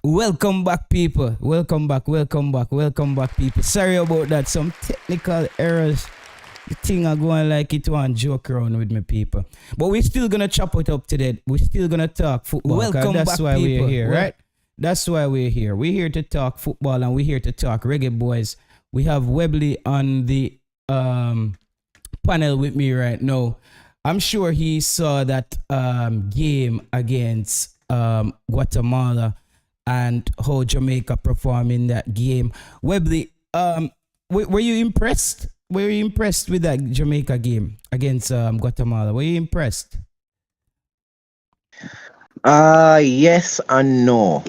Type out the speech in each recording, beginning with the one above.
Welcome back, people. Welcome back, people. Sorry about that. Some technical errors. The thing are going like it one joke around with me, people. But we're still gonna chop it up today. We're still gonna talk football. Welcome that's back, why people. we're here, right? That's why we're here. We're here to talk football and we're here to talk reggae, boys. We have Webley on the panel with me right now. I'm sure he saw that game against Guatemala and how Jamaica performed in that game. Webley, were you impressed? Were you impressed with that Jamaica game against Guatemala? Were you impressed? Yes and no.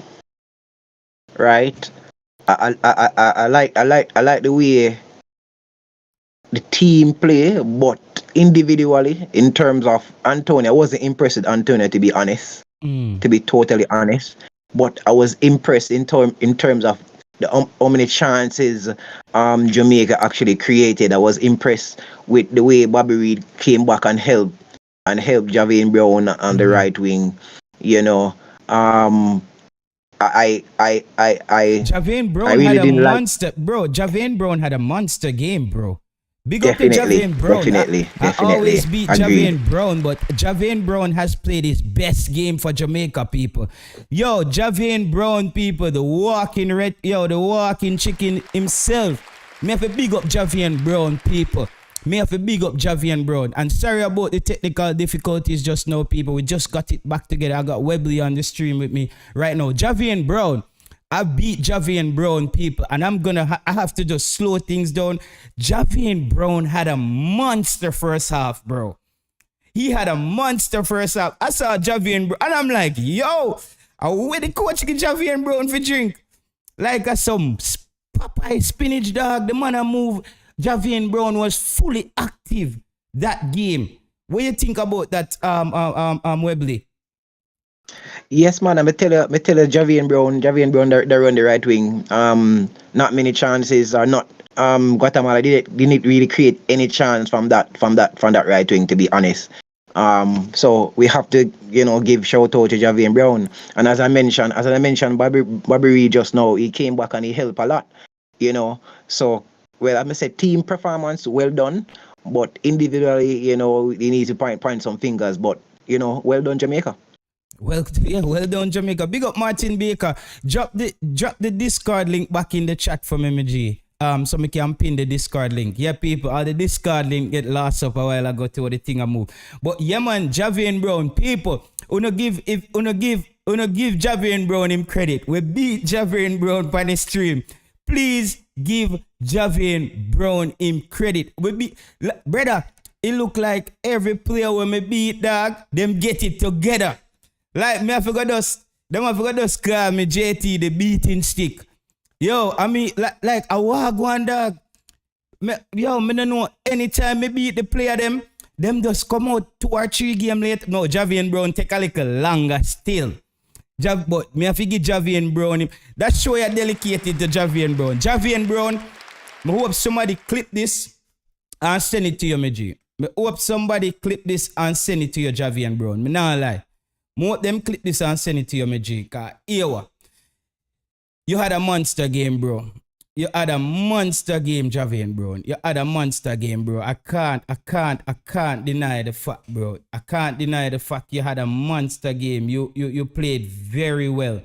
Right. I like the way the team play, but individually, in terms of Antonio, I wasn't impressed with Antonio, to be honest. To be totally honest. But I was impressed in terms of the how many chances Jamaica actually created. I was impressed with the way Bobby Reid came back and helped Javier Brown on the right wing. You know, I Javier Brown I really had a didn't like. monster, bro. Javier Brown had a monster game, bro. Big up to Definitely, Javier Brown. definitely. I always beat Agreed. Javier Brown, but Javier Brown has played his best game for Jamaica, people. Yo, Javier Brown, people, the walking chicken himself. Me have to big up Javier Brown, people. Me have to big up Javier Brown. And sorry about the technical difficulties just now, people. We just got it back together. I got Webley on the stream with me right now. Javier Brown. I beat Javier Brown, people, and I have to just slow things down. Javier Brown had a monster first half, bro. He had a monster first half. I saw Javier Brown, and I'm like, yo, where the coach get Javier Brown for drink? Like some Popeye spinach dog. The man a move. Javier Brown was fully active that game. What do you think about that, Webley? Yes, man. I tell you, Javier Brown, they run the right wing. Not many chances, or not. Guatemala didn't really create any chance from that right wing, to be honest. So we have to, give shout out to Javier Brown. And as I mentioned, Bobby Reid just now, he came back and he helped a lot. So well, I'm gonna say team performance, well done. But individually, they need to point some fingers. But well done, Jamaica. Well done, Jamaica. Big up Martin Baker. Drop the Discord link back in the chat for me, G. So me can pin the Discord link. Yeah, people, the Discord link get lost up a while ago to the thing I move. But yeah, man, Javier Brown, people, wanna give Javier Brown him credit. We beat Javier Brown on the stream. Please give Javier Brown him credit. Brother, it look like every player when me beat, dog, them get it together. Like me, I forgot those call me JT the beating stick. Yo, I mean, like a wagwan dog. Me don't know anytime me beat the player them just come out 2 or 3 games later. No, Javier Brown take a little longer still. But me have to give Javier Brown him. That show you dedicated to Javier Brown. Javier Brown, I hope somebody clip this and send it to you, me G. I hope somebody clip this and send it to you, Javier Brown. Me not lie. More them clip this and send it to you, me G. Cause you had a monster game, bro. You had a monster game, Javier Brown. You had a monster game, bro. I can't deny the fact, bro. I can't deny the fact you had a monster game. You played very well.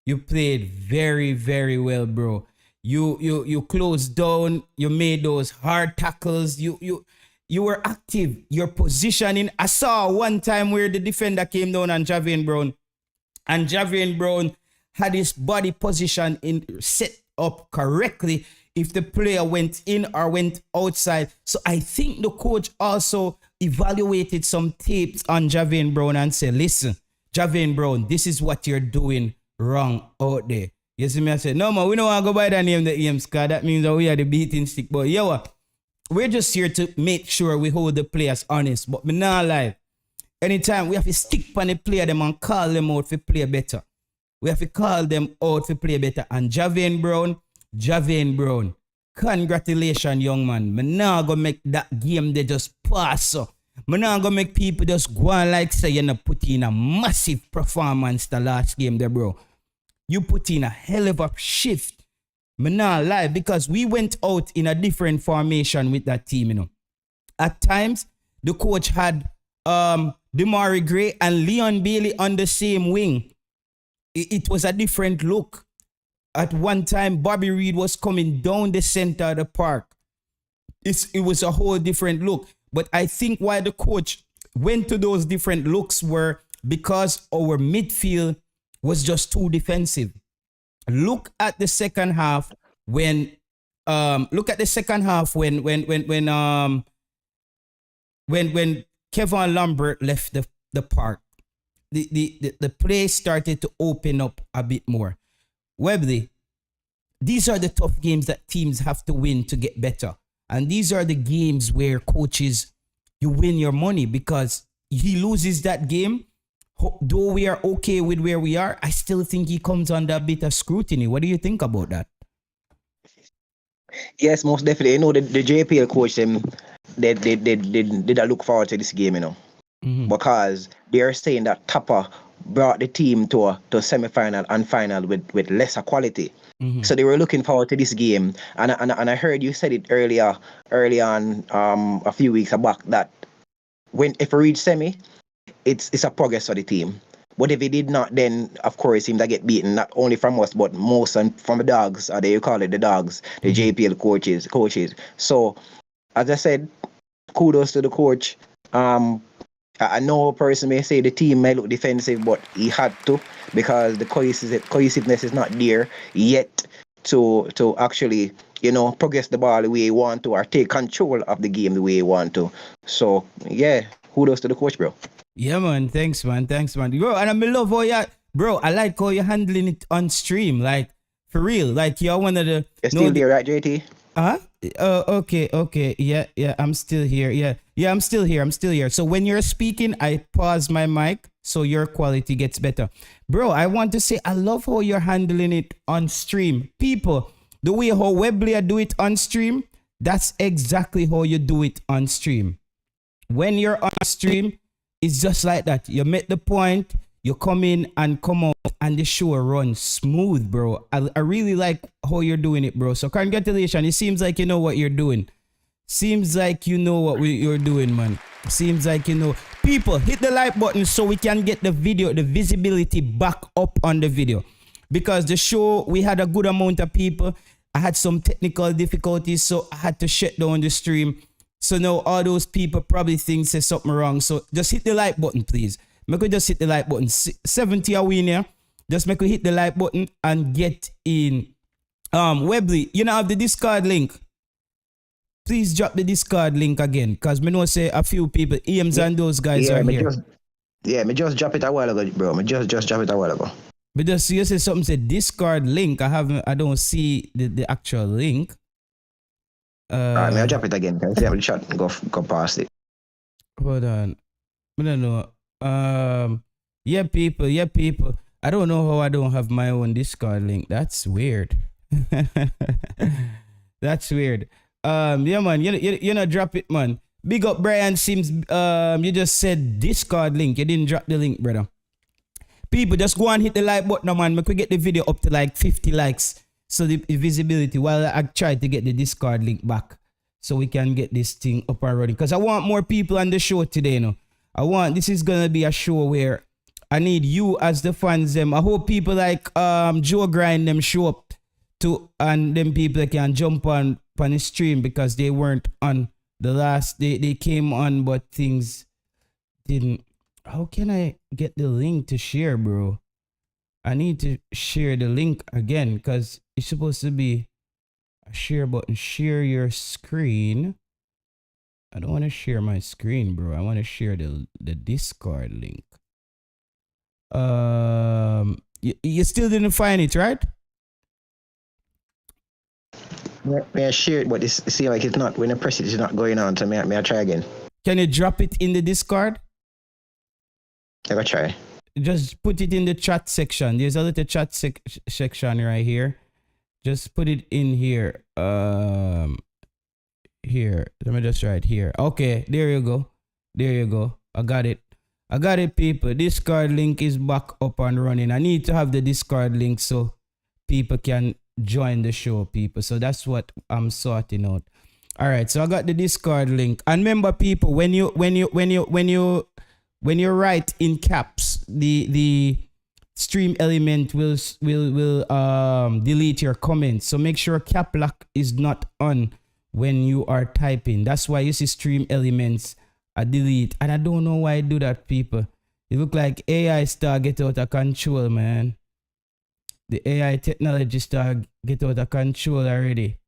You played very, very well, bro. You closed down. You made those hard tackles. You were active. Your positioning. I saw one time where the defender came down on Javier Brown, and Javier Brown had his body position set up correctly if the player went in or went outside. So I think the coach also evaluated some tapes on Javier Brown and said, listen, Javier Brown, this is what you're doing wrong out there. You see me? I said, no man, we don't want to go by the name the Ames, because that means that we are the beating stick. But yo, we're just here to make sure we hold the players honest. But me not lie. Anytime we have to stick on the player them and call them out for play better. We have to call them out to play better. And Javier Brown, congratulations, young man. Me not gonna make that game they just pass. So. Me not gonna make people just go on like say you know put in a massive performance the last game there, bro. You put in a hell of a shift. Me not lie, because we went out in a different formation with that team, you know. At times, the coach had Demari Gray and Leon Bailey on the same wing. It was a different look. At one time, Bobby Reed was coming down the center of the park. It was a whole different look. But I think why the coach went to those different looks were because our midfield was just too defensive. Look at the second half when Kevin Lambert left the park. The play started to open up a bit more. Webley, these are the tough games that teams have to win to get better. And these are the games where coaches, you win your money, because he loses that game. Though we are okay with where we are, I still think he comes under a bit of scrutiny. What do you think about that? Yes, most definitely. You know, the JPL coach, they did look forward to this game, you know, because they are saying that Tapa brought the team to a semi-final and final with lesser quality. So they were looking forward to this game. And I heard you said it early on a few weeks back that if we reach semi, it's a progress for the team. But if he did not, then of course him that get beaten, not only from us but most and from the dogs, or they call it the dogs, the JPL coaches. So as I said, kudos to the coach. I know a person may say the team may look defensive, but he had to, because the cohesiveness is not there yet to actually, you know, progress the ball the way he want to, or take control of the game the way he want to. So yeah, kudos to the coach, bro. Yeah, man. Thanks, man. Bro, and I love how you, bro, I like how you're handling it on stream. Like, for real. Like, you're one of the... You're still there, right, JT? Okay. Yeah, I'm still here. Yeah, I'm still here. So when you're speaking, I pause my mic so your quality gets better. Bro, I want to say, I love how you're handling it on stream. People, the way how Webley do it on stream, that's exactly how you do it on stream. When you're on stream, it's just like that. You make the point, you come in and come out, and the show runs smooth, bro. I really like how you're doing it, bro. So congratulations. It seems like you know what you're doing. Seems like you know what you're doing, man. Seems like you know. People, hit the like button so we can get the video, the visibility back up on the video. Because the show, we had a good amount of people. I had some technical difficulties, so I had to shut down the stream. So now all those people probably think there's something wrong. So just hit the like button, please. Make we just hit the like button. 70 are we here. Just make we hit the like button and get in. Webley, you know have the Discord link. Please drop the Discord link again, because me know say a few people, Eames and those guys are here. Me just drop it a while ago, bro. Me just drop it a while ago. But just you say something said Discord link. I don't see the actual link. Alright, I'll drop it again. Can I see how the chat go past it? Hold on. I don't know. Yeah, people. I don't know how I don't have my own Discord link. That's weird. That's weird. Yeah, man. You know, drop it, man. Big up, Brian Sims. You just said Discord link. You didn't drop the link, brother. People, just go and hit the like button, man. Make we get the video up to like 50 likes. So the visibility, while I try to get the Discord link back, so we can get this thing up and running. Because I want more people on the show today, you know. This is gonna be a show where I need you as the fans. I hope people like Joe Grind them show up to, and them people can jump on the stream, because they weren't on the last. They came on, but things didn't. How can I get the link to share, bro? I need to share the link again, because it's supposed to be a share button. Share your screen. I don't want to share my screen, bro. I want to share the Discord link. You still didn't find it, right? I share it, but it seems like it's not. When I press it, it's not going on. So may I try again? Can you drop it in the Discord? I will try. Just put it in the chat section. There's a little chat section right here. Just put it in here. Here. Let me just write here. Okay, there you go. I got it. I got it, people. Discord link is back up and running. I need to have the Discord link so people can join the show, people. So that's what I'm sorting out. All right, so I got the Discord link. And remember, people, when you write in caps, the stream element will delete your comments. So make sure cap lock is not on when you are typing. That's why you see stream elements delete. And I don't know why I do that, people. It look like AI star get out of control, man. The AI technology star get out of control already.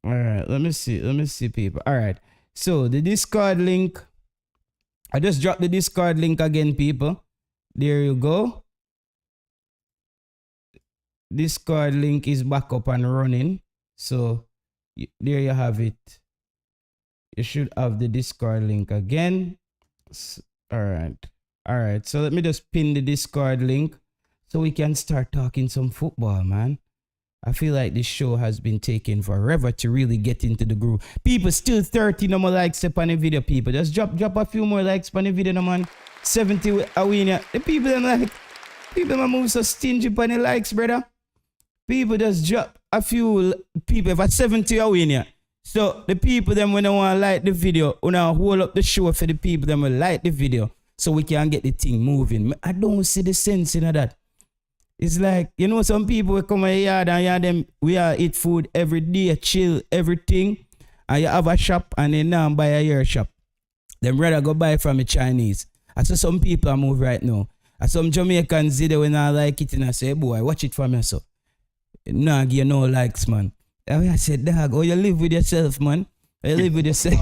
All right, let me see, people. All right, so the Discord link. I just dropped the Discord link again, people. There you go. Discord link is back up and running. So there you have it. You should have the Discord link again. All right. So let me just pin the Discord link so we can start talking some football, man. I feel like this show has been taking forever to really get into the groove. People, still 30 no more likes upon the video, people. Just drop a few more likes upon the video, no man. 70 away. The people move so stingy upon the likes, brother. People just drop a few people for 70 away. So the people them when they want to like the video, when I hold up the show for the people them will like the video so we can get the thing moving. I don't see the sense in that. It's like, you know, some people will come in the yard and we eat food every day, chill, everything. And you have a shop and they now buy a your shop. Them rather go buy from the Chinese. I saw some people are move right now. And some Jamaicans see they when I like it and I say, boy, watch it for me, so. Nah, give you no likes, man. And I said, dog, you live with yourself, man. You live with yourself.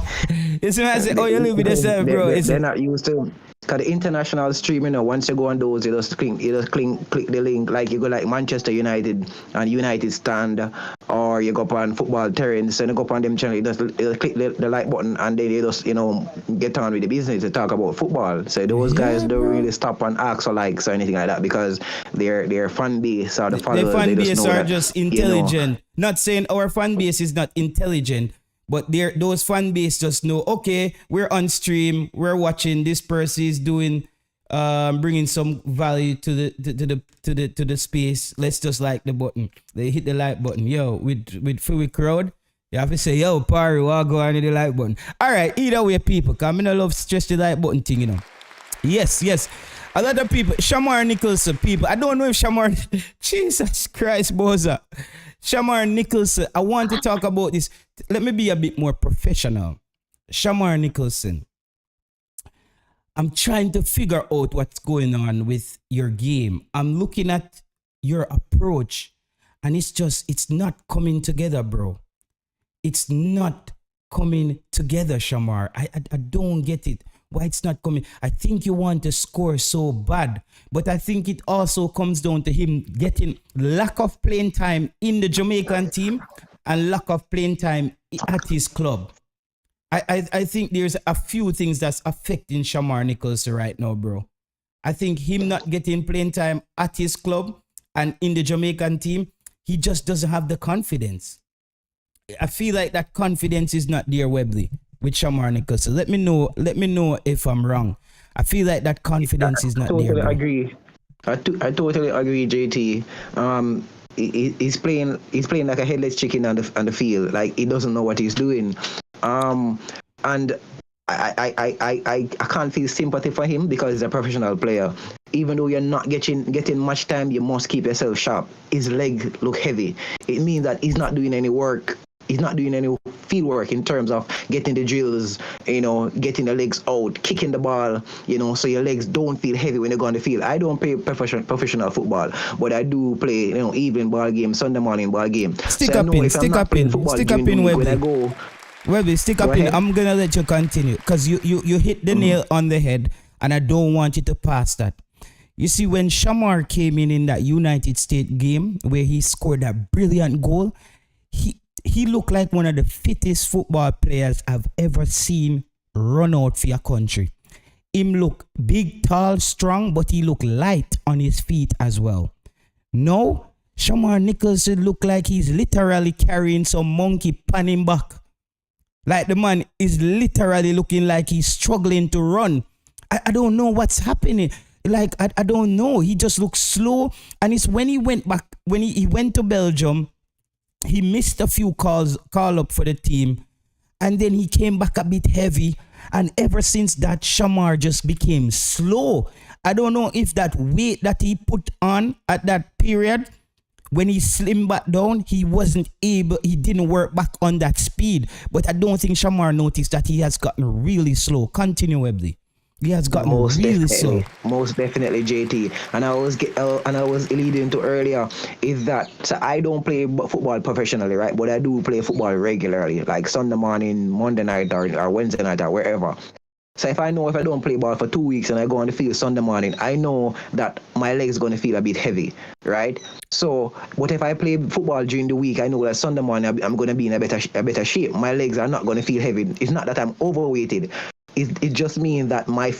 You see me, I say, you live with yourself, bro. They're not used to. Because the international stream, you know, once you go on those, you just click the link, like you go like Manchester United and United stand, or you go up on football terrains and you go up on them channel, you just click the like button and then you just, you know, get on with the business to talk about football. So those guys don't really stop and ask for likes or anything like that because their fan base or the followers, their fan base are that, just intelligent. You know, not saying our fan base is not intelligent, but those fan base just know, okay, we're on stream, we're watching, this person is doing, bringing some value to the space. Let's just like the button. They hit the like button. Yo, with Free Crowd, you have to say, yo, Parry, I'll go on the like button. All right, either way, people, because I love stress the like button thing, you know. Yes. A lot of people, Shamar Nicholson, people, I don't know if Shamar, Jesus Christ, Boza. Shamar Nicholson, I want to talk about this. Let me be a bit more professional. Shamar Nicholson, I'm trying to figure out what's going on with your game. I'm looking at your approach and it's not coming together, bro. It's not coming together, Shamar. I don't get it. Why it's not coming. I think you want to score so bad, but I think it also comes down to him getting lack of playing time in the Jamaican team and lack of playing time at his club. I think there's a few things that's affecting Shamar Nicholson right now, bro. I think him not getting playing time at his club and in the Jamaican team, he just doesn't have the confidence. I feel like that confidence is not there, Webley, with Shamar Nicholson. Let me know if I'm wrong. I feel like that confidence is not there. I agree. I totally agree, JT. He's playing like a headless chicken on the field. Like he doesn't know what he's doing. And I can't feel sympathy for him because he's a professional player. Even though you're not getting much time, you must keep yourself sharp. His leg look heavy. It means that he's not doing any work. He's not doing any field work in terms of getting the drills, you know, getting the legs out, kicking the ball, you know, so your legs don't feel heavy when you go on the field. I don't play professional football, but I do play, you know, evening ball game, Sunday morning ball game. Stick up in, Webby, stick up in. I'm gonna let you continue because you hit the nail on the head, and I don't want you to pass that. You see, when Shamar came in that United States game where he scored that brilliant goal, he looked like one of the fittest football players I've ever seen run out for your country. Him look big, tall, strong, but he look light on his feet as well. No, Shamar Nicholson look like he's literally carrying some monkey pan him back. Like the man is literally looking like he's struggling to run. I don't know what's happening. Like, I don't know. He just looks slow. And it's when he went back, when he went to Belgium, he missed a few call up for the team. And then he came back a bit heavy. And ever since that, Shamar just became slow. I don't know if that weight that he put on at that period, when he slimmed back down, he didn't work back on that speed. But I don't think Shamar noticed that he has gotten really slow continually. He has gotten really slow. Most definitely, JT. And I was leading to earlier is that so I don't play football professionally, right? But I do play football regularly, like Sunday morning, Monday night, or Wednesday night, or wherever. So if I don't play ball for 2 weeks and I go on the field Sunday morning, I know that my legs going to feel a bit heavy, right? So, what if I play football during the week? I know that Sunday morning I'm going to be in a better shape. My legs are not going to feel heavy. It's not that I'm overweighted. It just means that my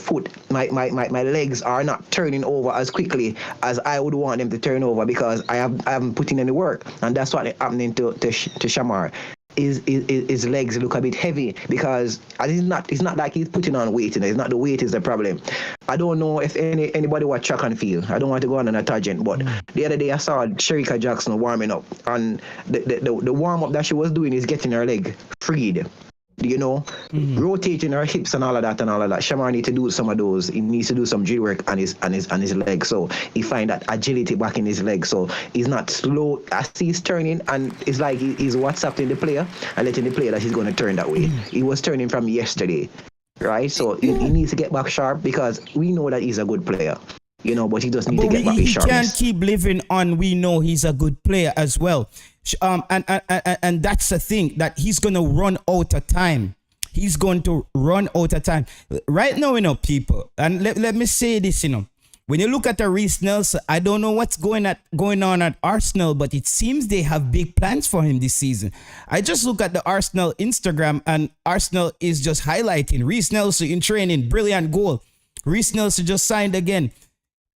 legs are not turning over as quickly as I would want them to turn over because I haven't put in any work, and that's what happening to Shamar. His legs look a bit heavy because it's not like he's putting on weight. It's not the weight is the problem. I don't know if anybody watch track and field. I don't want to go on a tangent, but the other day I saw Sherika Jackson warming up, and the warm up that she was doing is getting her leg freed. Rotating her hips and all of that. Shamar needs to do some of those. He needs to do some drill work on his legs. So he find that agility back in his legs. So he's not slow as he's turning, and it's like he's WhatsApping the player and letting the player that he's going to turn that way. He was turning from yesterday, right? So he needs to get back sharp because we know that he's a good player. But he just needs to get back his sharpness. He can't keep living on. We know he's a good player as well, and that's the thing that he's gonna run out of time. He's going to run out of time right now, people. And let me say this, when you look at the Reece Nelson, I don't know what's going on at Arsenal, but it seems they have big plans for him this season. I just look at the Arsenal Instagram, and Arsenal is just highlighting Reece Nelson in training, brilliant goal. Reece Nelson just signed again.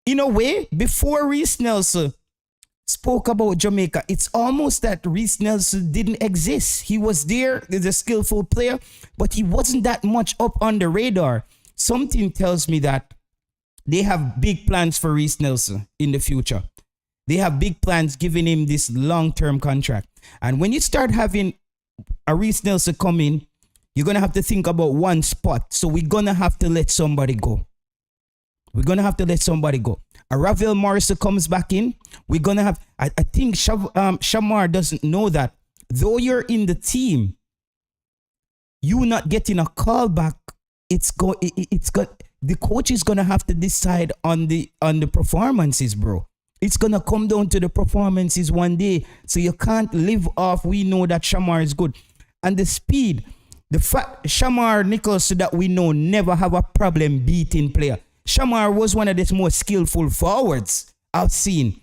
In a way, before Reece Nelson spoke about Jamaica, it's almost that Reece Nelson didn't exist. He was there, he's a skillful player, but he wasn't that much up on the radar. Something tells me that they have big plans for Reece Nelson in the future. They have big plans giving him this long-term contract. And when you start having a Reece Nelson come in, you're going to have to think about one spot. So we're going to have to let somebody go. A Ravel Morrison comes back in. We're going to have, I think Shamar doesn't know that. Though you're in the team, you not getting a call back, the coach is going to have to decide on the performances, bro. It's going to come down to the performances one day. So you can't live off, we know that Shamar is good. And the speed, the fact, Shamar Nicholson that we know never have a problem beating player. Shamar was one of the most skillful forwards I've seen.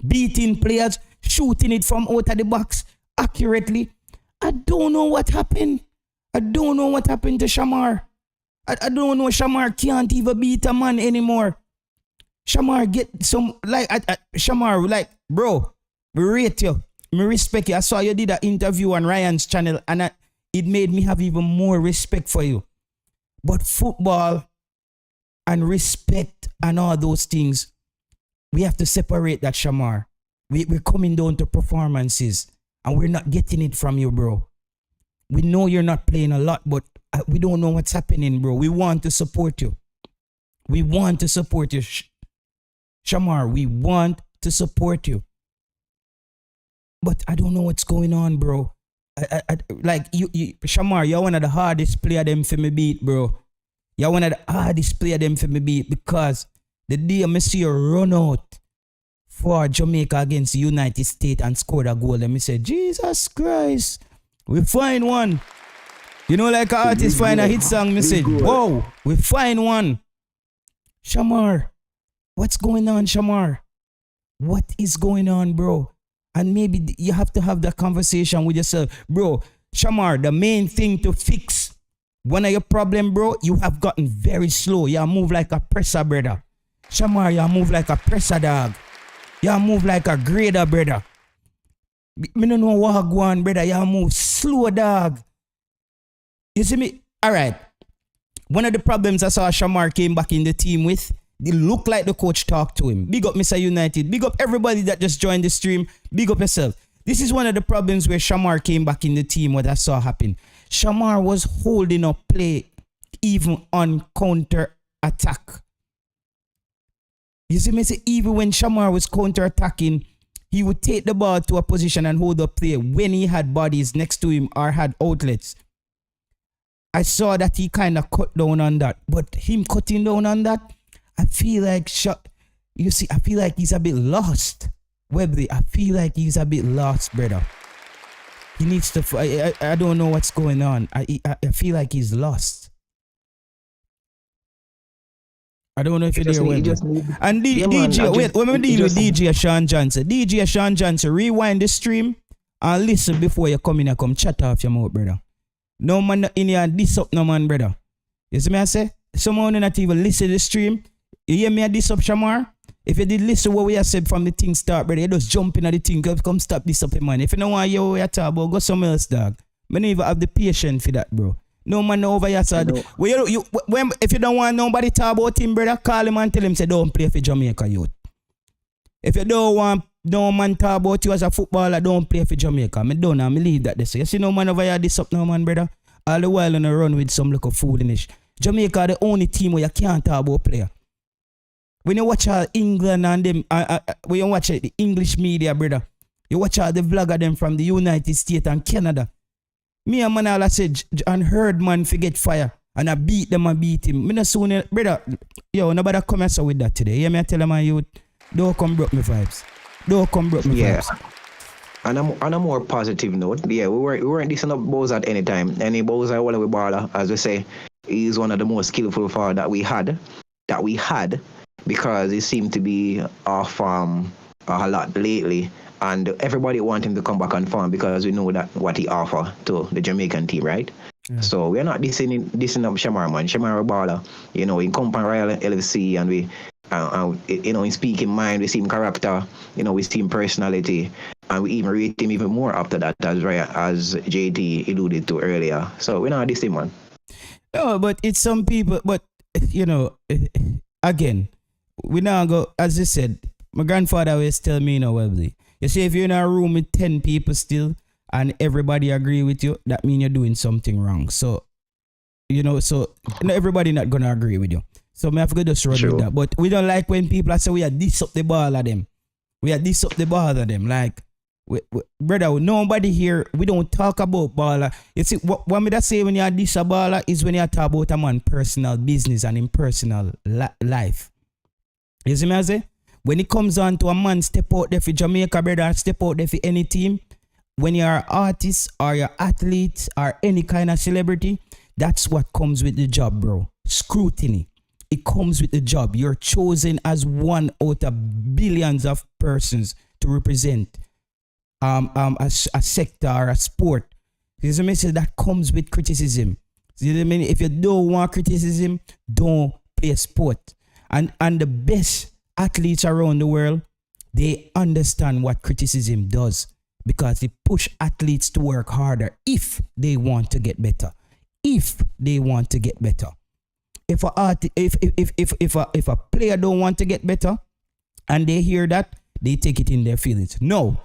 Beating players, shooting it from out of the box accurately. I don't know what happened. to Shamar. I don't know, Shamar can't even beat a man anymore. Shamar get some, Shamar, bro, we rate you. Me respect you. I saw you did an interview on Ryan's channel, and it made me have even more respect for you. But football and respect and all those things, we have to separate that, Shamar. We're coming down to performances, and we're not getting it from you, bro. We know you're not playing a lot, but we don't know what's happening, bro. We want to support you. Shamar, we want to support you. But I don't know what's going on, bro. Shamar, you're one of the hardest player them for me beat, bro. You're one of the hardest player them for me beat, because the day I see you run out for Jamaica against the United States and scored a goal, and me say, Jesus Christ, we find one. You know, like an artist find a hit song, me say, whoa, we find one. Shamar, what's going on, Shamar? What is going on, bro? And maybe you have to have that conversation with yourself. Bro, Shamar, the main thing to fix one of your problem, bro, you have gotten very slow. You move like a presser, brother. Shamar, you move like a presser, dog. You move like a grader, brother. Me don't know what go on, brother. You move slow, dog. You see me? All right. One of the problems I saw Shamar came back in the team with, it looked like the coach talked to him. Big up Mr. United. Big up everybody that just joined the stream. Big up yourself. This is one of the problems where Shamar came back in the team, what I saw happen. Shamar was holding up play even on counter attack. You see me say, even when Shamar was counter attacking, he would take the ball to a position and hold up play when he had bodies next to him or had outlets. I saw that he kind of cut down on that. But him cutting down on that, I feel like I feel like he's a bit lost. Webley, I feel like he's a bit lost, brother. He needs to. I don't know what's going on. I feel like he's lost. I don't know if you're there. And DJ, wait, when we deal with DJ Sean Johnson, rewind the stream and listen before you come in and come chat off your mouth, brother. No man in here diss up no man, brother. You see me I say? Someone not even listen to the stream. You hear me a diss up, Shamar? If you did listen what we have said from the thing start, brother, you just jump in at the thing, come stop this up, man. If you don't want to hear what we talk about, go somewhere else, dog. I don't even have the patience for that, bro. No man over here, sir. If you don't want nobody talk about him, brother, call him and tell him, say, don't play for Jamaica youth. If you don't want no man talk about you as a footballer, don't play for Jamaica. I don't leave that this. You see no man over here this up now, man, brother. All the while on a run with some look of foolishness. Jamaica the only team where you can't talk about player. When you watch England and them, when you watch the English media, brother, you watch the vlogger them from the United States and Canada. Me and man all I said and heard man forget fire and I beat them and beat him. Me not soon, brother. Yo, nobody come here with that today. Yeah, me I tell my youth, don't come broke me vibes. Don't come broke me vibes. And on a more positive note, we weren't dissing up Boyz at any time. Any Boyz are with baller, as we say, he's one of the most skillful forward that we had, because he seemed to be off a lot lately. And everybody want him to come back on form because we know that what he offer to the Jamaican team, right? Yeah. So we're not dissing up Shamar, man. Shamar baller, he come from Royal LFC and we, in speaking mind, we see him character, we see him personality, and we even rate him even more after that, as JT alluded to earlier. So we're not dissing, man. No, but it's some people, but again, we now go, as you said, my grandfather always tell me, Webley, you see, if you're in a room with 10 people still and everybody agree with you, that means you're doing something wrong. So, everybody not going to agree with you. So, I have to just run with that. But we don't like when people say we are diss up the ball at them. Like, brother, nobody here, we don't talk about baller. You see, what me say when you diss a baller is when you talk about a man's personal business and in personal life. You see me I say? When it comes on to a man step out there for Jamaica, brother, step out there for any team, when you're an artist or you're athlete or any kind of celebrity, that's what comes with the job, bro. Scrutiny. It comes with the job. You're chosen as one out of billions of persons to represent a sector or a sport. There's a message that comes with criticism. If you don't want criticism, don't play sport. And the best athletes around the world, they understand what criticism does because it push athletes to work harder if they want to get better. If a player don't want to get better and they hear that, they take it in their feelings. No.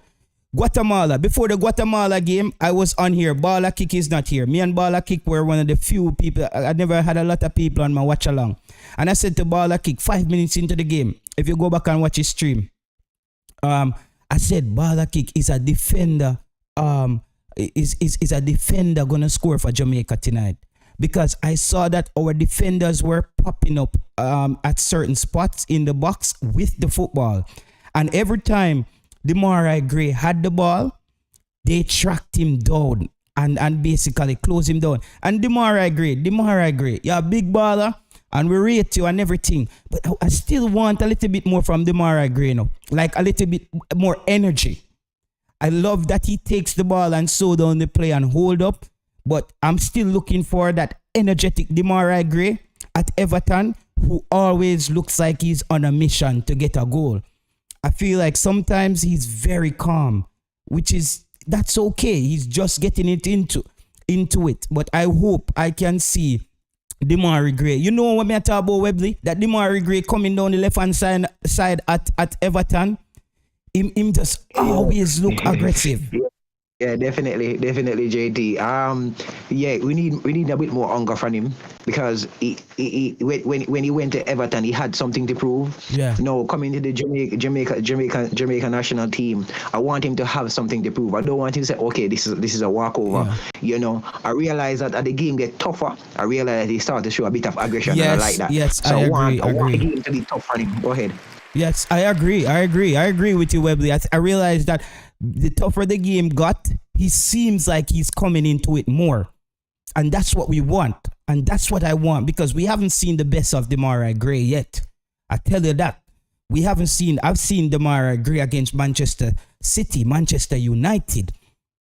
Guatemala, before the Guatemala game, I was on here. Bala Kick is not here. Me and Bala Kick were one of the few people. I never had a lot of people on my watch along. And I said to Bala Kick 5 minutes into the game, if you go back and watch his stream, I said Bala Kick is a defender. Is a defender gonna score for Jamaica tonight? Because I saw that our defenders were popping up at certain spots in the box with the football, and every time Demarai Gray had the ball, they tracked him down and basically closed him down. And Demarai Gray, you're a big baller and we rate you and everything. But I still want a little bit more from Demarai Gray now. Like a little bit more energy. I love that he takes the ball and slow down the play and hold up. But I'm still looking for that energetic Demarai Gray at Everton, who always looks like he's on a mission to get a goal. I feel like sometimes he's very calm, that's okay. He's just getting it into it. But I hope I can see Demarai Gray. You know what me talk about, Webley? That Demarai Gray coming down the left hand side at Everton. Him just always look aggressive. Yeah, definitely, JT. Yeah, we need a bit more hunger from him because when he went to Everton, he had something to prove. Yeah. No, coming to the Jamaica national team, I want him to have something to prove. I don't want him to say, okay, this is a walkover. Yeah. You know, I realize that as the game get tougher, I realize he started to show a bit of aggression, Yes, and I like that. yes, so I I want agree. the game to be tough on him. Go ahead. Yes, I agree with you, Webley. I realize that the tougher the game got, he seems like he's coming into it more. And that's what we want. And that's what I want, because we haven't seen the best of Demarai Gray yet. I tell you that. I've seen Demarai Gray against Manchester City, Manchester United.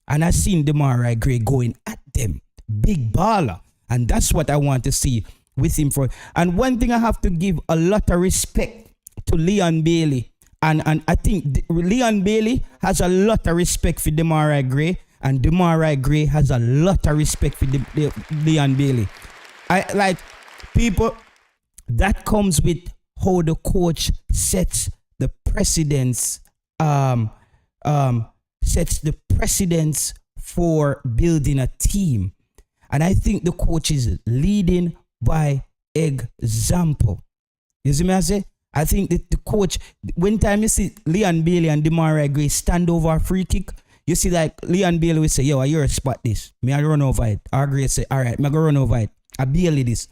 And I've seen Demarai Gray going at them. Big baller. And that's what I want to see with him. And one thing I have to give a lot of respect to Leon Bailey. And I think Leon Bailey has a lot of respect for Demarai Gray, and Demarai Gray has a lot of respect for Leon Bailey. I like people that comes with how the coach sets the precedence, for building a team. And I think the coach is leading by example. You see me I say? I think that the coach, when time you see Leon Bailey and Demarai Gray stand over a free kick, you see like Leon Bailey will say, yo, you're a spot this. Me I run over it. Or Gray say, all right, me I go run over it. I Bailey this.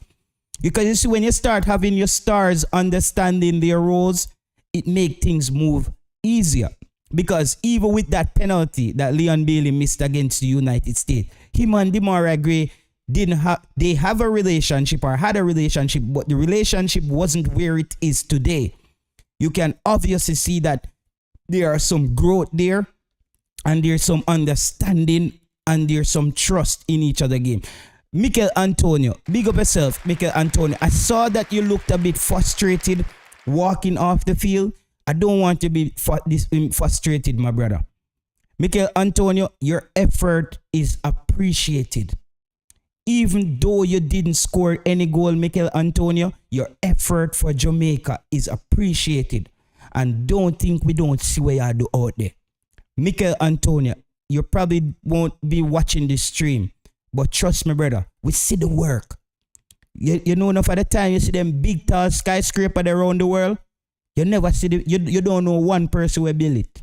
Because you see, when you start having your stars understanding their roles, it make things move easier. Because even with that penalty that Leon Bailey missed against the United States, him and Demarai Gray they have a relationship or had a relationship, but the relationship wasn't where it is today. You can obviously see that there are some growth there, and there's some understanding, and there's some trust in each other game. Mikel Antonio, big up yourself, Mikel Antonio. I saw that you looked a bit frustrated walking off the field. I don't want to be frustrated, my brother. Mikel Antonio, your effort is appreciated. Even though you didn't score any goal, Mikel Antonio, your effort for Jamaica is appreciated. And don't think we don't see what you do out there. Mikel Antonio, you probably won't be watching this stream, but trust me, brother, we see the work. You know enough at the time you see them big tall skyscrapers around the world, you never see you don't know one person will build it.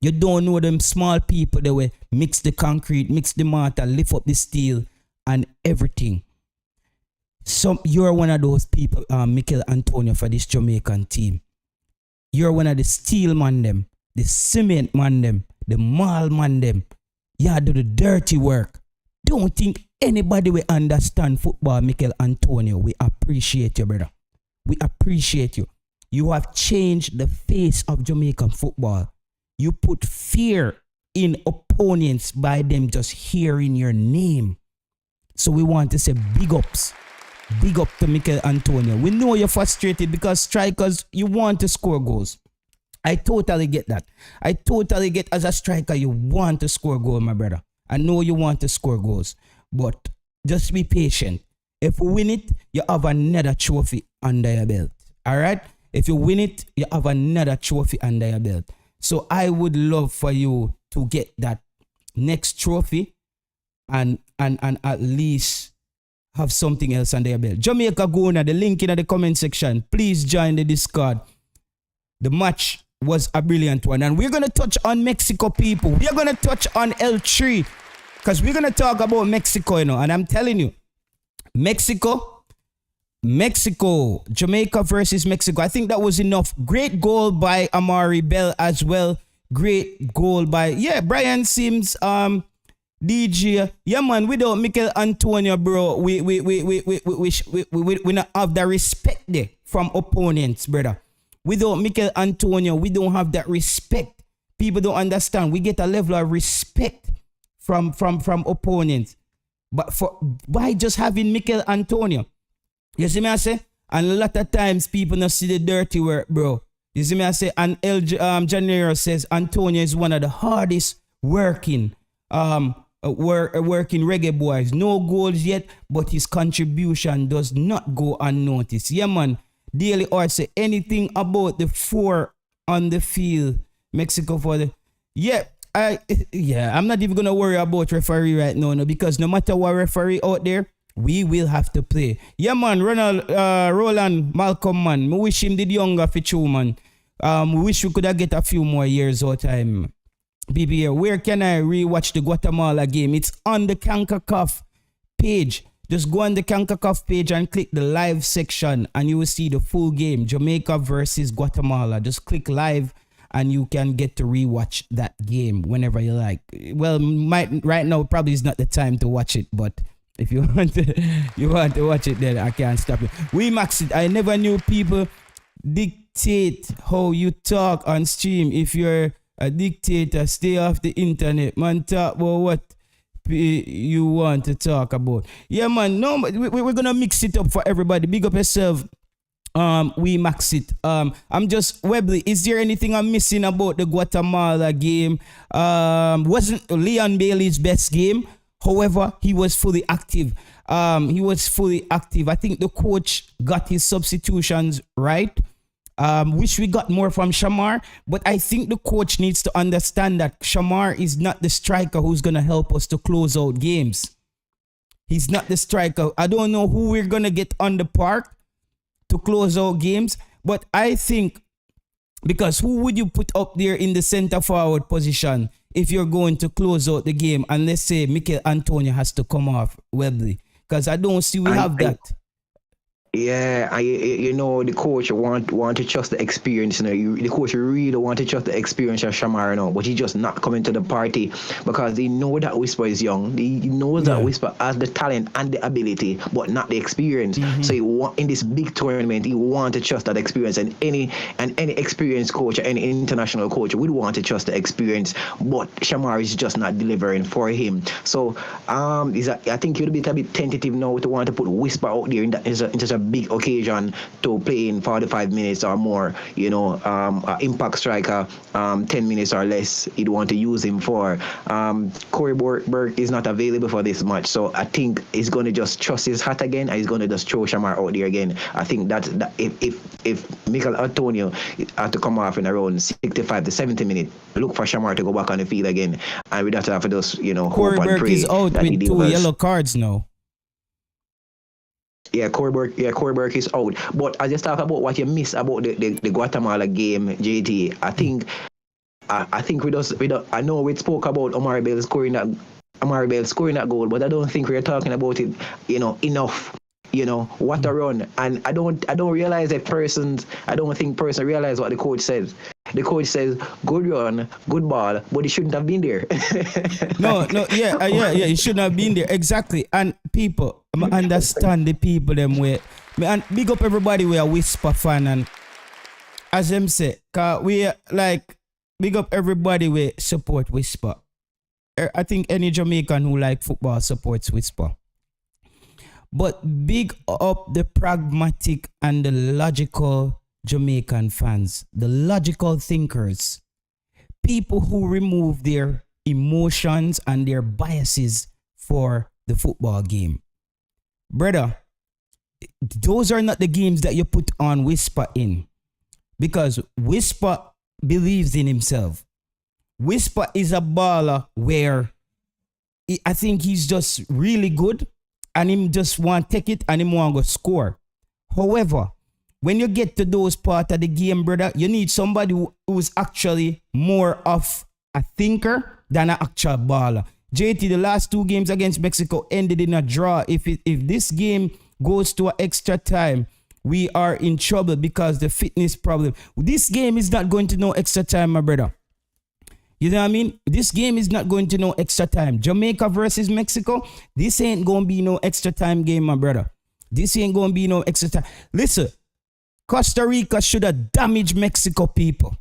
You don't know them small people that will mix the concrete, mix the mortar, lift up the steel, and everything. So you're one of those people, Mikel Antonio, for this Jamaican team. You're one of the steel man them, the cement man them, the mall man them. You do the dirty work. Don't think anybody will understand football, Mikel Antonio. We appreciate you, brother. We appreciate you. You have changed the face of Jamaican football. You put fear in opponents by them just hearing your name. So we want to say big ups. Big up to Mikel Antonio. We know you're frustrated because strikers, you want to score goals. I totally get that. I totally get, as a striker, you want to score goals, my brother. I know you want to score goals. But just be patient. If we win it, you have another trophy under your belt. All right? If you win it, you have another trophy under your belt. So I would love for you to get that next trophy and at least have something else under your belt. Jamaica Gona, the link in the comment section. Please join the Discord. The match was a brilliant one. And we're going to touch on Mexico, people. We're going to touch on L3 because we're going to talk about Mexico, you know. And I'm telling you, Mexico, Jamaica versus Mexico. I think that was enough. Great goal by Amari Bell as well. Great goal by, Brian Sims, DJ. Yeah, man, without Mikel Antonio, bro, we not have the respect there from opponents, brother. Without Mikel Antonio, we don't have that respect. People don't understand. We get a level of respect from opponents. But by just having Mikel Antonio, you see me I say? And a lot of times people not see the dirty work, bro. You see me I say? And El Janeiro says Antonio is one of the hardest working working Reggae Boyz. No goals yet, but his contribution does not go unnoticed. Yeah, man. Daily or say anything about the 4 on the field. Mexico for the... I'm not even going to worry about referee right now, no, because no matter what referee out there, we will have to play. Yeah, man. Roland Malcolm, man. We wish him did younger for true, man. We wish we could have get a few more years out time. BBA, where can I rewatch the Guatemala game? It's on the Concacaf page. Just go on the Concacaf page and click the live section and you will see the full game. Jamaica versus Guatemala. Just click live and you can get to rewatch that game whenever you like. Well, right now probably is not the time to watch it, but if you want to watch it, then I can't stop you. We max it. I never knew people dictate how you talk on stream. If you're a dictator, stay off the internet, man. Talk about what you want to talk about. Yeah, man. No, we're gonna mix it up for everybody. Big up yourself. We max it. I'm just Webley. Is there anything I'm missing about the Guatemala game? Wasn't Leon Bailey's best game? However, he was fully active. I think the coach got his substitutions right. Wish we got more from Shamar, but I think the coach needs to understand that Shamar is not the striker who's going to help us to close out games. He's not the striker. I don't know who we're going to get on the park to close out games, but I think, because who would you put up there in the center forward position if you're going to close out the game? And let's say Mikel Antonio has to come off, Webley, because I don't see we have that. Yeah, the coach want to trust the experience. The coach really want to trust the experience of Shamar, but he just not coming to the party because he know that Whisper is young. He knows that Whisper has the talent and the ability, but not the experience. Mm-hmm. So he want, in this big tournament, he want to trust that experience. And any experienced coach or any international coach would want to trust the experience, but Shamar is just not delivering for him. So I think he'll be a bit tentative now to want to put Whisper out there in such a big occasion to play in 45 minutes or more, impact striker, 10 minutes or less, he'd want to use him for. Corey Burke is not available for this match, so I think he's going to just trust his hat again and he's going to just throw Shamar out there again. I think that if Mikel Antonio had to come off in around 65 to 70 minutes, look for Shamar to go back on the field again, and we'd have to those, Corey Burke is out with 2 yellow cards now. Yeah, Corey Burke is out. But I just talk about what you missed about the Guatemala game, JT. I think I know we spoke about Omar Bell scoring that goal, but I don't think we're talking about it, enough. What a run. And I don't realize that I don't think person realize what the coach says. The coach says, good run, good ball, but he shouldn't have been there. He shouldn't have been there. Exactly. And people, I understand the people them way. And big up everybody we are Whisper fan, and as them say, cause we like big up everybody we support Whisper. I think any Jamaican who like football supports Whisper. But big up the pragmatic and the logical Jamaican fans, the logical thinkers, people who remove their emotions and their biases for the football game. Brother, those are not the games that you put on Whisper in, because Whisper believes in himself. Whisper is a baller where I think he's just really good and him just want to take it and him want to score. However, when you get to those part of the game, brother, you need somebody who's actually more of a thinker than an actual baller. JT, the last 2 games against Mexico ended in a draw. If this game goes to an extra time, we are in trouble because the fitness problem. This game is not going to no extra time, my brother. You know what I mean? This game is not going to no extra time. Jamaica versus Mexico, this ain't going to be no extra time game, my brother. This ain't going to be no extra time. Listen, Costa Rica should have damaged Mexico, people.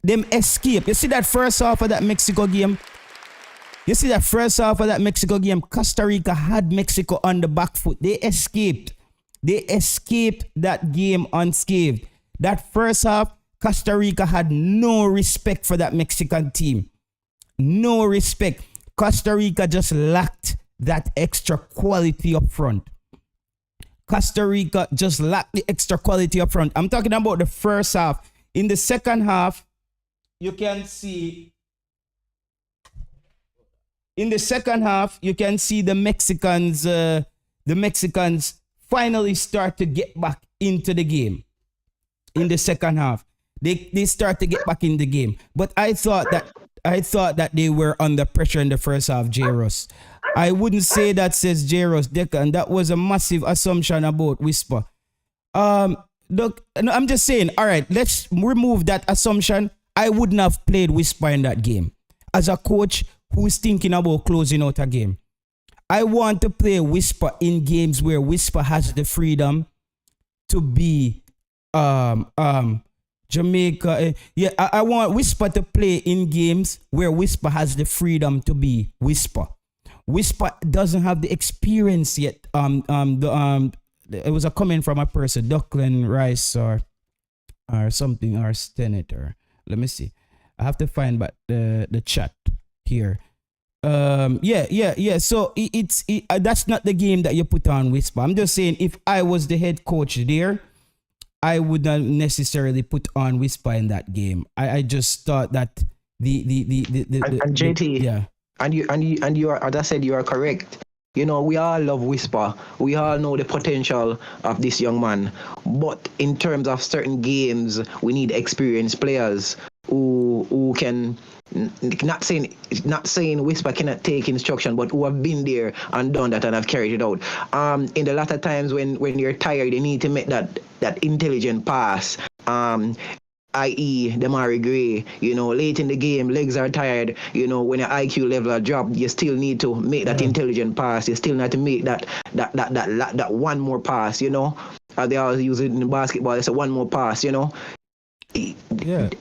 Them escape. You see that first half of that Mexico game? Costa Rica had Mexico on the back foot. They escaped that game unscathed. That first half, Costa Rica had no respect for that Mexican team. No respect. Costa Rica just lacked that extra quality up front. Costa Rica just lacked the extra quality up front. I'm talking about the first half. In the second half, you can see. In the second half, you can see the Mexicans finally start to get back into the game. In the second half, they start to get back in the game. But I thought that they were under pressure in the first half, J-Ross. I wouldn't say that, says J-Ross Deccan. That was a massive assumption about Whisper. Look, no, I'm just saying, all right, let's remove that assumption. I wouldn't have played Whisper in that game. As a coach who's thinking about closing out a game, I want to play Whisper in games where Whisper has the freedom to be Jamaica. I want Whisper to play in games where Whisper has the freedom to be Whisper. Whisper doesn't have the experience yet. It was a comment from a person, Duckland Rice or something, or Stennett, or let me see. I have to find back the chat here. So that's not the game that you put on Whisper. I'm just saying, if I was the head coach there, I would not necessarily put on Whisper in that game. I just thought that the JT, yeah. And you are, as I said, you are correct. You know, we all love Whisper. We all know the potential of this young man. But in terms of certain games, we need experienced players who can, not saying Whisper cannot take instruction, but who have been there and done that and have carried it out. In the latter times when you're tired, you need to make that intelligent pass. I.e. Demari Gray, you know, late in the game, legs are tired, you know, when your IQ level are dropped, you still need to make that intelligent pass. You still need to make that one more pass, you know. They always use it in basketball, it's a one more pass, you know.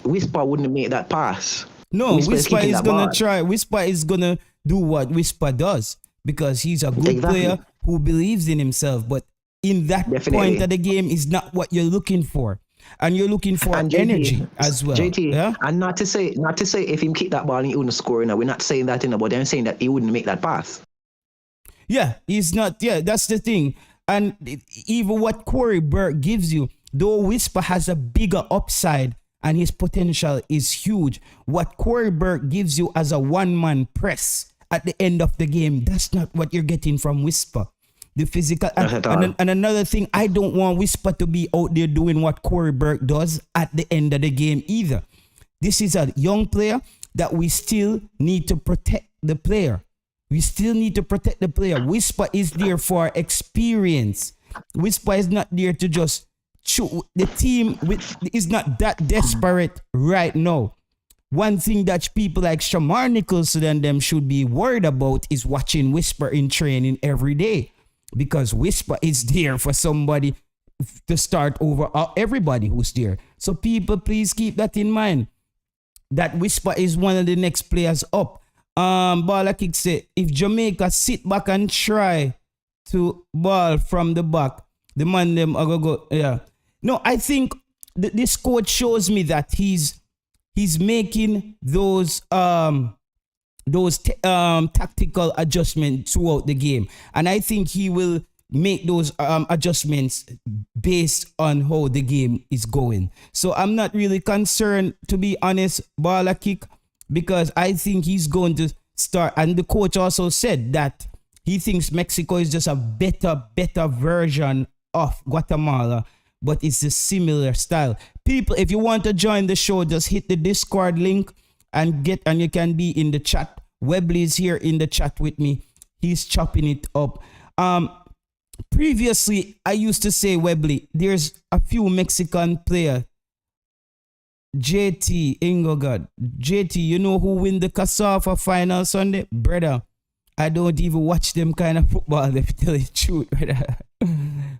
Whisper wouldn't make that pass. No, Whisper is gonna try. Whisper is gonna do what Whisper does, because he's a good player who believes in himself. But in that point of the game is not what you're looking for. And you're looking for energy as well. JT, yeah? And not to say if he kicked that ball and he wouldn't score, you know, we're not saying that, but I'm saying that he wouldn't make that pass. Yeah, he's not. Yeah, that's the thing. And even what Corey Burke gives you, though Whisper has a bigger upside and his potential is huge, what Corey Burke gives you as a one-man press at the end of the game, that's not what you're getting from Whisper. The physical and another thing, I don't want Whisper to be out there doing what Corey Burke does at the end of the game either. This is a young player that we still need to protect the player. We still need to protect the player. Whisper is there for experience. Whisper is not there to just shoot. The team is not that desperate right now. One thing that people like Shamar Nicholson and them should be worried about is watching Whisper in training every day. Because Whisper is there for somebody to start over everybody who's there. So people, please keep that in mind. That Whisper is one of the next players up. Ball kick say, if Jamaica sit back and try to ball from the back, the man them are go. Yeah. No, I think this coach shows me that he's making those tactical adjustments throughout the game. And I think he will make those adjustments based on how the game is going. So I'm not really concerned, to be honest, Bala kick, because I think he's going to start. And the coach also said that he thinks Mexico is just a better version of Guatemala, but it's a similar style. People, if you want to join the show, just hit the Discord link and you can be in the chat. Webley is here in the chat with me. He's chopping it up. Previously, I used to say, Webley, there's a few Mexican players. JT, Ingogod. JT, you know who win the CASAFA final Sunday? Brother, I don't even watch them kind of football, if you tell the truth, brother. I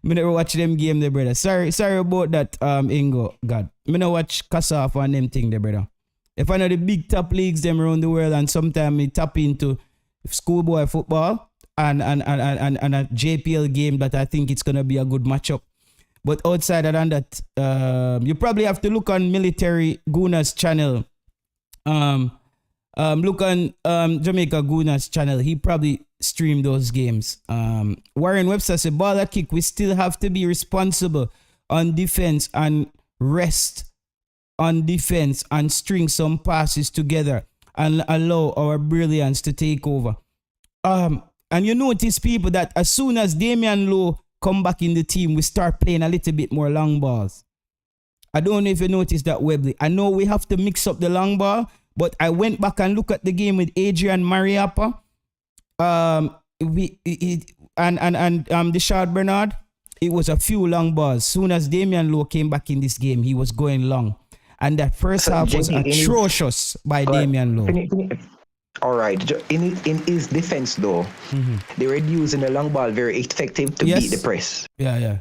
never watch them game there, brother. Sorry about that, Ingo. God. I never watch CASAFA and them thing there, brother. If I know the big top leagues them around the world, and sometimes I tap into schoolboy football and a JPL game that I think it's gonna be a good matchup. But outside of that, you probably have to look on Military Guna's channel. Look on Jamaica Guna's channel. He probably streamed those games. Warren Webster said, baller kick, we still have to be responsible on defense and rest on defense and string some passes together and allow our brilliance to take over. And you notice, people, that as soon as Damian Lowe come back in the team, we start playing a little bit more long balls. I don't know if you noticed that, Webley. I know we have to mix up the long ball, but I went back and looked at the game with Adrian Mariappa, Deshard Bernard. It was a few long balls. Soon as Damian Lowe came back in this game, he was going long. And that first half was atrocious by Damian Lowe. All right. In his defense, though, they were using the long ball very effective to beat the press. Yeah.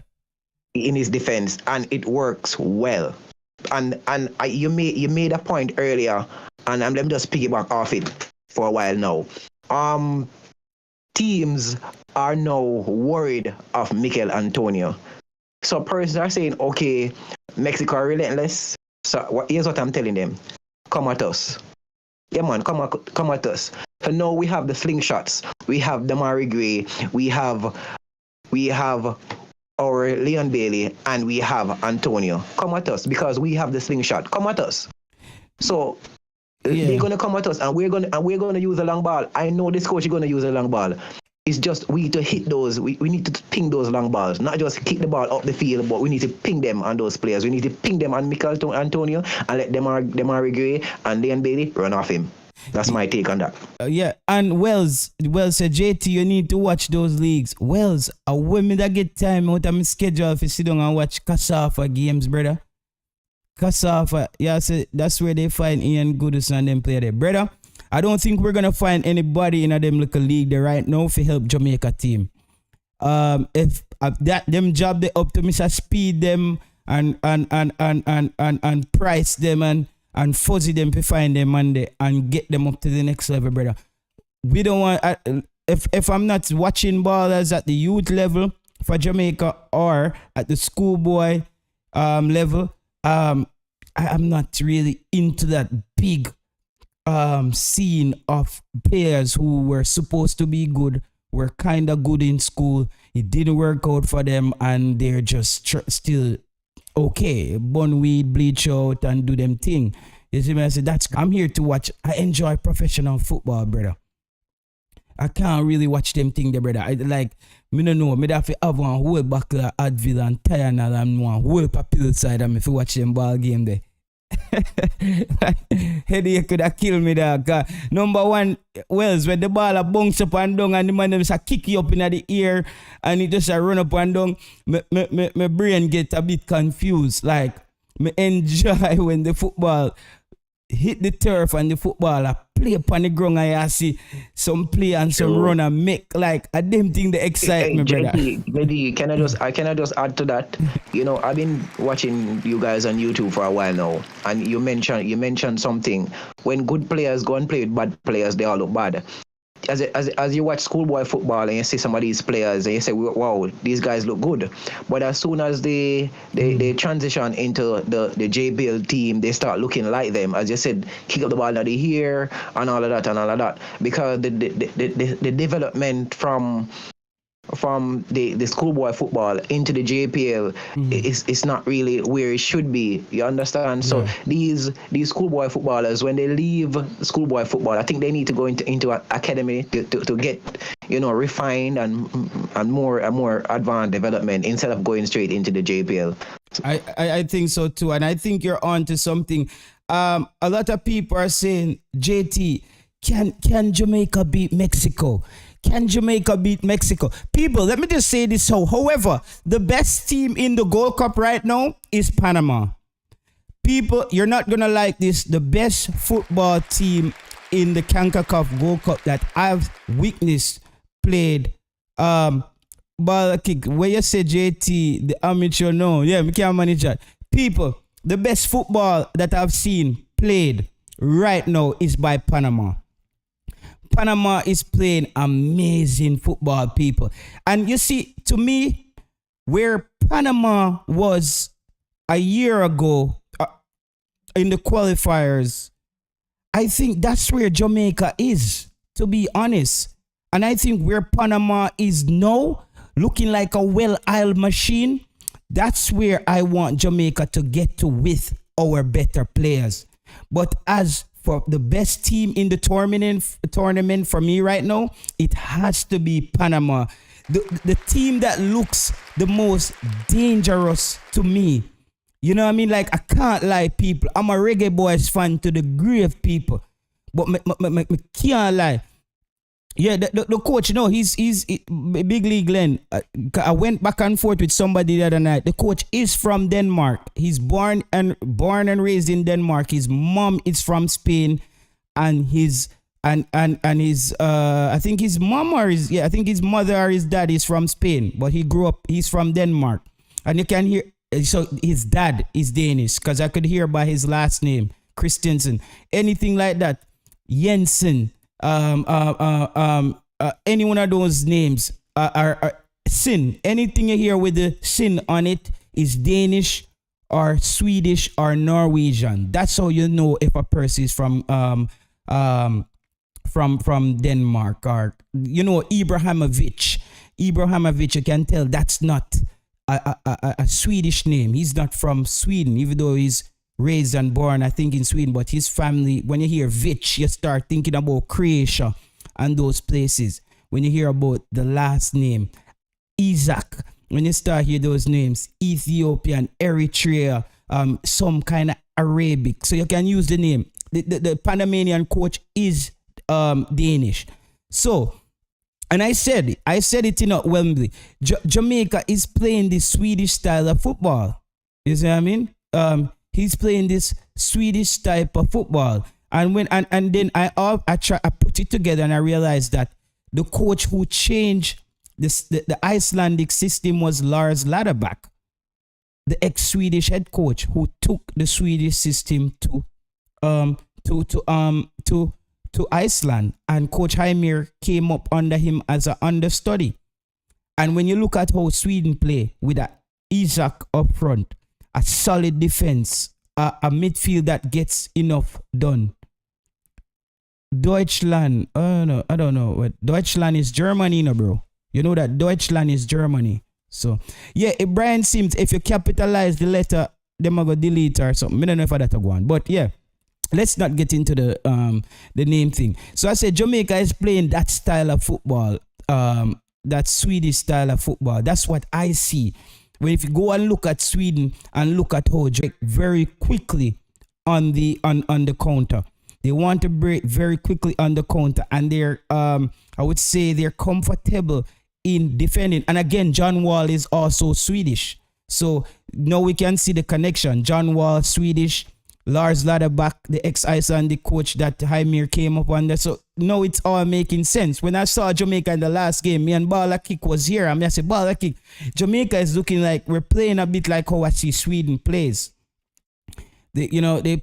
In his defense, and it works well. And you made a point earlier, and let me just piggyback off it for a while now. Teams are now worried of Mikel Antonio. So persons are saying, okay, Mexico are relentless. So here's what I'm telling them: come at us. Yeah, man, come at us. So now we have the slingshots. We have Damari Gray. We have our Leon Bailey, and we have Antonio. Come at us because we have the slingshot. Come at us. So they're gonna come at us, and we're gonna use a long ball. I know this coach is gonna use a long ball. It's just we need to hit those. We need to ping those long balls, not just kick the ball up the field, but we need to ping them on those players. We need to ping them on Mikel Antonio and let Damari Gray and Leon Bailey run off him. That's my take on that. And Wells said, JT, you need to watch those leagues. Wells, when me that get time out of my schedule to sit down and watch Concacaf games, brother. Concacaf, so that's where they find Ian Goodison and them play there. Brother, I don't think we're going to find anybody in them little league there right now to help Jamaica team. If them job they up to Mr. Speed them and price them and fuzzy them to find them Monday and get them up to the next level, brother. We don't want, if I'm not watching ballers at the youth level for Jamaica or at the schoolboy level, I'm not really into that big scene of players who were supposed to be good, were kind of good in school. It didn't work out for them and they're just still okay, bun weed, bleach out, and do them thing. You see me? I said, I'm here to watch. I enjoy professional football, brother. I can't really watch them thing there, brother. I don't know. Me have to have one whole buckler, Advil, and Tylenol, and one whole pill side of me if you watch them ball game there. Headache could have killed me there. Number one, Wells, when the ball bounce up and down and the man just kick you up in the ear and it just run up and down, my brain get a bit confused. Like, me enjoy when the football hit the turf and the footballer play upon the ground. I see some play and some run and make like a damn thing that excite me, brother. Maybe can I just add to that? You know, I've been watching you guys on YouTube for a while now, and you mentioned something. When good players go and play with bad players, they all look bad. As you watch schoolboy football and you see some of these players and you say, wow, these guys look good. But as soon as they transition into the JBL team, they start looking like them. As you said, kick up the ball out of here and all of that. Because the development from the schoolboy football into the JPL is not really where it should be. You understand? So these schoolboy footballers, when they leave schoolboy football, I think they need to go into an academy to get, refined and more advanced development instead of going straight into the JPL. I think so too, and I think you're on to something. A lot of people are saying, JT, can Jamaica beat Mexico? Can Jamaica beat Mexico? People, let me just say this. However, the best team in the Gold Cup right now is Panama. People, you're not going to like this. The best football team in the Concacaf Gold Cup that I've witnessed played. Ball kick. Where you say JT, the amateur, no. Yeah, we can't manage that. People, the best football that I've seen played right now is by Panama. Panama is playing amazing football, people. And you see, to me, where Panama was a year ago in the qualifiers, I think that's where Jamaica is, to be honest. And I think where Panama is now, looking like a well-oiled machine, that's where I want Jamaica to get to with our better players. But as for the best team in the tournament for me right now, it has to be Panama. The team that looks the most dangerous to me. You know what I mean? Like, I can't lie, people. I'm a Reggae Boyz fan to the grave, people. But me can't lie. Yeah, the coach, you know, he's Big League Glenn. I went back and forth with somebody the other night. The coach is from Denmark. He's born and raised in Denmark. His mom is from Spain, and his I think his mom I think his mother or his dad is from Spain, but he's from Denmark. And you can hear, so his dad is Danish, because I could hear by his last name, Christensen, anything like that, Jensen, any one of those names are Sin. Anything you hear with the Sin on it is Danish or Swedish or Norwegian. That's how you know if a person is from Denmark. Or, you know, Ibrahimovic, you can tell that's not a Swedish name. He's not from Sweden, even though he's raised and born, I think, in Sweden. But his family, when you hear Vich, you start thinking about Croatia and those places. When you hear about the last name, Isaac, when you start hear those names, Ethiopian, Eritrea, some kind of Arabic. So you can use the name. The Panamanian coach is Danish. So, and I said it in Wembley. Jamaica is playing this Swedish style of football. You see what I mean? He's playing this Swedish type of football. And then I put it together and I realized that the coach who changed the Icelandic system was Lars Ladderback, the ex-Swedish head coach who took the Swedish system to Iceland, and Coach Heimir came up under him as an understudy. And when you look at how Sweden play with a Isaac up front, a solid defense, a midfield that gets enough done. Deutschland, I don't know. Deutschland is Germany, no, bro. You know that Deutschland is Germany. So, yeah, Brian Sims, if you capitalize the letter, them are going to delete or something. I don't know if that's go on. But, yeah, let's not get into the name thing. So, I said Jamaica is playing that style of football, that Swedish style of football. That's what I see. When if you go and look at Sweden and look at how Jamaica very quickly on the counter. They want to break very quickly on the counter, and they're I would say they're comfortable in defending. And again, John Wall is also Swedish. So now we can see the connection. John Wall, Swedish, Lars Ladderback, the ex-Icelandic coach that Heimir came up under. So now it's all making sense. When I saw Jamaica in the last game, me and Bala Kick was here. I said, Bala Kick, Jamaica is looking like we're playing a bit like how I see Sweden plays. They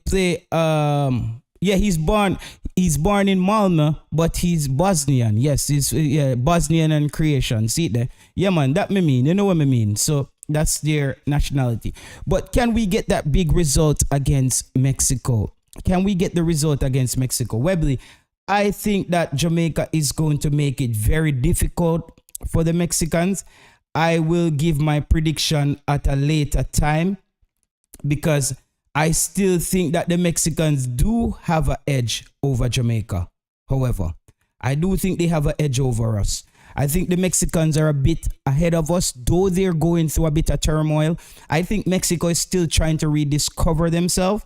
play, yeah, he's born in Malmö, but he's Bosnian. Yes, he's Bosnian and Croatian. See it there? Yeah, man, that me mean. You know what I mean? So that's their nationality. But can we get that big result against Mexico? Can we get the result against Mexico? Webley, I think that Jamaica is going to make it very difficult for the Mexicans. I will give my prediction at a later time because I still think that the Mexicans do have an edge over Jamaica. However, I do think they have an edge over us. I think the Mexicans are a bit ahead of us, though they're going through a bit of turmoil. I think Mexico is still trying to rediscover themselves.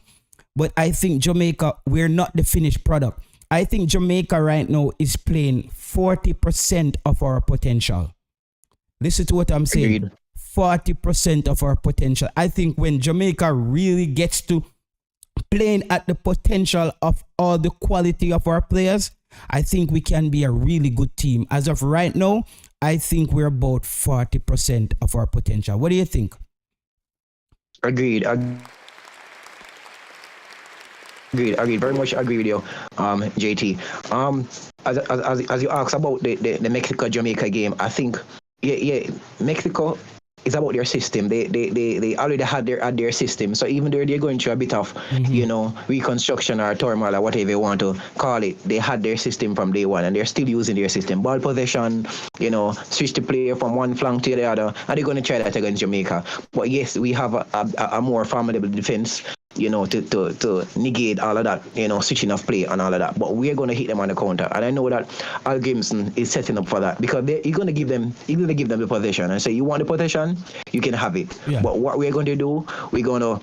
But I think Jamaica, we're not the finished product. I think Jamaica right now is playing 40% of our potential. Listen to what I'm saying. Agreed. 40% of our potential. I think when Jamaica really gets to playing at the potential of all the quality of our players, I think we can be a really good team. As of right now, I think we're about 40% of our potential. What do you think? Agreed. Very much agree with you, JT. As you asked about the Mexico-Jamaica game, I think, yeah, Mexico it's about their system. They already had their system. So even though they're going through a bit of reconstruction or turmoil or whatever you want to call it, they had their system from day one, and they're still using their system. Ball possession, switch the player from one flank to the other, and they're going to try that against Jamaica. But yes, we have a more formidable defense, to negate all of that, switching of play and all of that. But we're going to hit them on the counter, and I know that Al Grimson is setting up for that, because he's going to give them the possession and say, you want the possession, you can have it. Yeah. But what we're going to do, we're gonna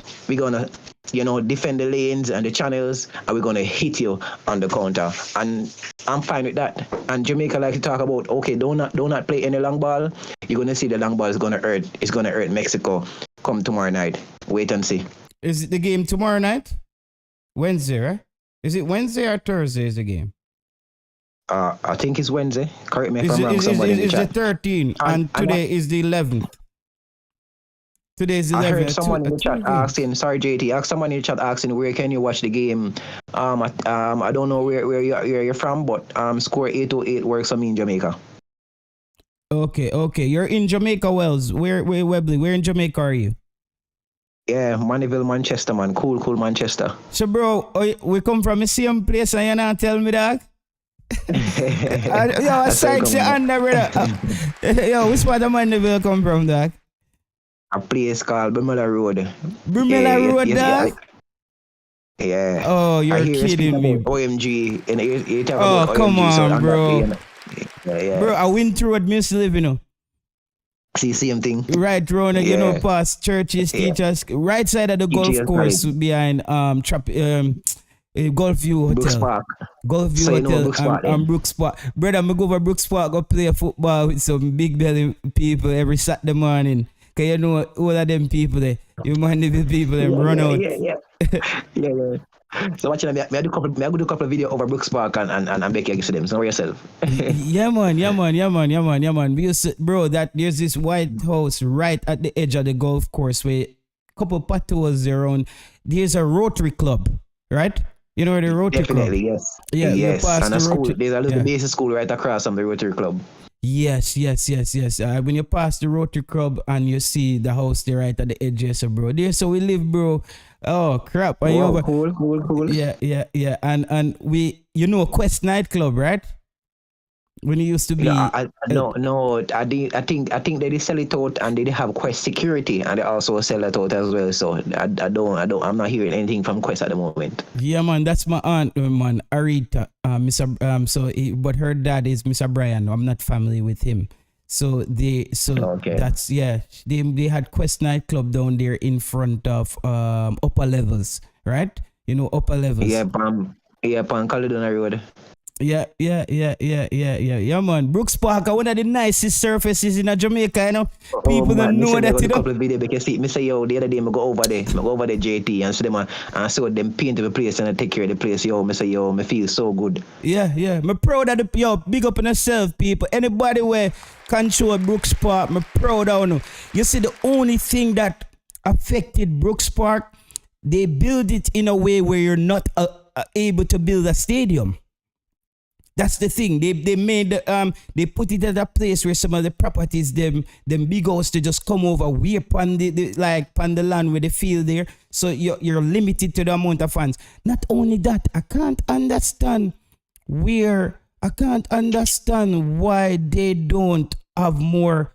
defend the lanes and the channels, and we're going to hit you on the counter. And I'm fine with that. And Jamaica like to talk about, okay, do not play any long ball. You're going to see the long ball is going to hurt. It's going to hurt Mexico come tomorrow night. Wait and see. Is it the game tomorrow night? Wednesday, right? Is it Wednesday or Thursday is the game? I think it's Wednesday. Correct me if I'm wrong. It's the 13th, and today is the 11th. Today is the 11th. I heard someone in the chat asking, sorry JT, someone in the chat asking, where can you watch the game? I don't know where you're from, but score 808 works for me in Jamaica. Okay. You're in Jamaica, Wells. Where Webley? Where in Jamaica are you? Yeah, Maniville, Manchester, man. Cool Manchester. So, bro, we come from the same place and you not tell me that? Yo, aside the under, brother. Yo, which part of Maniville come from, dog? A place called Brimella Road. Brimella Road, dog? Yeah. Oh, you're kidding me. OMG. Oh, come on, bro. Yeah. Bro, I went through what Miss live, See, same thing. Right round, past churches, teachers, right side of the golf course behind Golf View Hotel. Brooks Park. Golf View Hotel and Brooks Park. Brother, I go over Brooks Park, go play football with some big belly people every Saturday morning. Cause you know all of them people there. You mind the people them run out. Yeah. So watching me do a couple of videos over Brooks Park and Becky against them. So know yourself. Yeah man. Because, bro, that there's this White House right at the edge of the golf course where a couple of potholes around. There's a Rotary Club, right? You know where the Rotary Definitely, Club? yes. Yeah, yes. And a school. There's a little basic school right across from the Rotary Club. Yes. When you pass the Rotary Club and you see the house there right at the edge, yes, bro. There, so we live, bro. Oh crap! Cool. Yeah. And we, Quest nightclub, right? When it used to be. No. I think they sell it out, and they have Quest security, and they also sell it out as well. So I'm not hearing anything from Quest at the moment. Yeah, man, that's my aunt, man, Arita. But her dad is Mr. Brian. I'm not family with him. They had Quest nightclub down there in front of upper levels, right? Upper levels. Yeah, on Caledon Road. Yeah, man. Brooks Park, one of the nicest surfaces in Jamaica, People don't know that, a couple of videos because me say, yo, the other day I go over there JT and so them and saw them paint the place and I take care of the place. Yo, me say, yo, me feel so good. Yeah. Me proud of big up on yourself, people. Anybody where control Brooks Park, me proud of you. You see, the only thing that affected Brooks Park, they build it in a way where you're not able to build a stadium. That's the thing. They made they put it at a place where some of the properties them big house to just come over way upon the land where they field there. So you're limited to the amount of fans. Not only that, I can't understand why they don't have more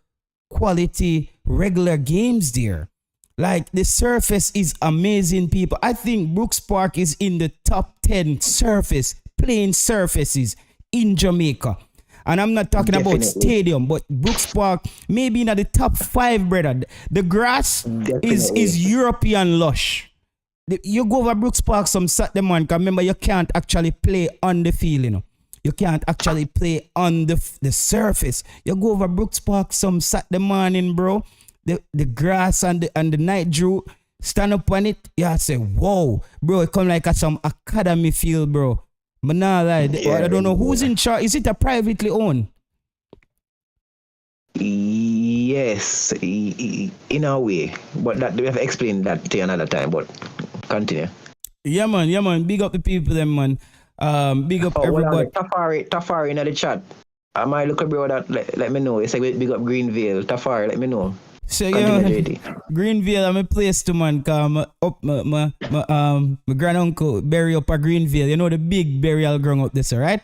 quality regular games there. Like, the surface is amazing, people. I think Brooks Park is in the top 10 playing surfaces in Jamaica. And I'm not talking about stadium, but Brooks Park, maybe in the top 5, brother. The grass is European lush. You go over Brooks Park some Saturday morning, because remember, you can't actually play on the field, You can't actually play on the surface. You go over Brooks Park some Saturday morning, bro. The grass and the night dew, stand up on it, I say, whoa, bro, it come like at some academy field, bro. But nah, I don't know who's in charge. Is it a privately owned? Yes, in a way. But that we have explained that to you another time, but continue. Yeah, man. Big up the people, them, man. Big up everybody. Tafari in the chat. I might look at bro that let me know. It's like big up Greenville. Tafari, let me know. So Continue, JT. Greenville, I'm a place to man. Cause my granduncle bury up a Greenville. You know the big burial ground up there, right?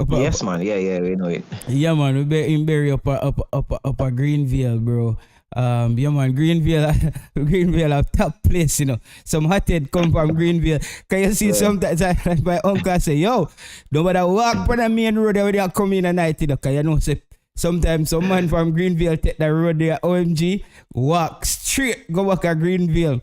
Yes, man. Yeah, we know it. Yeah, man, we bury up a Greenville, bro. Yeah, man, Greenville, Greenville, a top place, you know. Some hothead come from Greenville. Can you see sometimes my uncle say, yo, nobody walk on the main road where they come in at night, you know. Cause you know, say, sometimes some man from Greenville take the road there, OMG, walk straight, go back at Greenville.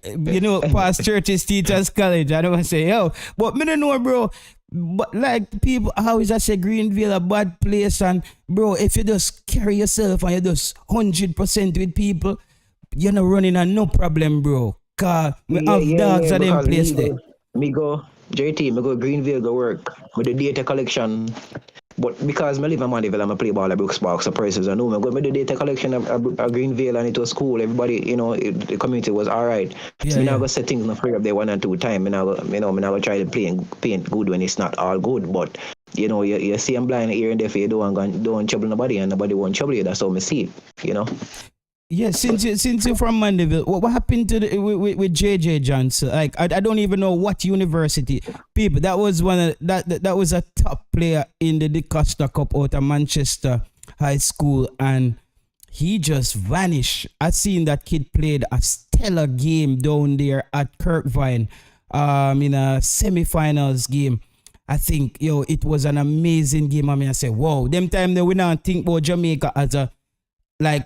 You know, past churches, teachers, college. I don't say, yo, but me don't know, bro. But like people always I say Greenville a bad place, and bro, if you just carry yourself and you just 100% with people, you're not running a no problem, bro. Cause we have dogs at them place there. Me go Greenville go work with the data collection. But because I live in Mandeville, I'm a play ball at Brooks Park, so persons I know me. But the data collection of Greenville, and it was cool. Everybody, you know, the community was all right. So me now go set things in the free up there 1 and 2 times. Me now go try to paint good when it's not all good. But you know, you see I'm blind here and there, you don't trouble nobody, and nobody won't trouble you. That's how me see it. You know. Yeah, since you're from Mandeville, what happened to with JJ Johnson? Like I don't even know what university. People, that was that was a top player in the Costa Cup out of Manchester High School, and he just vanished. I seen that kid played a stellar game down there at Kirkvine, in a semi-finals game. I think it was an amazing game. I mean, I say, wow, them time that we not think about Jamaica as a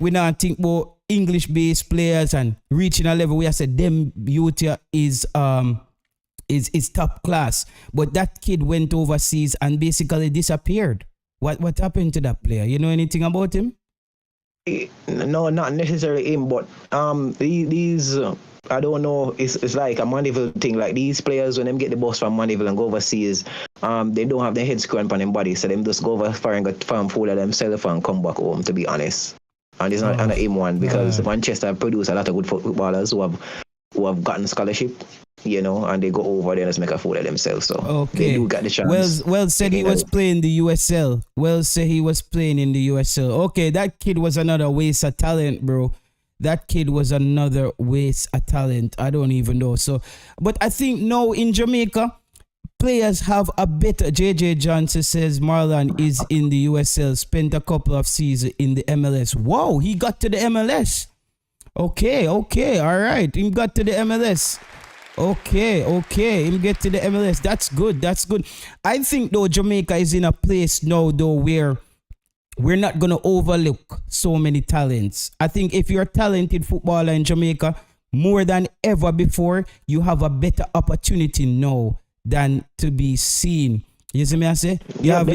we not think about English-based players and reaching a level where I said them youth is top class. But that kid went overseas and basically disappeared. What happened to that player? You know anything about him? No, not necessarily him, but these I don't know. It's like a Mandeville thing. Like these players, when them get the bus from Mandeville and go overseas, they don't have their head screwed on them body, so them just go over far and get farm full of themselves and come back home. To be honest. And it's not an aim one because Manchester produce a lot of good footballers who have gotten scholarship, you know, and they go over there and just make a fool of themselves. So they do get the chance. Wells said he was playing the USL. Wells said he was playing in the USL. Okay, that kid was another waste of talent, bro. That kid was another waste of talent. I don't even know. So, but I think now in Jamaica, players have a better. JJ Johnson says Marlon is in the USL, spent a couple of seasons in the MLS. Wow, he got to the MLS. Okay, all right. He got to the MLS. Okay, he get to the MLS. That's good. I think though Jamaica is in a place now though where we're not gonna overlook so many talents. I think if you're a talented footballer in Jamaica, more than ever before, you have a better opportunity now than to be seen. You see me I say? You have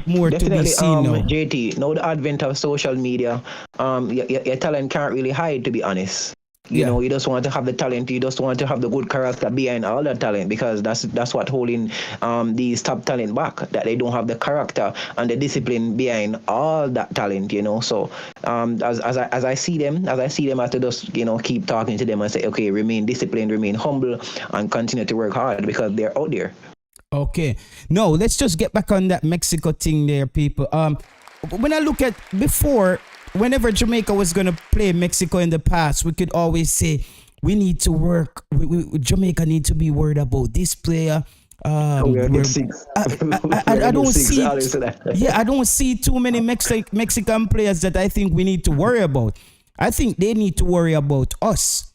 more to be seen now. JT, now the advent of social media, your talent can't really hide, to be honest. You know, you just want to have the talent, you just want to have the good character behind all that talent, because that's what holding these top talent back, that they don't have the character and the discipline behind all that talent, you know. So as I see them, I have to just, you know, keep talking to them and say, okay, remain disciplined, remain humble, and continue to work hard because they're out there. Okay. No, let's just get back on that Mexico thing there, people. When I look at before, whenever Jamaica was going to play Mexico in the past, we could always say, we need to work. Jamaica need to be worried about this player. I don't see. I don't see too many Mexican players that I think we need to worry about. I think they need to worry about us.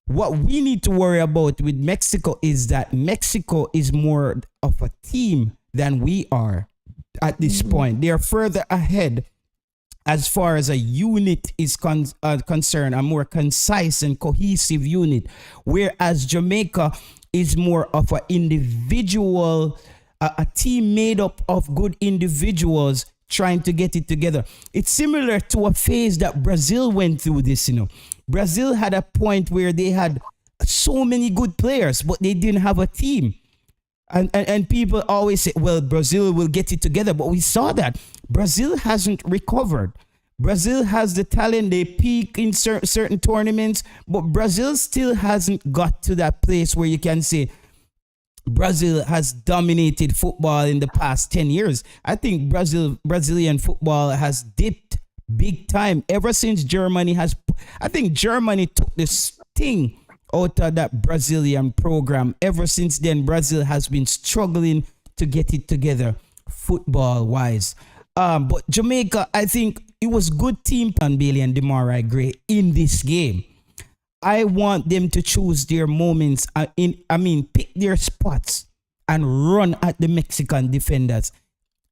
What we need to worry about with Mexico is that Mexico is more of a team than we are at this point. They are further ahead as far as a unit is concerned, a more concise and cohesive unit, whereas Jamaica is more of an individual, a team made up of good individuals trying to get it together. It's similar to a phase that Brazil went through this, you know. Brazil had a point where they had so many good players, but they didn't have a team. And people always say, well, Brazil will get it together. But we saw that Brazil hasn't recovered. Brazil has the talent. They peak in certain tournaments. But Brazil still hasn't got to that place where you can say Brazil has dominated football in the past 10 years. I think Brazilian football has dipped big time. Ever since Germany I think Germany took the sting out of that Brazilian program. Ever since then, Brazil has been struggling to get it together football wise. But Jamaica, I think it was good team plan Bailey and Demarai Gray in this game. I want them to choose their moments pick their spots and run at the Mexican defenders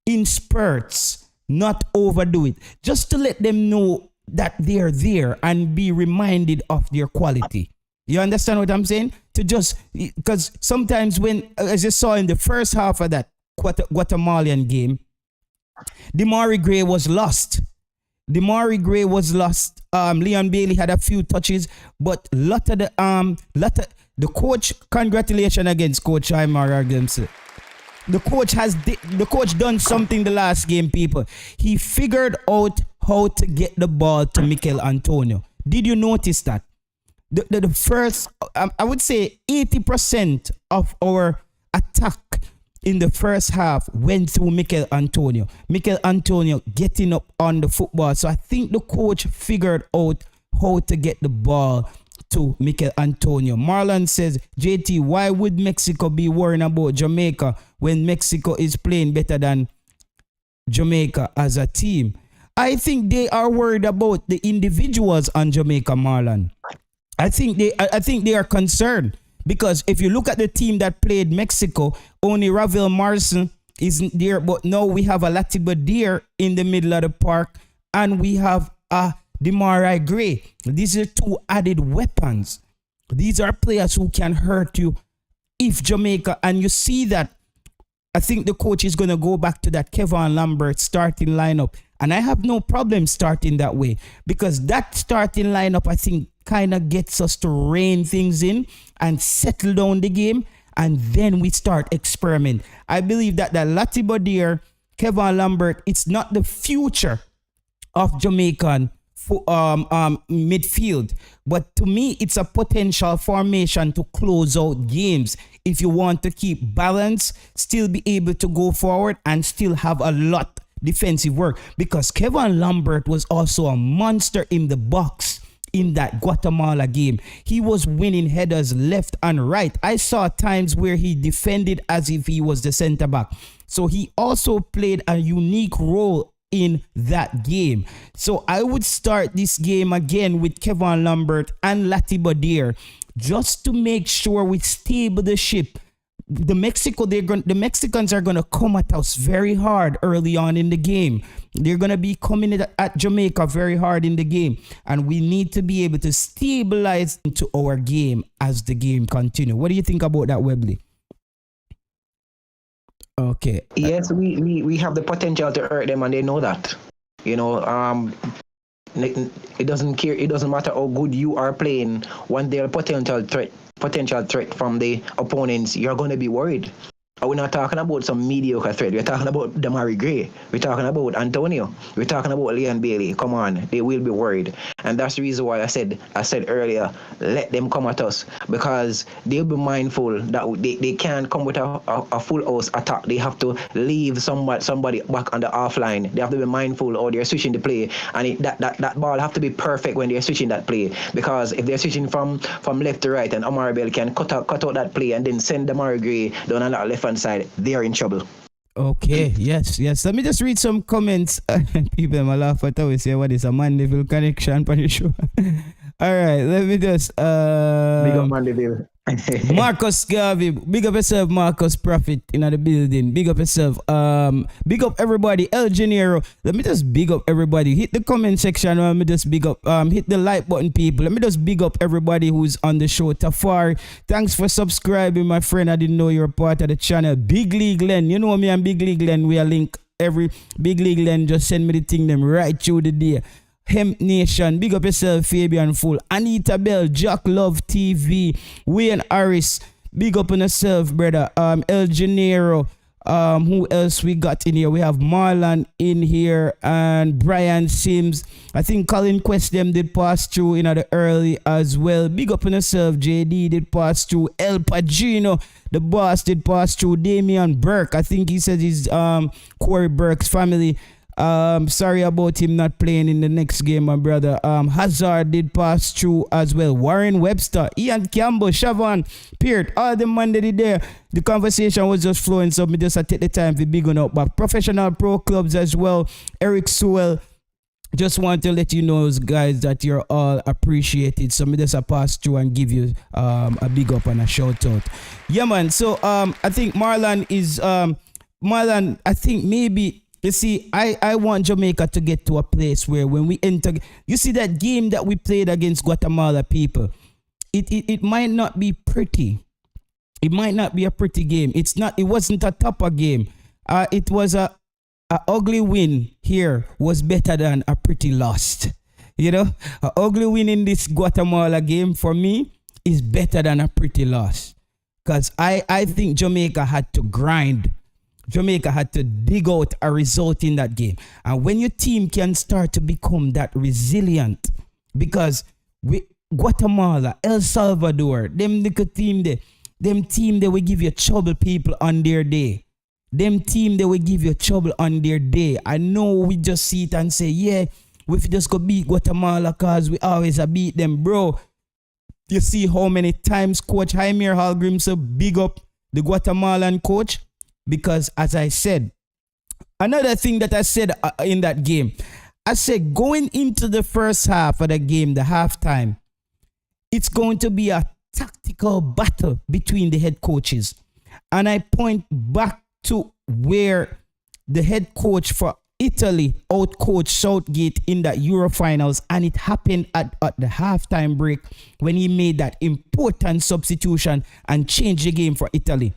in spurts, not overdo it, just to let them know that they're there and be reminded of their quality. You understand what I'm saying? Because sometimes when, as you saw in the first half of that Guatemalan game, Demarai Gray was lost. Leon Bailey had a few touches, but the coach, congratulations against Coach Shamar Nicholson. The coach done something the last game, people. He figured out how to get the ball to Mikel Antonio. Did you notice that? The first, I would say 80% of our attack in the first half went through Mikel Antonio. Mikel Antonio getting up on the football. So I think the coach figured out how to get the ball to Mikel Antonio. Marlon says, JT, why would Mexico be worrying about Jamaica when Mexico is playing better than Jamaica as a team? I think they are worried about the individuals on Jamaica, Marlon. I think they are concerned because if you look at the team that played Mexico, only Ravel Morrison isn't there, but now we have a Latiba Deer in the middle of the park and we have a Demarai Gray. These are two added weapons. These are players who can hurt you if Jamaica, and you see that. I think the coach is going to go back to that Kevin Lambert starting lineup, and I have no problem starting that way because that starting lineup, I think, kind of gets us to rein things in and settle down the game, and then we start experiment. I believe that the Latiba Deer, Kevin Lambert, it's not the future of Jamaican midfield, but to me it's a potential formation to close out games if you want to keep balance, still be able to go forward and still have a lot defensive work, because Kevin Lambert was also a monster in the box in that Guatemala game. He was winning headers left and right. I saw times where he defended as if he was the center back, so he also played a unique role in that game. So I would start this game again with Kevin Lambert and Latiba Deer just to make sure we stable the ship. The Mexicans are gonna come at us very hard early on in the game. They're gonna be coming at Jamaica very hard in the game, and we need to be able to stabilize into our game as the game continues. What do you think about that, Webley? Okay. Yes, we have the potential to hurt them, and they know that. You know, it doesn't care. It doesn't matter how good you are playing. When they're potential threat from the opponents, you're going to be worried. We're not talking about some mediocre threat. We're talking about Demarai Gray. We're talking about Antonio. We're talking about Leon Bailey. Come on, they will be worried, and that's the reason why I said earlier, let them come at us, because they'll be mindful that they can't come with a full house attack. They have to leave somebody back on the offline. They have to be mindful, or they're switching the play, and that ball have to be perfect when they're switching that play, because if they're switching from left to right, and Omar Bell can cut out that play and then send Demarai Gray down on that left side, they are in trouble. Okay, yes. Let me just read some comments. People might laugh at how we say what is a Mandeville connection for the show. All right, let me just Big up Mandeville. Marcus Garvey, big up yourself, Marcus Prophet in the building. Big up yourself. Big up everybody. El Gennaro. Let me just big up everybody. Hit the comment section. Let me just big up. Hit the like button, people. Let me just big up everybody who's on the show. Tafari, thanks for subscribing, my friend. I didn't know you're part of the channel. Big League Len. You know me and Big League Len. We are link every Big League Len. Just send me the thing them right through the day. Hemp Nation, big up yourself, Fabian Full, Anita Bell, Jack Love TV, Wayne Harris, big up on yourself, brother. El Gennaro, who else we got in here? We have Marlon in here and Brian Sims. I think Colin Quest them did pass through in the early as well. Big up on yourself, JD did pass through, El Pagino, the boss did pass through, Damian Burke. I think he said he's Corey Burke's family. Sorry about him not playing in the next game, my brother. Hazard did pass through as well. Warren Webster, Ian Campbell, Siobhan Peart, all the man that did there. The conversation was just flowing, so me just take the time to big on up. But professional pro clubs as well. Eric Sewell. Just want to let you know, guys, that you're all appreciated. So me just pass through and give you a big up and a shout out. Yeah, man. So I think Marlon is Marlon. I think maybe. You see, I want Jamaica to get to a place where when we enter, you see that game that we played against Guatemala people, it might not be pretty. It might not be a pretty game. It wasn't a tougher game. It was a ugly win here was better than a pretty loss. You know, a ugly win in this Guatemala game for me is better than a pretty loss. Because I think Jamaica had to grind. Jamaica had to dig out a result in that game. And when your team can start to become that resilient, because Guatemala, El Salvador, them little team they will give you trouble people on their day. Them team they will give you trouble on their day. I know we just see it and say, yeah, we just go beat Guatemala because we always beat them, bro. You see how many times Coach Jaime Hallgrimson big up the Guatemalan coach? Because as I said, another thing that I said in that game, I said going into the first half of the game, the halftime, it's going to be a tactical battle between the head coaches. And I point back to where the head coach for Italy outcoached Southgate in that Euro finals, and it happened at the halftime break when he made that important substitution and changed the game for Italy.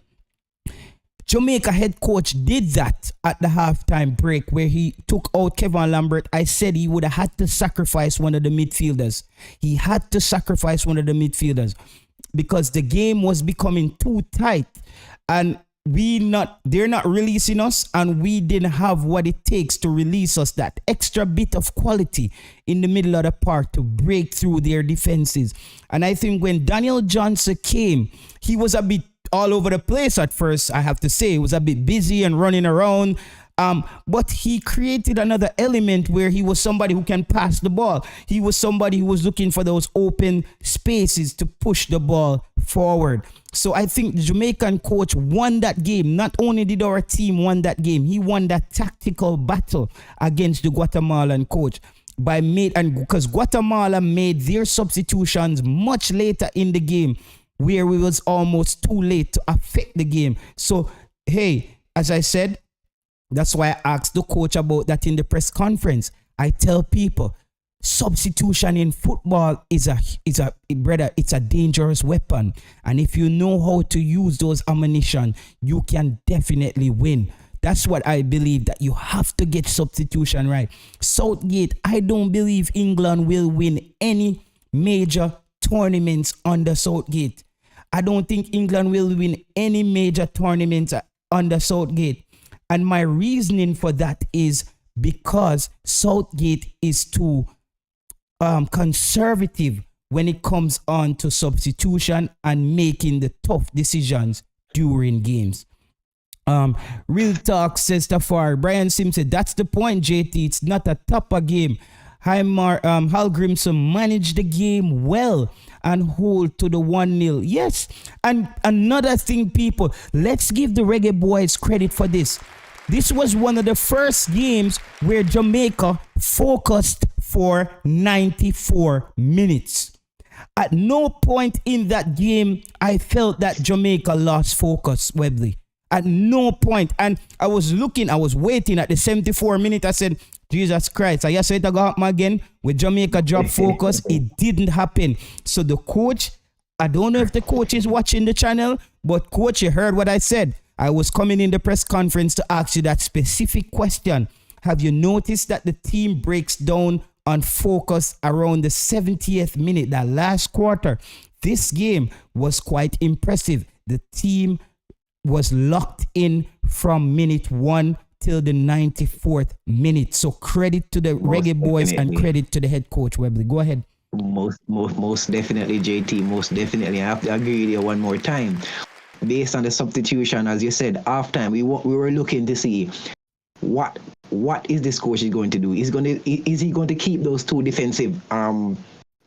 Jamaica head coach did that at the halftime break where he took out Kevin Lambert. I said he would have had to sacrifice one of the midfielders. He had to sacrifice one of the midfielders because the game was becoming too tight and they're not releasing us, and we didn't have what it takes to release us, that extra bit of quality in the middle of the park to break through their defenses. And I think when Daniel Johnson came, he was a bit all over the place at first, I have to say. He was a bit busy and running around. But he created another element where he was somebody who can pass the ball. He was somebody who was looking for those open spaces to push the ball forward. So I think the Jamaican coach won that game. Not only did our team won that game, he won that tactical battle against the Guatemalan coach. Because Guatemala made their substitutions much later in the game, where it was almost too late to affect the game. So, hey, as I said, that's why I asked the coach about that in the press conference. I tell people, substitution in football is a dangerous weapon. And if you know how to use those ammunition, you can definitely win. That's what I believe, that you have to get substitution right. Southgate, I don't believe England will win any major tournaments under Southgate. I don't think England will win any major tournaments under Southgate. And my reasoning for that is because Southgate is too conservative when it comes on to substitution and making the tough decisions during games. Real talk, says Tafari. Brian Simpson, that's the point, JT. It's not a tougher game. Hallgrimson managed the game well and hold to the 1-0. Yes. And another thing, people, let's give the Reggae Boys credit for this. This was one of the first games where Jamaica focused for 94 minutes. At no point in that game, I felt that Jamaica lost focus, Webley. At no point. And I was waiting at the 74 minute. I said, Jesus Christ, I said it go happen again with Jamaica drop focus. It didn't happen. So the coach, I don't know if the coach is watching the channel, but coach, you heard what I said. I was coming in the press conference to ask you that specific question. Have you noticed that the team breaks down on focus around the 70th minute, that last quarter? This game was quite impressive. The team was locked in from minute 1 till the 94th minute. So credit to the Reggae Boys and credit to the head coach, Webley. Go ahead. Most definitely, JT. Most definitely. I have to agree with you one more time. Based on the substitution, as you said, halftime, we were looking to see what what is this coach going to do? Is he going to keep those two defensive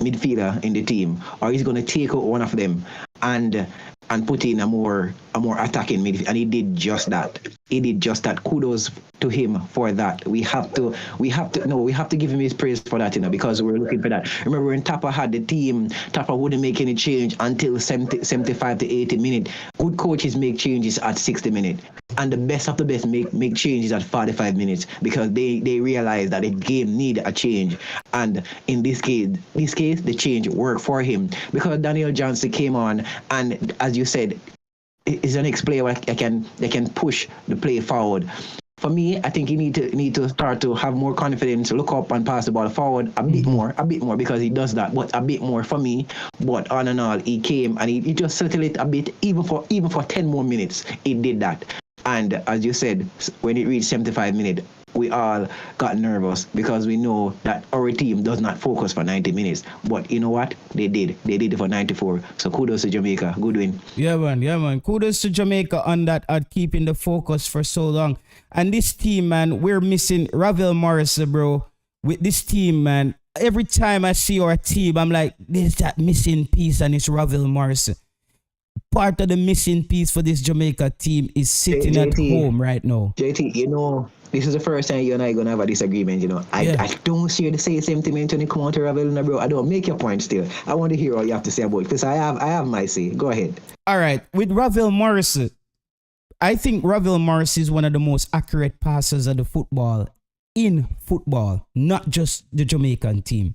midfielder in the team, or is he going to take out one of them and put in a more attacking midfield? And he did just that. Kudos to him for that. We have to give him his praise for that, because we're looking for that. Remember when Tapa had the team, Tapa wouldn't make any change until 75 to 80 minutes. Good coaches make changes at 60 minutes. And the best of the best make changes at 45 minutes, because they realize that the game need a change. And in this case, the change worked for him, because Daniel Johnson came on, and as you said, is an ex-player that can push the play forward. For me, I think he need to start to have more confidence, look up and pass the ball forward a bit more, because he does that, but a bit more for me. But all in all, he came and he just settled it a bit, even for 10 more minutes, he did that. And as you said, when it reached 75 minutes, we all got nervous, because we know that our team does not focus for 90 minutes. But you know what? They did. They did it for 94. So kudos to Jamaica. Good win. Yeah, man. Kudos to Jamaica on that, at keeping the focus for so long. And this team, man, we're missing Ravel Morrison, bro. With this team, man, every time I see our team, I'm like, there's that missing piece, and it's Ravel Morrison. Part of the missing piece for this Jamaica team is sitting at home right now. JT, this is the first time you and I are going to have a disagreement, I don't share the same sentiment when you come on to Ravel, bro. I don't make your point still. I want to hear what you have to say about it, because I have my say. Go ahead. All right. With Ravel Morrison, I think Ravel Morrison is one of the most accurate passers of the football, not just the Jamaican team.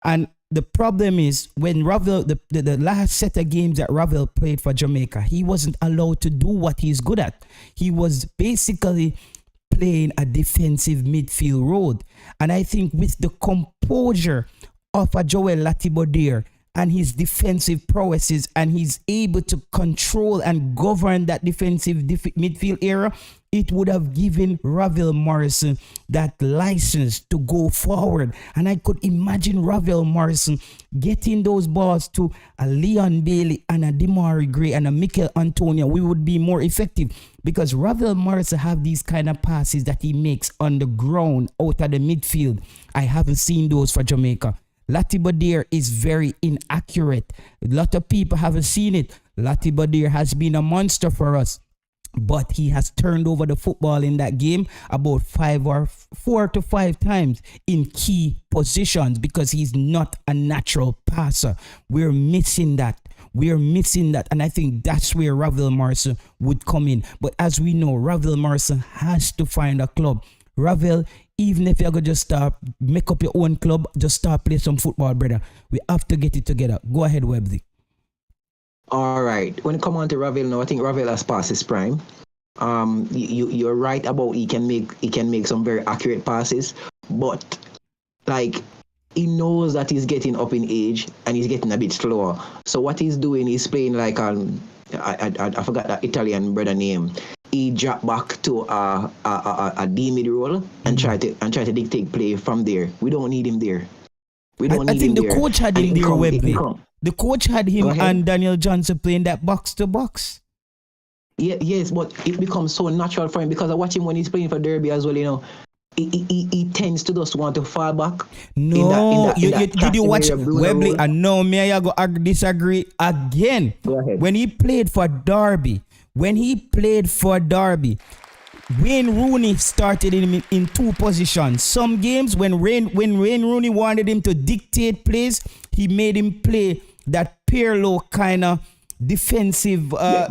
And the problem is, when Ravel, the last set of games that Ravel played for Jamaica, he wasn't allowed to do what he's good at. He was basically playing a defensive midfield role. And I think with the composure of a Joel Latibodier and his defensive prowesses, and he's able to control and govern that defensive midfield area, it would have given Ravel Morrison that license to go forward. And I could imagine Ravel Morrison getting those balls to a Leon Bailey and a Demari Gray and a Mikel Antonio. We would be more effective, because Ravel Morrison have these kind of passes that he makes on the ground out of the midfield. I haven't seen those for Jamaica. Latibodier is very inaccurate. A lot of people haven't seen it. Latibodier has been a monster for us, but he has turned over the football in that game about 4 to 5 times in key positions, because he's not a natural passer. We're missing that. And I think that's where Ravel Morrison would come in. But as we know, Ravel Morrison has to find a club. Ravel, even if you're going to just start, make up your own club, just start play some football, brother. We have to get it together. Go ahead, Websy. All right. When it comes on to Ravel now, I think Ravel has passed his prime. You're right about he can make some very accurate passes, but he knows that he's getting up in age and he's getting a bit slower. So what he's doing, he's playing I forgot that Italian brother name. He dropped back to a D mid role and try to dictate play from there. We don't need him there. I think the coach had him there, Webley. The coach had him and Daniel Johnson playing that box to box. Yeah, yes, but it becomes so natural for him, because I watch him when he's playing for Derby as well. He tends to just want to fall back. No, did you watch Webley? And no, me I go disagree again. Go ahead. When he played for Derby, Wayne Rooney started him in 2 positions. Some games when Wayne Rooney wanted him to dictate plays, he made him play that Pirlo kind of defensive, that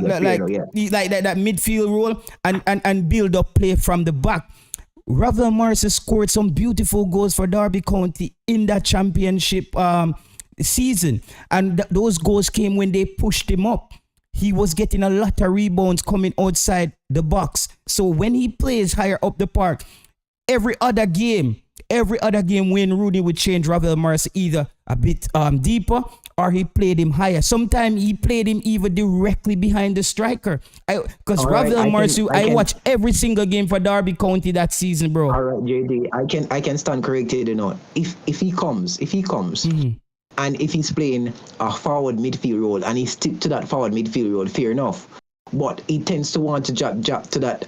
midfield role and build up play from the back. Ravel Morrison scored some beautiful goals for Derby County in that championship season, and those goals came when they pushed him up. He was getting a lot of rebounds coming outside the box. So when he plays higher up the park, every other game, Wayne Rooney would change Ravel Morrison either a bit deeper, or he played him higher. Sometimes he played him even directly behind the striker. Because Ravel Morrison, I watched every single game for Derby County that season, bro. All right, JD, I can stand corrected, If he comes, and if he's playing a forward midfield role and he stick to that forward midfield role, fair enough. but he tends to want to jab to that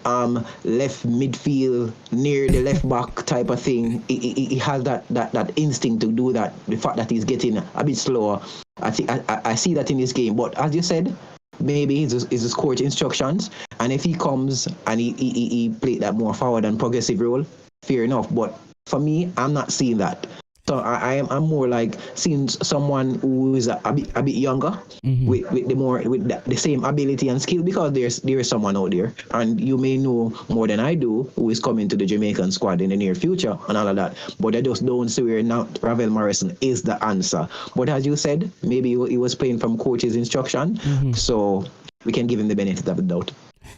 left midfield near the left back type of thing. He has that instinct to do that. The fact that he's getting a bit slower, I see that in this game. But as you said, maybe it's his coach instructions, and if he comes and he played that more forward and progressive role, fair enough. But for me, I'm not seeing that. So I'm more like seeing someone who is a bit younger, with the same ability and skill, because there is someone out there, and you may know more than I do who is coming to the Jamaican squad in the near future and all of that. But I just don't see where now Ravel Morrison is the answer. But as you said, maybe he was playing from coach's instruction, so we can give him the benefit of the doubt.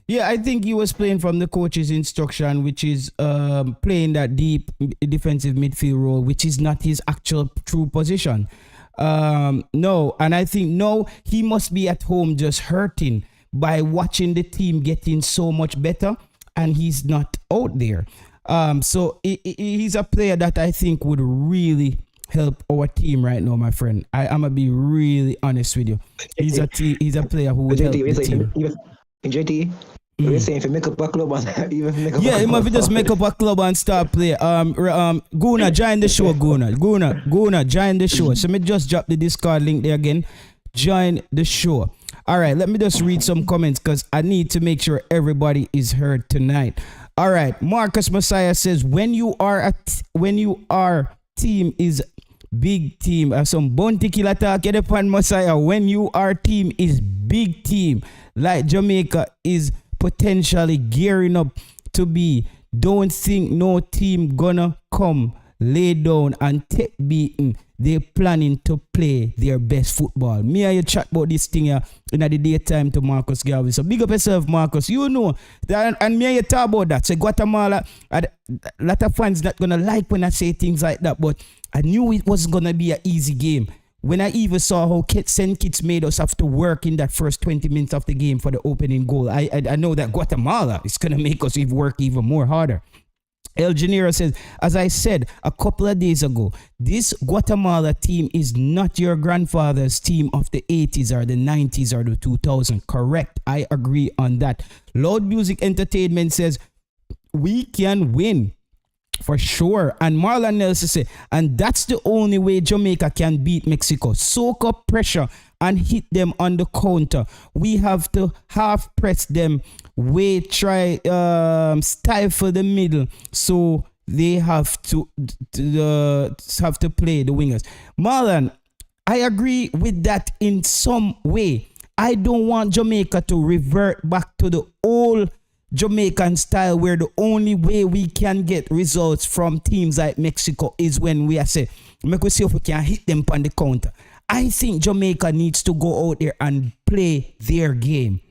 Yeah, I think he was playing from the coach's instruction, which is playing that deep defensive midfield role, which is not his actual true position. No, and I think he must be at home just hurting by watching the team getting so much better, and he's not out there. So he's a player that I think would really help our team right now, my friend. I'm gonna be really honest with you. He's a player who would help the team. JT, we're saying if you make up a club and you might just make up a club and start play. Guna, join the show. Guna, join the show. So me just drop the Discord link there again. Join the show. All right, let me just read some comments because I need to make sure everybody is heard tonight. All right, Marcus Messiah says when you are team is big team. Some bounty killer talk. Get upon Messiah. When you are team is big team. Like Jamaica is potentially gearing up to be. Don't think no team gonna come lay down and take beaten. They're planning to play their best football. Me and you chat about this thing here in the daytime to Marcus Garvey. So big up yourself, Marcus. You know that, and me and you talk about that. So Guatemala, a lot of fans not gonna like when I say things like that, but I knew it wasn't gonna be an easy game. When I even saw how St. Kitts made us have to work in that first 20 minutes of the game for the opening goal, I know that Guatemala is going to make us work even more harder. El Janero says, as I said a couple of days ago, this Guatemala team is not your grandfather's team of the 80s or the 90s or the 2000s. Correct. I agree on that. Loud Music Entertainment says, we can win. For sure. And Marlon Nelson said, and that's the only way Jamaica can beat Mexico. Soak up pressure and hit them on the counter. We have to half press them, stifle the middle. So they have to play the wingers. Marlon, I agree with that in some way. I don't want Jamaica to revert back to the old Jamaican style where the only way we can get results from teams like Mexico is when we see if we can hit them on the counter. I think Jamaica needs to go out there and play their game.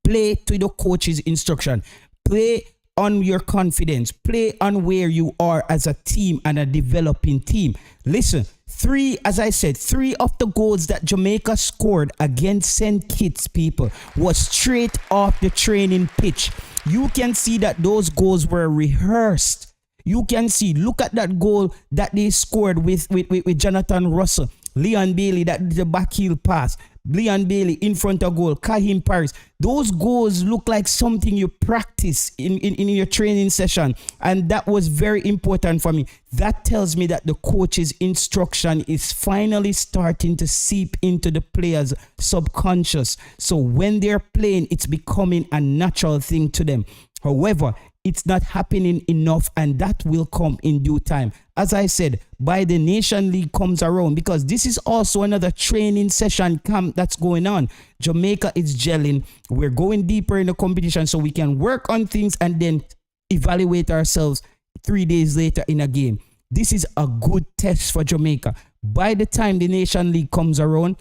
Play to the coach's instruction. Play on your confidence. Play on where you are as a team and a developing team. Listen, three of the goals that Jamaica scored against St. Kitts, people, was straight off the training pitch. You can see that those goals were rehearsed. You can see, look at that goal that they scored with Jonathan Russell. Leon Bailey, that the back heel pass. Leon Bailey in front of goal. Kahim Paris. Those goals look like something you practice in your training session. And that was very important for me. That tells me that the coach's instruction is finally starting to seep into the players' subconscious. So when they're playing, it's becoming a natural thing to them. However, it's not happening enough, and that will come in due time. As I said, by the Nation League comes around, because this is also another training session camp that's going on. Jamaica is gelling. We're going deeper in the competition so we can work on things and then evaluate ourselves 3 days later in a game. This is a good test for Jamaica. By the time the Nation League comes around,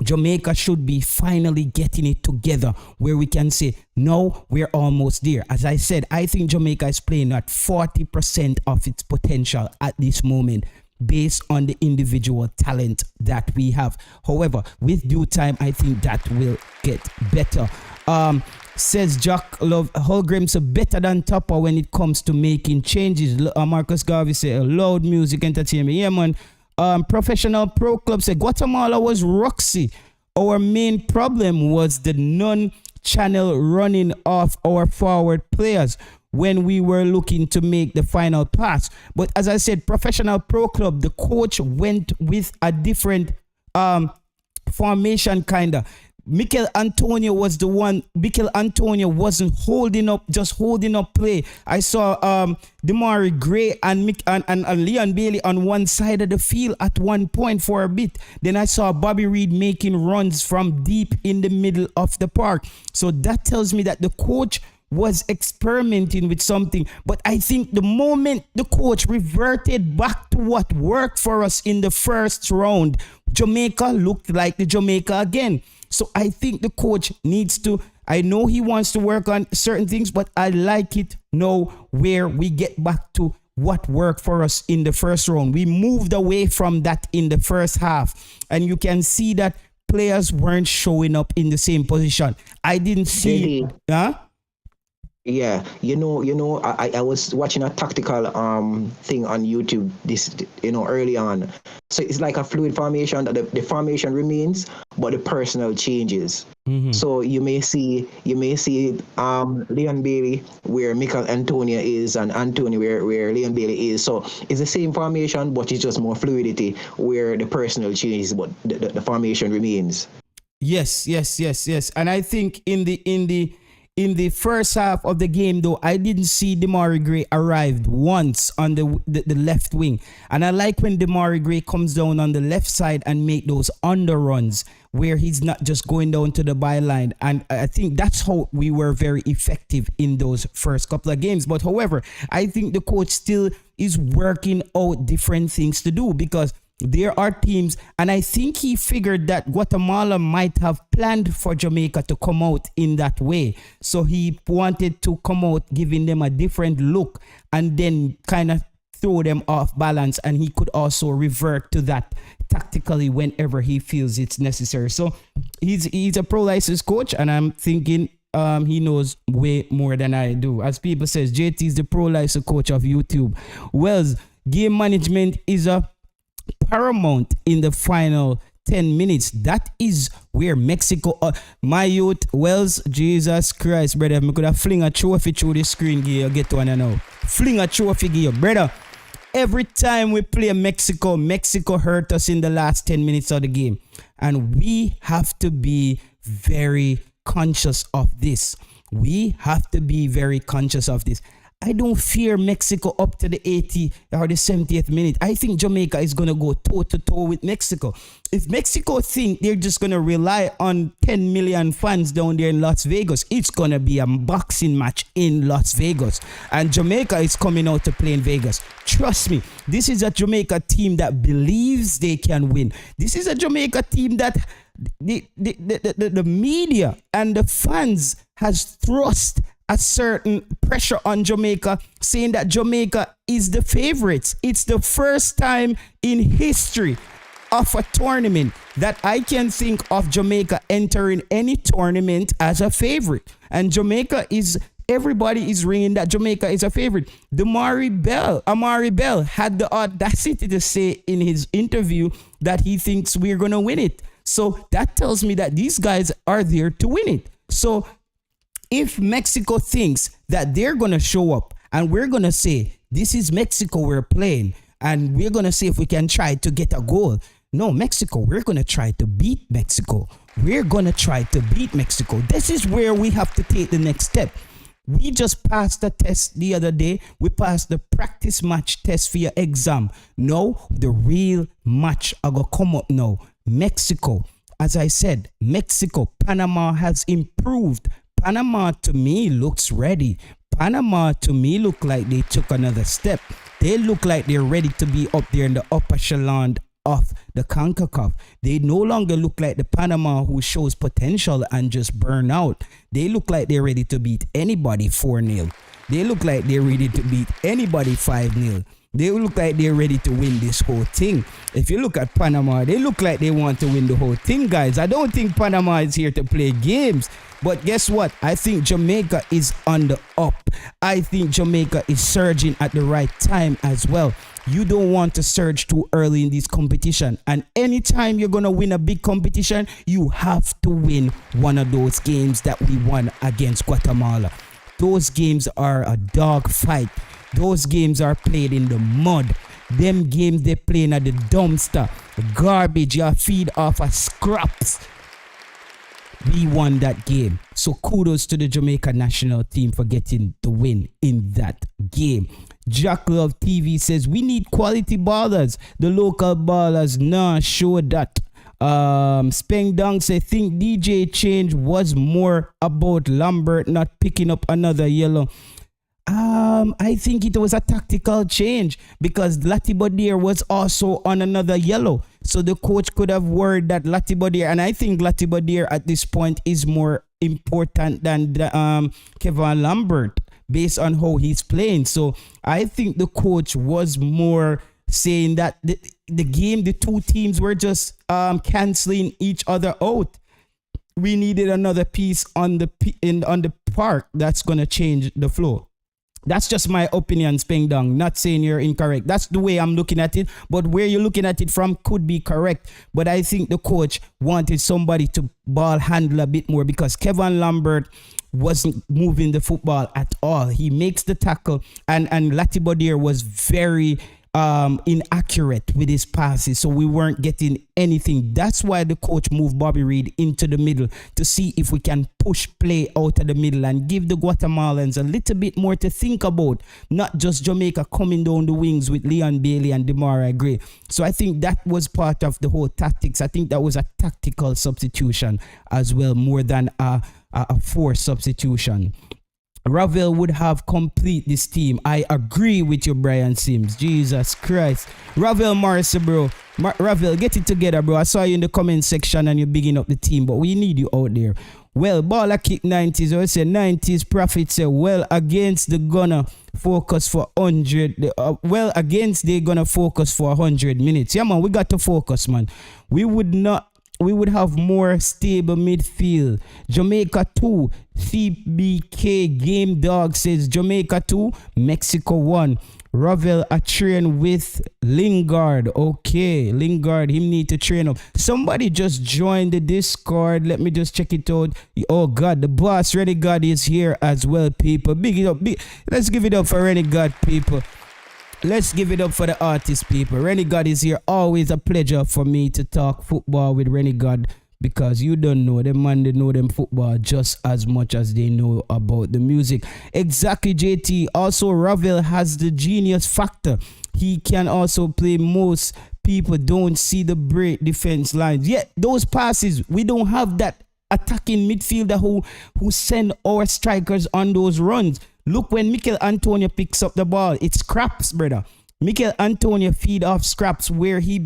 Jamaica should be finally getting it together where we can say, no, we're almost there. As I said, I think Jamaica is playing at 40% of its potential at this moment based on the individual talent that we have. However, with due time, I think that will get better. Says Jack Love, Holgrim's better than Topper when it comes to making changes. Marcus Garvey said, Loud Music Entertainment. Yeah, man. Professional Pro Club said Guatemala was Roxy. Our main problem was the channel running off our forward players when we were looking to make the final pass. But as I said, professional pro club, the coach went with a different formation kinda. Mikel Antonio was the one. Mikel Antonio wasn't holding up play. I saw Demari Gray and Leon Bailey on one side of the field at one point for a bit. Then I saw Bobby Reed making runs from deep in the middle of the park. So that tells me that the coach was experimenting with something. But I think the moment the coach reverted back to what worked for us in the first round, Jamaica looked like the Jamaica again. So I think the coach needs to, I know he wants to work on certain things, but I like it now where we get back to what worked for us in the first round. We moved away from that in the first half, and you can see that players weren't showing up in the same position. I didn't see, Yeah, I was watching a tactical thing on YouTube this early on. So it's like a fluid formation. The formation remains, but the personnel changes. Mm-hmm. So you may see Leon Bailey where Mikel Antonio is, and Antonio where Leon Bailey is. So it's the same formation, but it's just more fluidity where the personnel changes, but the formation remains. Yes. And I think in the first half of the game, though, I didn't see Demari Gray arrived once on the left wing. And I like when Demari Gray comes down on the left side and make those underruns where he's not just going down to the byline. And I think that's how we were very effective in those first couple of games. But however, I think the coach still is working out different things to do, because there are teams, and I think he figured that Guatemala might have planned for Jamaica to come out in that way. So he wanted to come out giving them a different look and then kind of throw them off balance, and he could also revert to that tactically whenever he feels it's necessary. So he's a pro license coach, and I'm thinking he knows way more than I do. As people says, JT is the pro license coach of YouTube. Wells, game management is a paramount in the final 10 minutes. That is where Mexico, my youth, Wells, Jesus Christ, brother, I could have fling a trophy through the screen, give you, get one now. Fling a trophy, give you, brother. Every time we play Mexico hurt us in the last 10 minutes of the game. And we have to be very conscious of this. I don't fear Mexico up to the 80th or the 70th minute. I think Jamaica is going to go toe-to-toe with Mexico. If Mexico think they're just going to rely on 10 million fans down there in Las Vegas, it's going to be a boxing match in Las Vegas. And Jamaica is coming out to play in Vegas. Trust me, this is a Jamaica team that believes they can win. This is a Jamaica team that the media and the fans has thrust a certain pressure on Jamaica, saying that Jamaica is the favorites. It's the first time in history of a tournament that I can think of Jamaica entering any tournament as a favorite. And everybody is ringing that Jamaica is a favorite. Amari Bell had the audacity to say in his interview that he thinks we're going to win it. So that tells me that these guys are there to win it. So if Mexico thinks that they're going to show up and we're going to say, this is Mexico we're playing, and we're going to see if we can try to get a goal. No, Mexico, we're going to try to beat Mexico. This is where we have to take the next step. We just passed the test the other day. We passed the practice match test for your exam. Now, the real match are going to come up now. Mexico, as I said, Panama has improved. Panama to me looks ready. Panama to me look like they took another step. They look like they're ready to be up there in the upper echelon of the Concacaf. They no longer look like the Panama who shows potential and just burn out. They look like they're ready to beat anybody 4-0. They look like they're ready to beat anybody 5-0. They look like they're ready to win this whole thing. If you look at Panama, they look like they want to win the whole thing, guys. I don't think Panama is here to play games. But guess what? I think Jamaica is on the up. I think Jamaica is surging at the right time as well. you don't want to surge too early in this competition. And anytime you're going to win a big competition, you have to win one of those games that we won against Guatemala. Those games are a dog fight. Those games are played in the mud. Them games they playing at the dumpster. Garbage, you feed off of scraps. We won that game. So kudos to the Jamaica national team for getting the win in that game. Jack Love TV says, we need quality ballers. The local ballers, nah, show that. Speng Dong says, think DJ change was more about Lambert not picking up another yellow. I think it was a tactical change because Latibodir was also on another yellow. So the coach could have worried that Latibodir, and I think Latibodir at this point is more important than Kevin Lambert based on how he's playing. So I think the coach was more saying that the game, the two teams were just canceling each other out. We needed another piece on the park that's going to change the flow. That's just my opinion, Speng Dong. Not saying you're incorrect. That's the way I'm looking at it. But where you're looking at it from could be correct. But I think the coach wanted somebody to ball handle a bit more because Kevin Lambert wasn't moving the football at all. He makes the tackle and Latibodir was very inaccurate with his passes, so we weren't getting anything. That's why the coach moved Bobby Reid into the middle to see if we can push play out of the middle and give the Guatemalans a little bit more to think about, not just Jamaica coming down the wings with Leon Bailey and Demarai Gray. So I think that was part of the whole tactics. I think that was a tactical substitution as well, more than a forced substitution. Ravel would have complete this team. I agree with you, Brian Sims. Jesus Christ. Ravel Morrison, bro. Ravel, get it together, bro. I saw you in the comment section and you're bigging up the team, but we need you out there. Well, baller kick 90s. I say 90s. Prophet say, well, against the gonna focus for 100. Well, against they gonna focus for 100 minutes. Yeah, man, we got to focus, man. We would have more stable midfield. Jamaica 2, CBK Game Dog says Jamaica 2, Mexico 1. Ravel a train with Lingard. Okay, Lingard, him need to train up. Somebody just joined the Discord. Let me just check it out. Oh God, the boss Renegade is here as well, people. Big it up. Let's give it up for Renegade, people. Let's give it up for the artist, people. Renegade is here. Always a pleasure for me to talk football with Renegade because you don't know them, man. They know them football just as much as they know about the music. Exactly, JT. Also, Ravel has the genius factor. He can also play. Most people don't see the break defense lines. Yet, those passes, we don't have that attacking midfielder who send our strikers on those runs. Look, when Mikel Antonio picks up the ball, it's scraps, brother. Mikel Antonio feed off scraps where he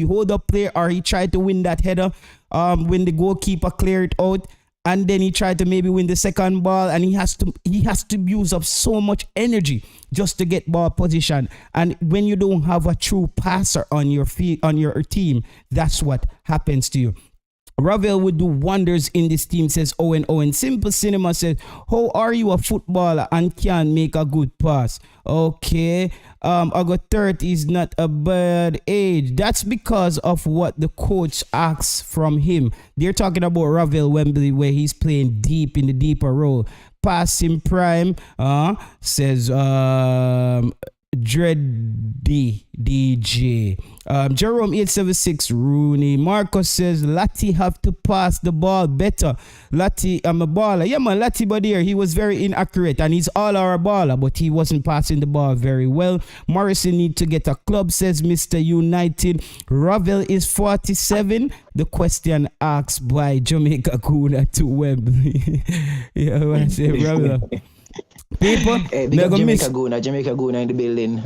hold up play or he tried to win that header when the goalkeeper cleared it out, and then he tried to maybe win the second ball, and he has to use up so much energy just to get ball position. And when you don't have a true passer on your team, that's what happens to you. Ravel would do wonders in this team, says Owen. Simple Cinema says, how are you a footballer and can make a good pass? Okay. August 30 is not a bad age. That's because of what the coach asks from him. They're talking about Ravel Wembley, where he's playing deep in the deeper role. Passing prime, says Dread DJ. Jerome 876 Rooney. Marcus says Lati have to pass the ball better. Lati, I'm a baller. Yeah, man, Lati Badir, he was very inaccurate and he's all our baller, but he wasn't passing the ball very well. Morrison need to get a club, says Mr. United. Ravel is 47. The question asked by Jamaica Guna to Wembley. Yeah, I say Ravel. People, hey, Jamaica Guna in the building.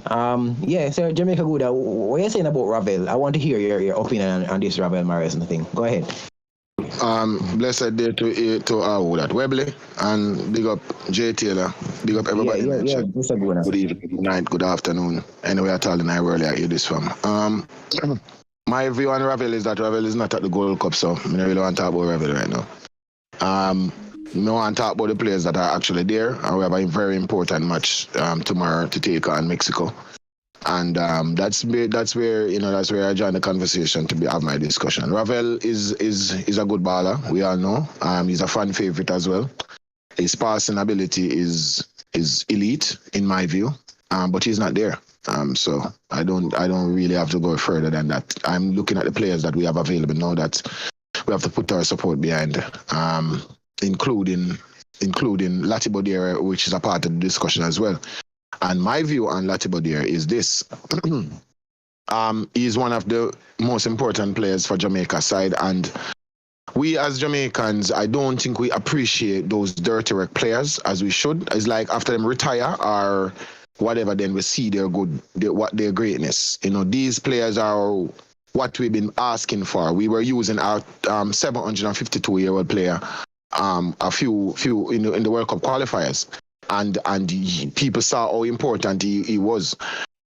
Yeah, sir, Jamaica Guna, what are you saying about Ravel? I want to hear your opinion on this Ravel Morrison thing. Go ahead. Blessed day to all at Wembley, and big up Jay Taylor, big up everybody. Yeah, Mr. Guna. Good evening, good night, good afternoon. Anyway, I told you I really hear this from. My view on Ravel is that Ravel is not at the Gold Cup, so I don't really want to talk about Ravel right now. I want to talk about the players that are actually there, and we have a very important match tomorrow to take on Mexico. And that's where I join the conversation to have my discussion. Ravel is a good baller. We all know. He's a fan favorite as well. His passing ability is elite in my view, but he's not there. So I don't really have to go further than that. I'm looking at the players that we have available now that we have to put our support behind, including Latibodiere, which is a part of the discussion as well. And my view on Latibodiere is this. He's one of the most important players for Jamaica's side, and we as Jamaicans, I don't think we appreciate those dirty work players as we should. It's like after them retire or whatever, then we see their greatness. These players are what we've been asking for. We were using our 752-year-old player a few in the World Cup qualifiers. And people saw how important he was,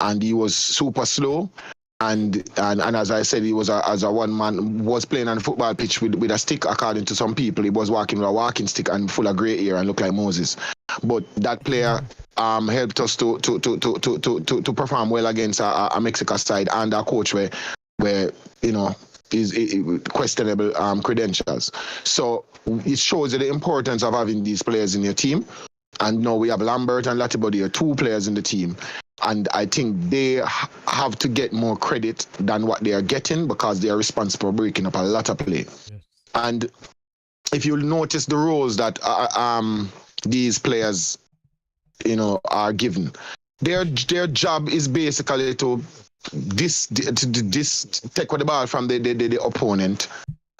and he was super slow, and as I said, he was as a one man was playing on the football pitch with a stick. According to some people, he was walking with a walking stick and full of grey hair and looked like Moses. But that player helped us to perform well against a Mexico side and a coach where is questionable credentials. So it shows you the importance of having these players in your team. And now we have Lambert and Latibodiere, 2 players in the team. And I think they have to get more credit than what they are getting because they are responsible for breaking up a lot of play. Yes. And if you notice the roles that these players, are given, their job is basically to take the ball from the opponent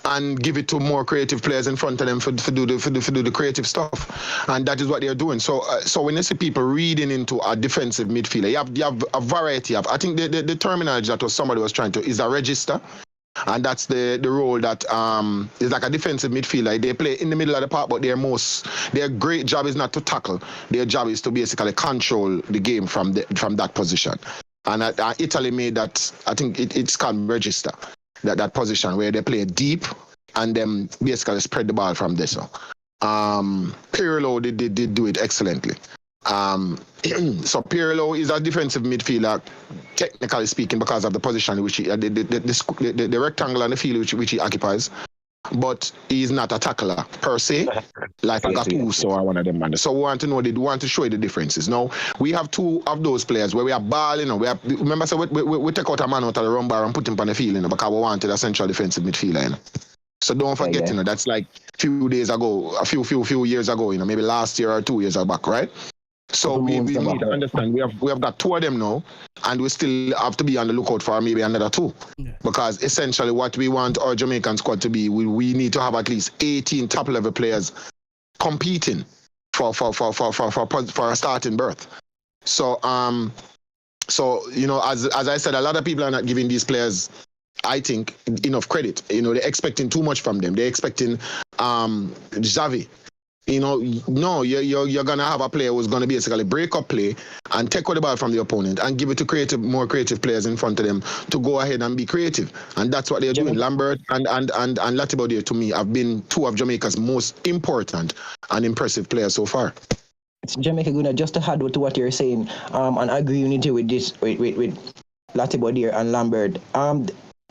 and give it to more creative players in front of them for do the creative stuff, and that is what they are doing. So when you see people reading into a defensive midfielder, you have a variety of. I think the terminology that somebody was trying to is a register, and that's the role that is like a defensive midfielder. They play in the middle of the park, but their great job is not to tackle. Their job is to basically control the game from that position. And Italy made that. I think it's called register. That position where they play deep and then basically spread the ball from there. So Pirlo did do it excellently. So Pirlo is a defensive midfielder, technically speaking, because of the position which he, the rectangle on the field which he occupies. But he's not a tackler per se, like Gattuso or one of them. So we want to show you the differences. Now we have 2 of those players where we are balling. Remember, so we take out a man out of the run bar and put him on the field, because we wanted a central defensive midfielder. So don't forget, that's like a few years ago, maybe last year or 2 years back, right? So we need to understand we have got 2 of them now, and we still have to be on the lookout for maybe another 2. Yeah. Because essentially what we want our Jamaican squad to be, we need to have at least 18 top level players competing for a starting berth. So as I said, a lot of people are not giving these players, I think, enough credit. They're expecting too much from them. They're expecting Xavi. No, you're gonna have a player who's gonna basically break up play and take the ball from the opponent and give it to more creative players in front of them to go ahead and be creative, and that's what they're doing. Lambert and Latibodiere, to me, have been 2 of Jamaica's most important and impressive players so far. Jamaica, just to add to what you're saying, and I agree with this with Latibodiere and Lambert.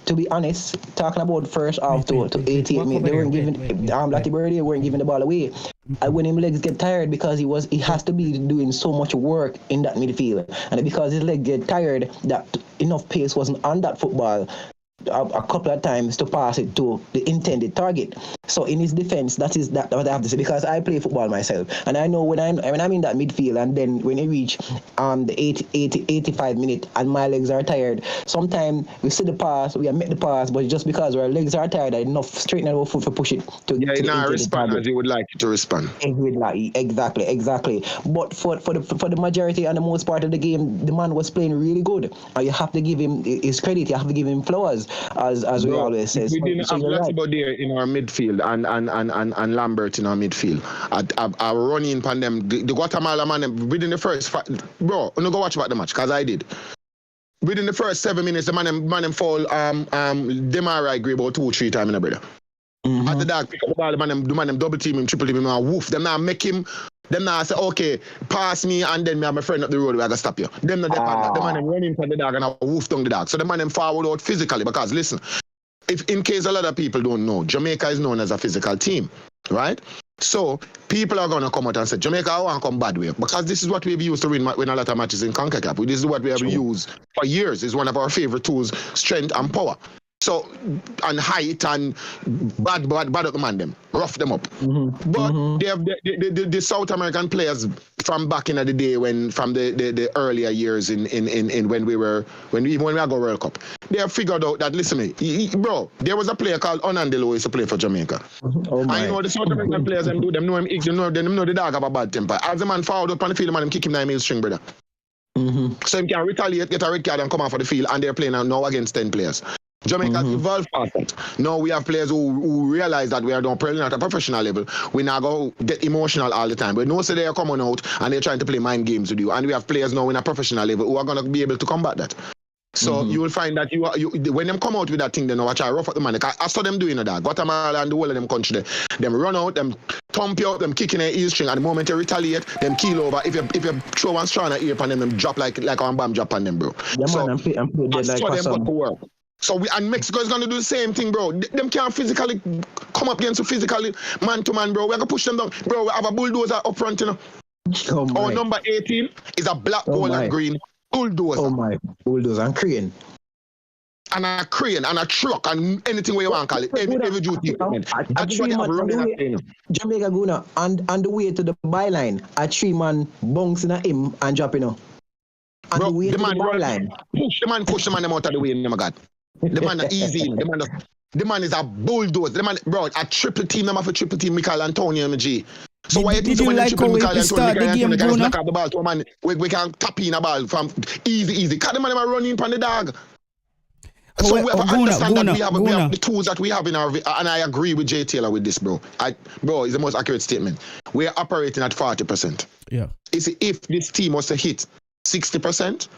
To be honest, talking about first half to 88 minutes, they weren't giving Latibodiere weren't giving the ball away. And when his legs get tired, because he has to be doing so much work in that midfield, and because his legs get tired, that enough pace wasn't on that football a couple of times to pass it to the intended target. So in his defense, that what I have to say, because I play football myself, and I know when I'm in that midfield, and then when you reach the 85 minutes and my legs are tired, sometimes we see the pass, we make the pass, but just because our legs are tired, enough straighten our foot to push it to not respond target. As you would like it to respond. Exactly. But for the majority and the most part of the game, the man was playing really good, and you have to give him his credit. You have to give him flowers, as we always say. We didn't have Latibodiere in our midfield and Lambert in our midfield. I run in upon them. The Guatemala man within the first bro, I'm gonna go watch about the match, because I did. Within the first 7 minutes, the man fall Demara agree about 2-3 times, brother. Mm-hmm. At the dark pick up the ball, the man double team him, triple team him, and woof. Them now make him Them now say, okay, pass me and then me and my friend up the road, we are going to stop you. Them not depend that. The man them running for the dog and I wolf down the dog. So the man them forward out physically because listen, if in case a lot of people don't know, Jamaica is known as a physical team, right? So people are going to come out and say, Jamaica, I want to come bad way. Because this is what we've used to win a lot of matches in Concacaf. This is what we have used for years. It's one of our favorite tools, strength and power. So, and height and bad at the man them, rough them up. But they have the South American players from back in the day from the earlier years in when we go World Cup, they have figured out that, listen to me, bro, there was a player called Onandelo who used to play for Jamaica. I know the South American players them know him, they know the dog have a bad temper. As the man forward up on the field, man, them kick him 9 string, brother. So he can retaliate, get a red card and come out for the field, and they're playing now against 10 players. Jamaica's evolved fast. Now we have players who realize that we are not playing at a professional level. We now go get emotional all the time. But no, so they are coming out and they're trying to play mind games with you. And we have players now in a professional level who are going to be able to combat that. So you will find that you when them come out with that thing, they know what I rough at the man. I saw them doing that. Guatemala and the whole of them country, them run out, them thump you out, them kicking their ear string. At the moment you retaliate, them keel over. If you throw one strand at ear upon them drop like one bomb drop on them, bro. Yeah, so man, I'm dead like them got to work. So and Mexico is going to do the same thing, bro. Them can't physically come up against you physically, man to man, bro. We're going to push them down. Bro, we have a bulldozer up front, you know. Our number 18 is a black, gold, and green bulldozer. Oh, my. Bulldozer and crane. And a crane, and a truck, and anything where you want to call it. Every duty equipment. Jamaica Guna, on the way to the byline, a 3-man bouncing at him and dropping up. On bro, the way to the byline. Push the man them out of the way, my God. The man is easy. The man is a bulldozer. The man, bro, a triple team. I'm a triple team. Michael Antonio, MG. So why you think so when you triple Michael Antonio, can knock out the ball to a man? We can tap in a ball from easy. Cut the man running from the dog. So we have to understand that we have the tools that we have in our, and I agree with Jay Taylor with this, bro. Bro, it's the most accurate statement. We are operating at 40%. Yeah. If this team was to hit 60%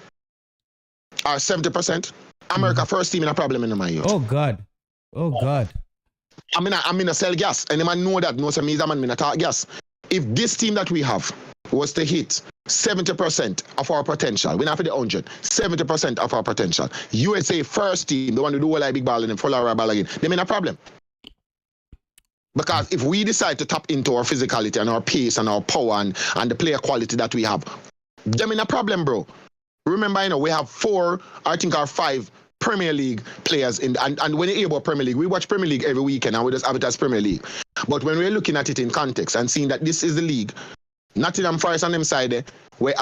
or 70%, America first team in a problem in my youth. Oh God. I'm in a sell gas, and the man know that. No, so me is a man in a talk gas. If this team that we have was to hit 70% of our potential, we're not for the 100, 70% of our potential. USA first team, the one who do all like big ball and then follow our ball again, they're in a problem. Because if we decide to tap into our physicality and our pace and our power and the player quality that we have, they're in a problem, bro. Remember, we have 4, I think, or 5 Premier League players and when you hear about Premier League, we watch Premier League every weekend and we just have it as Premier League. But when we're looking at it in context and seeing that this is the league, Nottingham Forest on them side there, where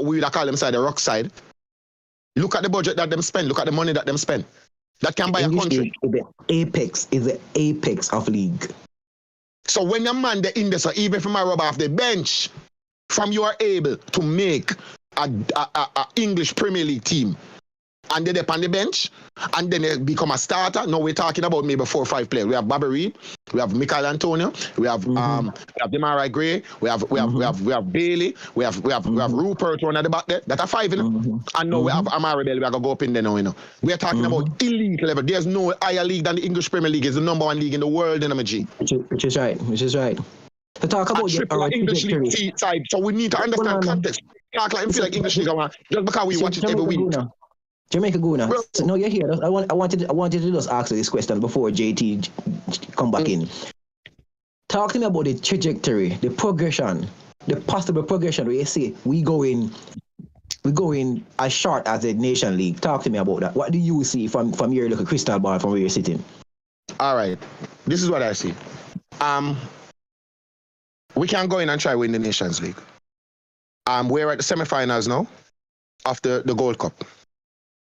we would call them side the rock side. Look at the budget that them spend. Look at the money that them spend. That can buy a country. The apex of league. So when your man the in there, so even if I rub off the bench, from you are able to make a English Premier League team, and then they're on the bench, and then they become a starter. Now we're talking about maybe 4 or 5 players. We have Bobby Reed, we have Michael Antonio, we have Demarai Gray, we have Bailey, we have Rupert one at the back there. That are 5, and now we have Amari Bell. We are gonna go up in there now, We are talking about elite level. There's no higher league than the English Premier League. It's the number 1 league in the world, G. Which is right. To talk about the English league side, so we need to understand context. Talk like feel like English league, just because we watch it every week. Jamaica Guna. So now you're here. I wanted to just ask you this question before JT come back in. Talk to me about the trajectory, the progression, the possible progression where you see we go in as short as the Nation League. Talk to me about that. What do you see from your little crystal ball from where you're sitting? All right. This is what I see. We can go in and try win the Nations League. We're at the semi-finals now of the Gold Cup.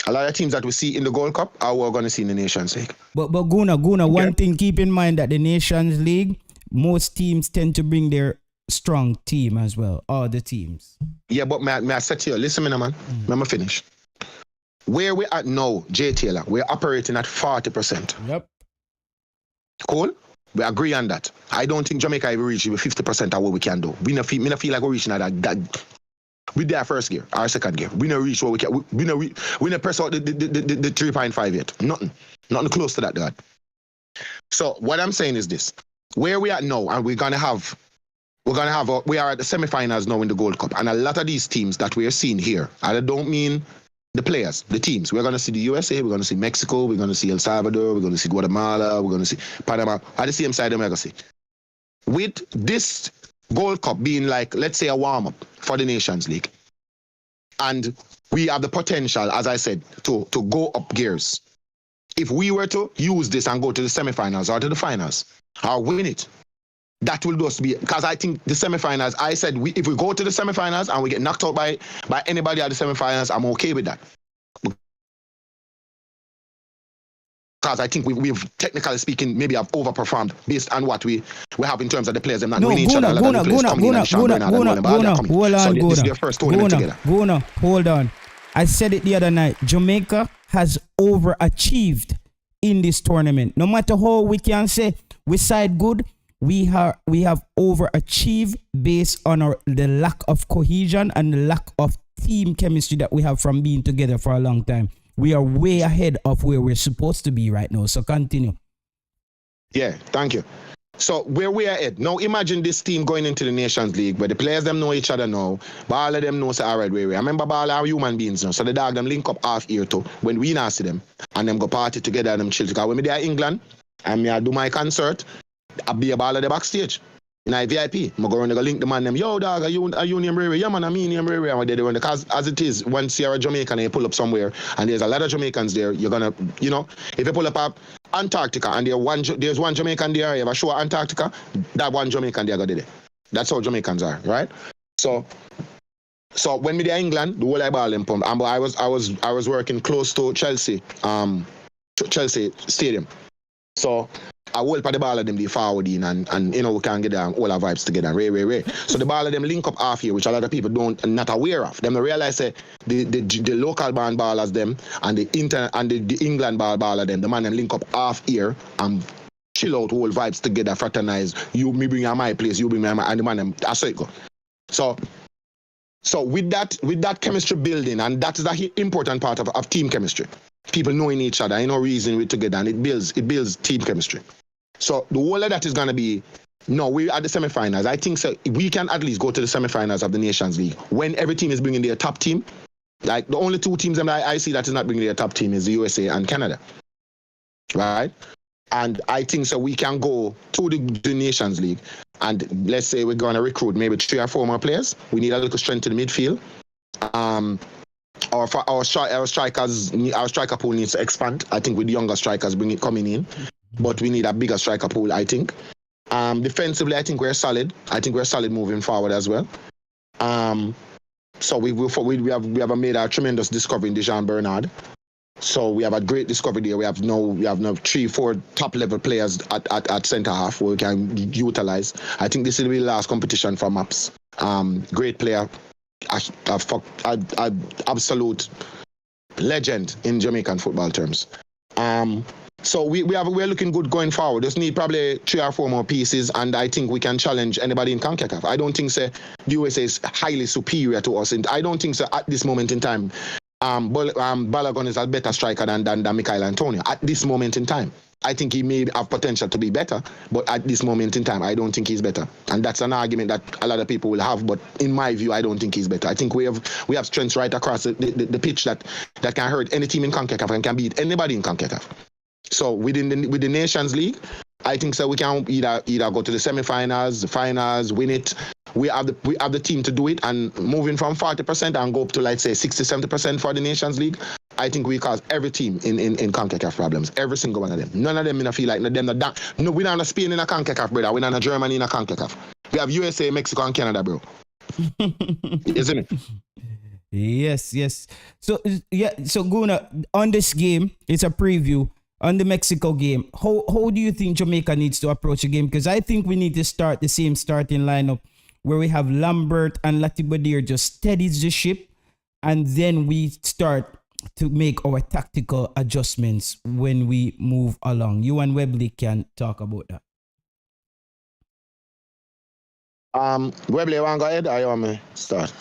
A lot of teams that we see in the Gold Cup are we're going to see in the Nations League. But Guna, one thing, keep in mind that the Nations League, most teams tend to bring their strong team as well, all the teams. Yeah, but may I say to you, listen, man, let me finish. Where we at now, Jay Taylor, we're operating at 40%. Yep. Cool? We agree on that. I don't think Jamaica will reach 50% of what we can do. We don't feel like we're reaching that. We did our first gear, our second gear. We don't reach what we can. We don't press out the 3.5 yet. Nothing close to that, God. So what I'm saying is this: where we at now, and we're gonna have we are at the semi-finals now in the Gold Cup, and a lot of these teams that we are seeing here, and I don't mean the players, the teams. We're going to see the USA, we're going to see Mexico, we're going to see El Salvador, we're going to see Guatemala, we're going to see Panama. At the same side, we're going to see. With this Gold Cup being like, let's say, a warm-up for the Nations League, and we have the potential, as I said, to go up gears. If we were to use this and go to the semi-finals or to the finals, or win it, that will just be, because I think the semi-finals, I said, if we go to the semi-finals and we get knocked out by anybody at the semi-finals, I'm okay with that. Because I think we've technically speaking, maybe have overperformed based on what we have in terms of the players. Them not winning each other. Guna, hold on. I said it the other night. Jamaica has overachieved in this tournament. No matter how we can say we side good, we have overachieved based on the lack of cohesion and the lack of team chemistry that we have from being together for a long time. We are way ahead of where we're supposed to be right now. So continue. Yeah, thank you. So where we are at now, imagine this team going into the Nations League where the players them know each other now, but all of them know say alright where we. I remember all our human beings now. So the dog them link up half year too when we not see them and them go party together and them chill. Because when me there in England and me I do my concert, I be a ball at the backstage. In a VIP, I'm going to link the man them, yo dog, are you name Riri? Yeah man, I mean name Riri. And they do because as it is, once you're a Jamaican and you pull up somewhere and there's a lot of Jamaicans there, you're gonna, if you pull up Antarctica and there's one Jamaican there, you have a show at Antarctica, that one Jamaican there got there. That's how Jamaicans are, right? So when me there in England, the whole I ball them pump. And I was working close to Chelsea Stadium. So I will put the ball of them the forward in and we can get all our vibes together. Ray. So the ball of them link up half here, which a lot of people not aware of. Them realize the local band ballers them and the England baller them, the man them link up half here and chill out, whole vibes together, fraternize. Me bring you my place, you bring me my, and the man them, that's how it go. So with that chemistry building, and that is the important part of team chemistry. People knowing each other, reason we're together, and it builds team chemistry. So the whole of that is going to be, we're at the semi-finals. I think so. We can at least go to the semi-finals of the Nations League when every team is bringing their top team. Like the only two teams that I see that is not bringing their top team is the USA and Canada, right? And I think so we can go to the Nations League, and let's say we're going to recruit maybe 3 or 4 more players. We need a little strength in the midfield. Our striker pool needs to expand. I think with younger strikers coming in. But we need a bigger striker pool, I think. Defensively, I think we're solid. I think we're solid moving forward as well. So we have made a tremendous discovery in Dejan Bernard. So we have a great discovery there. We have now 3-4 top level players at centre half where we can utilize. I think this will be the last competition for Maps. Great player, absolute legend in Jamaican football terms. So we're looking good going forward. Just need probably 3 or 4 more pieces, and I think we can challenge anybody in Concacaf. I don't think the USA is highly superior to us, and I don't think so at this moment in time. Balogun is a better striker than Michael Antonio at this moment in time. I think he may have potential to be better, but at this moment in time, I don't think he's better. And that's an argument that a lot of people will have, but in my view, I don't think he's better. I think we have strengths right across the pitch that can hurt any team in Concacaf and can beat anybody in Concacaf. So with the Nations League, I think so we can either go to the semi-finals, the finals, win it. We have the team to do it, and moving from 40% and go up to, let's say, 60-70% for the Nations League. I think we cause every team in CONCACAF problems. Every single one of them. None of them in a feel like them not that. No, we're not Spain in a CONCACAF, brother. We're not Germany in a CONCACAF. We have USA, Mexico, and Canada, bro. Isn't it? Yes. So Guna, on this game, it's a preview. On the Mexico game, how do you think Jamaica needs to approach the game? Because I think we need to start the same starting lineup where we have Lambert and Latibadir just steadies the ship, and then we start to make our tactical adjustments when we move along. You and Webley can talk about that. Webley, you want to go ahead or you want me to start?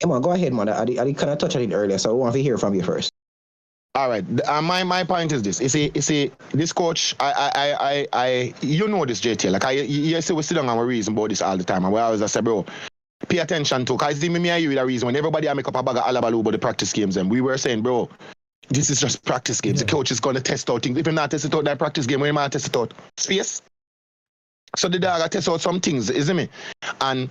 Yeah, man, go ahead, man. I kind of touched on it earlier, so I want to hear from you first. All right. My point is this. You see, this coach, you know this, JT. Like, you see, we sit down and we reason about this all the time. And we always say, bro, pay attention to, because me and you the reason when everybody make up a bag of alabalu about the practice games, and we were saying, bro, this is just practice games. Yeah. The coach is going to test out things. If he's not test it out that practice game, when he might test it out? Space. So the dog test out some things, isn't me? And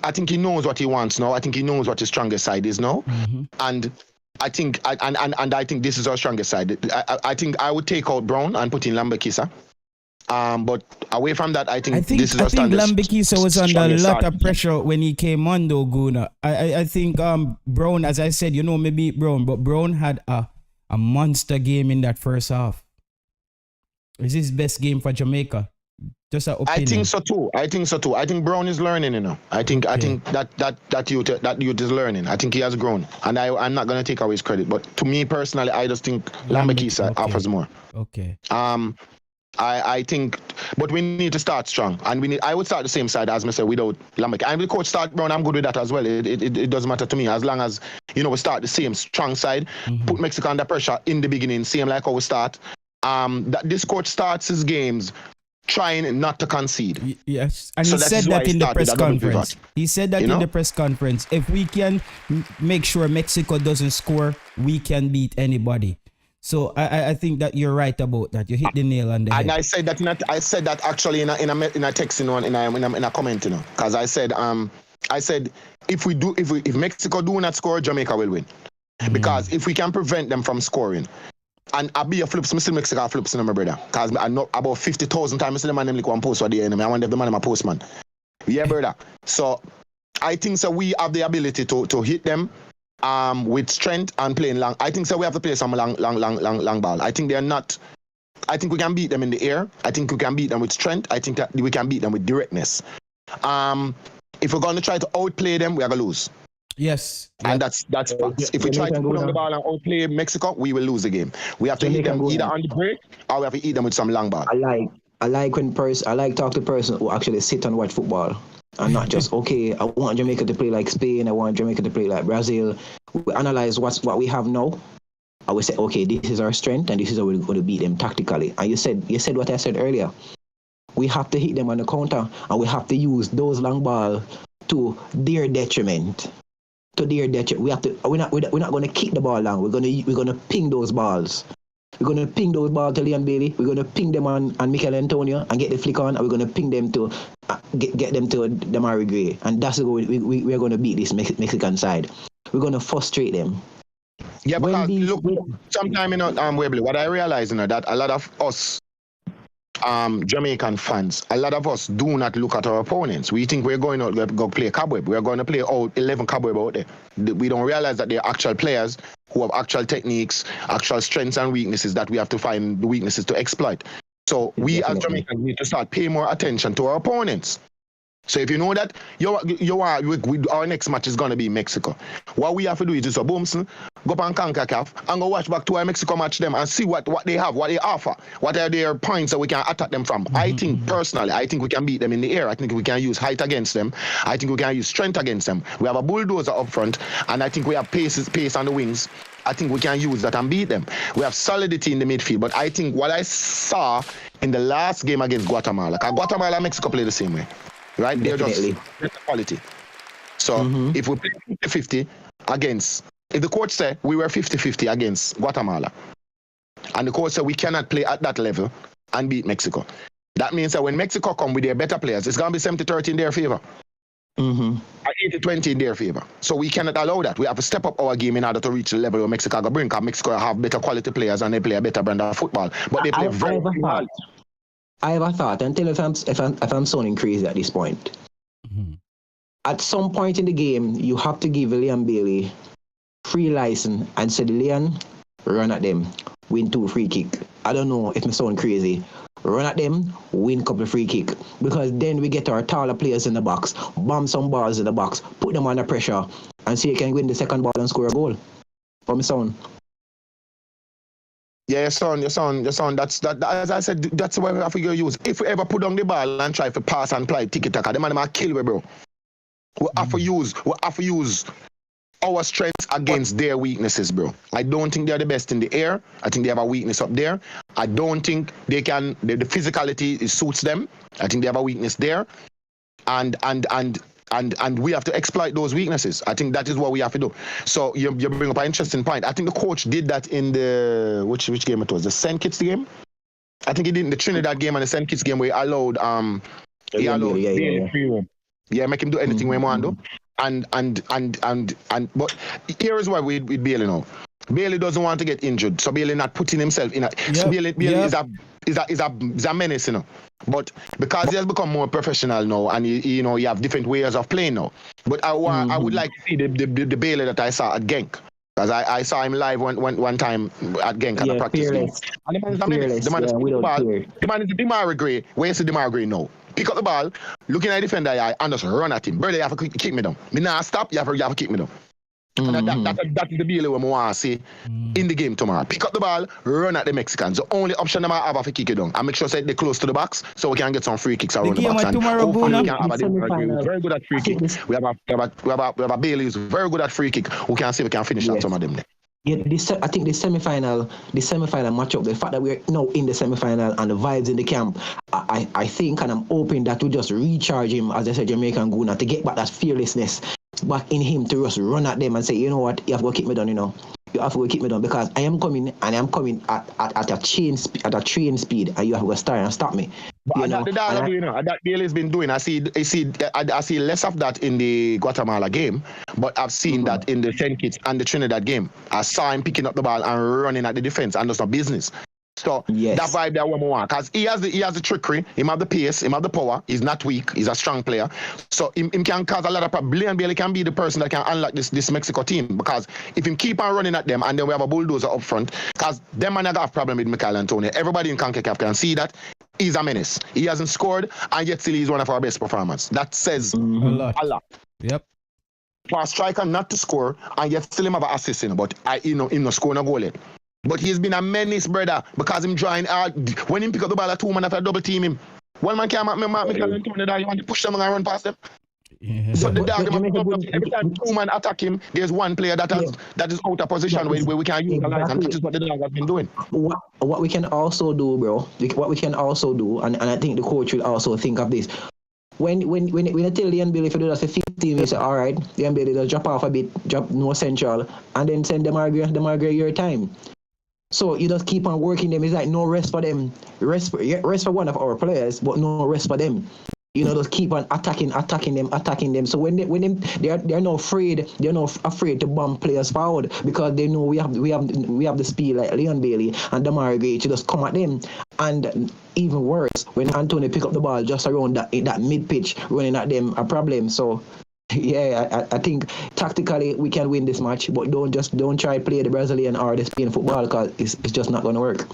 I think he knows what he wants now. I think he knows what his strongest side is now. Mm-hmm. And I think I think this is our strongest side. I think I would take out Brown and put in Lambekisa. But away from that, I think this is our standard. I think Lambekisa was under a lot of pressure when he came on, though, Guna. I think Brown, as I said, me beat Brown, but Brown had a monster game in that first half. Is his best game for Jamaica? Just an opinion. I think so too. I think Brown is learning, I think that youth is learning. I think he has grown, and I'm not gonna take away his credit. But to me personally, I just think Lambekisa offers more. Okay. I think, but we need to start strong, and I would start the same side as myself without Lambekisa. And the coach start Brown, I'm good with that as well. It doesn't matter to me as long as we start the same strong side, put Mexico under pressure in the beginning, same like how we start. That this coach starts his games trying not to concede. Yes, and so he said that in the press conference. He said that in the press conference. If we can make sure Mexico doesn't score, we can beat anybody. So I think that you're right about that. You hit the nail on the head. And I said that actually in a text in a comment, because I said if Mexico do not score, Jamaica will win, because if we can prevent them from scoring. And I be a flips, still Mexico flips, my brother. Because I know about 50,000 times I see the man like one post for the enemy. I want the man my postman. Yeah, brother. So I think so we have the ability to hit them with strength and playing long. I think so we have to play some long ball. I think we can beat them in the air. I think we can beat them with strength. I think that we can beat them with directness. If we're going to try to outplay them, we are going to lose. Yes. And that's facts. If we try to put on the ball and outplay Mexico, we will lose the game. We have to hit them either on the break or we have to hit them with some long ball. I like talk to person who actually sit and watch football. And not just, okay, I want Jamaica to play like Spain, I want Jamaica to play like Brazil. We analyze what we have now. And we say, okay, this is our strength and this is how we're going to beat them tactically. And you said what I said earlier. We have to hit them on the counter and we have to use those long balls to their detriment. We're not going to kick the ball long. We're going to ping those balls. We're going to ping those balls to Leon Bailey. We're going to ping them on Mikel Antonio and get the flick on. And we're going to ping them to get them to Damari Gray. And that's the way we're going to beat this Mexican side. We're going to frustrate them. Yeah, because look, sometimes Webley, what I realize that a lot of us Jamaican fans, a lot of us do not look at our opponents. We think we're going out to go play cobweb. We're going to play all 11 cobweb out there. We don't realize that they're actual players who have actual techniques, actual strengths and weaknesses that we have to find the weaknesses to exploit. So we as Jamaicans need to start paying more attention to our opponents. So if you know that our next match is going to be Mexico, what we have to do is just go up on Concacaf and go watch back to our Mexico match them and see what they have, what they offer, what are their points that we can attack them from. I think we can beat them in the air. I think we can use height against them. I think we can use strength against them. We have a bulldozer up front and I think we have pace on the wings. I think we can use that and beat them. We have solidity in the midfield, but I think what I saw in the last game against Guatemala, because Guatemala and Mexico play the same way. Right? Definitely. They're just better quality. So if we play 50-50 against, if the coach said we were 50-50 against Guatemala, and the coach said we cannot play at that level and beat Mexico, that means that when Mexico come with their better players, it's going to be 70-30 in their favor. 80-20 in their favor. So we cannot allow that. We have to step up our game in order to reach the level where Mexico can bring, because Mexico have better quality players and they play a better brand of football. But they play very hard. I have a thought, and tell if I'm sounding crazy at this point. At some point in the game, you have to give Leon Bailey free license and say, Leon, run at them, win 2 free kick. I don't know if I sound crazy. Run at them, win a couple of free kick. Because then we get our taller players in the box, bomb some balls in the box, put them under pressure, and see if you can win the second ball and score a goal. For me, son. Yeah, your son. That's that. As I said, that's what we have to use. If we ever put on the ball and try to pass and play tiki taka, the man might kill we, bro. We have to use our strengths against their weaknesses, bro. I don't think they're the best in the air. I think they have a weakness up there. I don't think they can. The physicality suits them. I think they have a weakness there, and we have to exploit those weaknesses. I think that is what we have to do. So you bring up an interesting point. I think the coach did that in the which game it was, the St. Kitts game. I think he did in the Trinidad game and the St. Kitts game where he allowed Bailey free room. Yeah, make him do anything we want to do. But here is why with Bailey now. Bailey doesn't want to get injured, so Bailey not putting himself in a. So Bailey is a menace, you know. But because he has become more professional now, and you have different ways of playing now. But I would like to see the Bailey that I saw at Genk. Because I saw him live one time at Genk at a practice game. And the man is a menace. The man is the ball. The man is the Demarai Gray. Where is the Demarai Gray now? Pick up the ball, looking at the defender and just run at him. Brother, you have to kick me down. Me now stop, you have to kick me down. And that is the Bailey we want to see in the game tomorrow. Pick up the ball, run at the Mexicans. The only option I have to kick it down. And make sure that they're close to the box so we can get some free kicks around the box. And hopefully we can have a very good at free kick. We have a Bailey who's very good at free kick. We can see we can finish some of them there. Yeah, I think the semi-final matchup, the fact that we're now in the semi-final and the vibes in the camp, I think and I'm hoping that we just recharge him, as I said, Jamaican Guna, to get back that fearlessness back in him to just run at them and say, you know what, you have to go keep me down, you know. You have to go keep me down because I am coming at a train speed and you have to go start and stop me. But that Bailey's been doing. I see less of that in the Guatemala game, but I've seen that in the St. Kitts and the Trinidad game. I saw him picking up the ball and running at the defense, and that's no business. So that vibe there, one more, because he has the trickery, he have the pace, he have the power. He's not weak. He's a strong player. So him can cause a lot of problems. And Bailey can be the person that can unlock this Mexico team, because if him keep on running at them and then we have a bulldozer up front, because them man have problem with Michael Antonio. Everybody in Concacaf can see that. He's a menace. He hasn't scored, and yet still he's one of our best performers. That says a lot. Yep. For a striker not to score, and yet still him have an assist, but him no score no goal yet. But he's been a menace, brother, because him drawing out. When him pick up the ball, two man after double team him. One man can't mark Michael Antonio that you want to push them and run past them. Yeah. So the dog, every time two man attack him, there's one player that is out of position where we can utilize, and that is what the dog has been doing. What we can also do, bro, and I think the coach will also think of this. When I tell the NBA if you do that for 15, we say, all right, the NBA does drop off a bit, drop no central, and then send them your time. So you just keep on working them. It's like no rest for them. Rest for one of our players, but no rest for them. You know, just keep on attacking them. So when they're not afraid, to bomb players forward because they know we have the speed like Leon Bailey and Demarai Gray to just come at them. And even worse, when Antonio pick up the ball just around that mid pitch running at them, a problem. So yeah, I think tactically we can win this match, but don't try to play the Brazilian or the Spain football because it's just not going to work.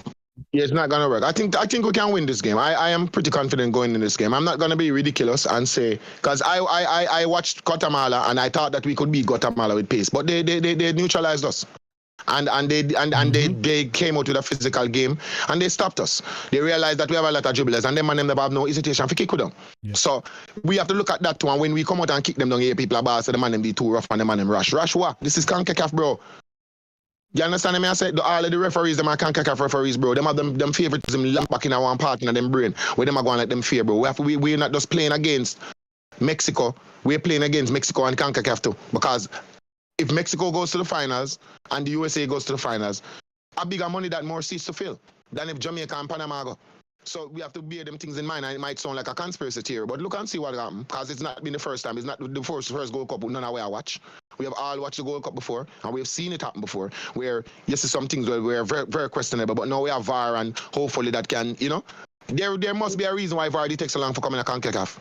Yeah, it's not going to work. I think we can win this game. I am pretty confident going in this game. I'm not going to be ridiculous and say, because I watched Guatemala and I thought that we could beat Guatemala with pace, but they neutralized us. And they came out with a physical game and they stopped us. They realized that we have a lot of dribblers and them and them never have no hesitation for kick with them. Yeah. So we have to look at that too. And when we come out and kick them down here, people are bad, so the man them be too rough and the man them rush. Rush what? This is Concacaf, bro. You understand me? I said all of the referees, them are Concacaf referees, bro. Them have them favoritism locked back in our one part in them brain. Where them are going to let them fear, bro. We're not just playing against Mexico. We're playing against Mexico and Concacaf too. Because if Mexico goes to the finals and the USA goes to the finals, a bigger money that more seats to fill than if Jamaica and Panama go. So we have to bear them things in mind, and it might sound like a conspiracy theory, but look and see what happened, because it's not been the first time. It's not the first Gold Cup none of where I watch. We have all watched the Gold Cup before, and we have seen it happen before, where yes, some things were very, very questionable, but now we have VAR, and hopefully that can, there must be a reason why VAR takes so long for coming to CONCACAF.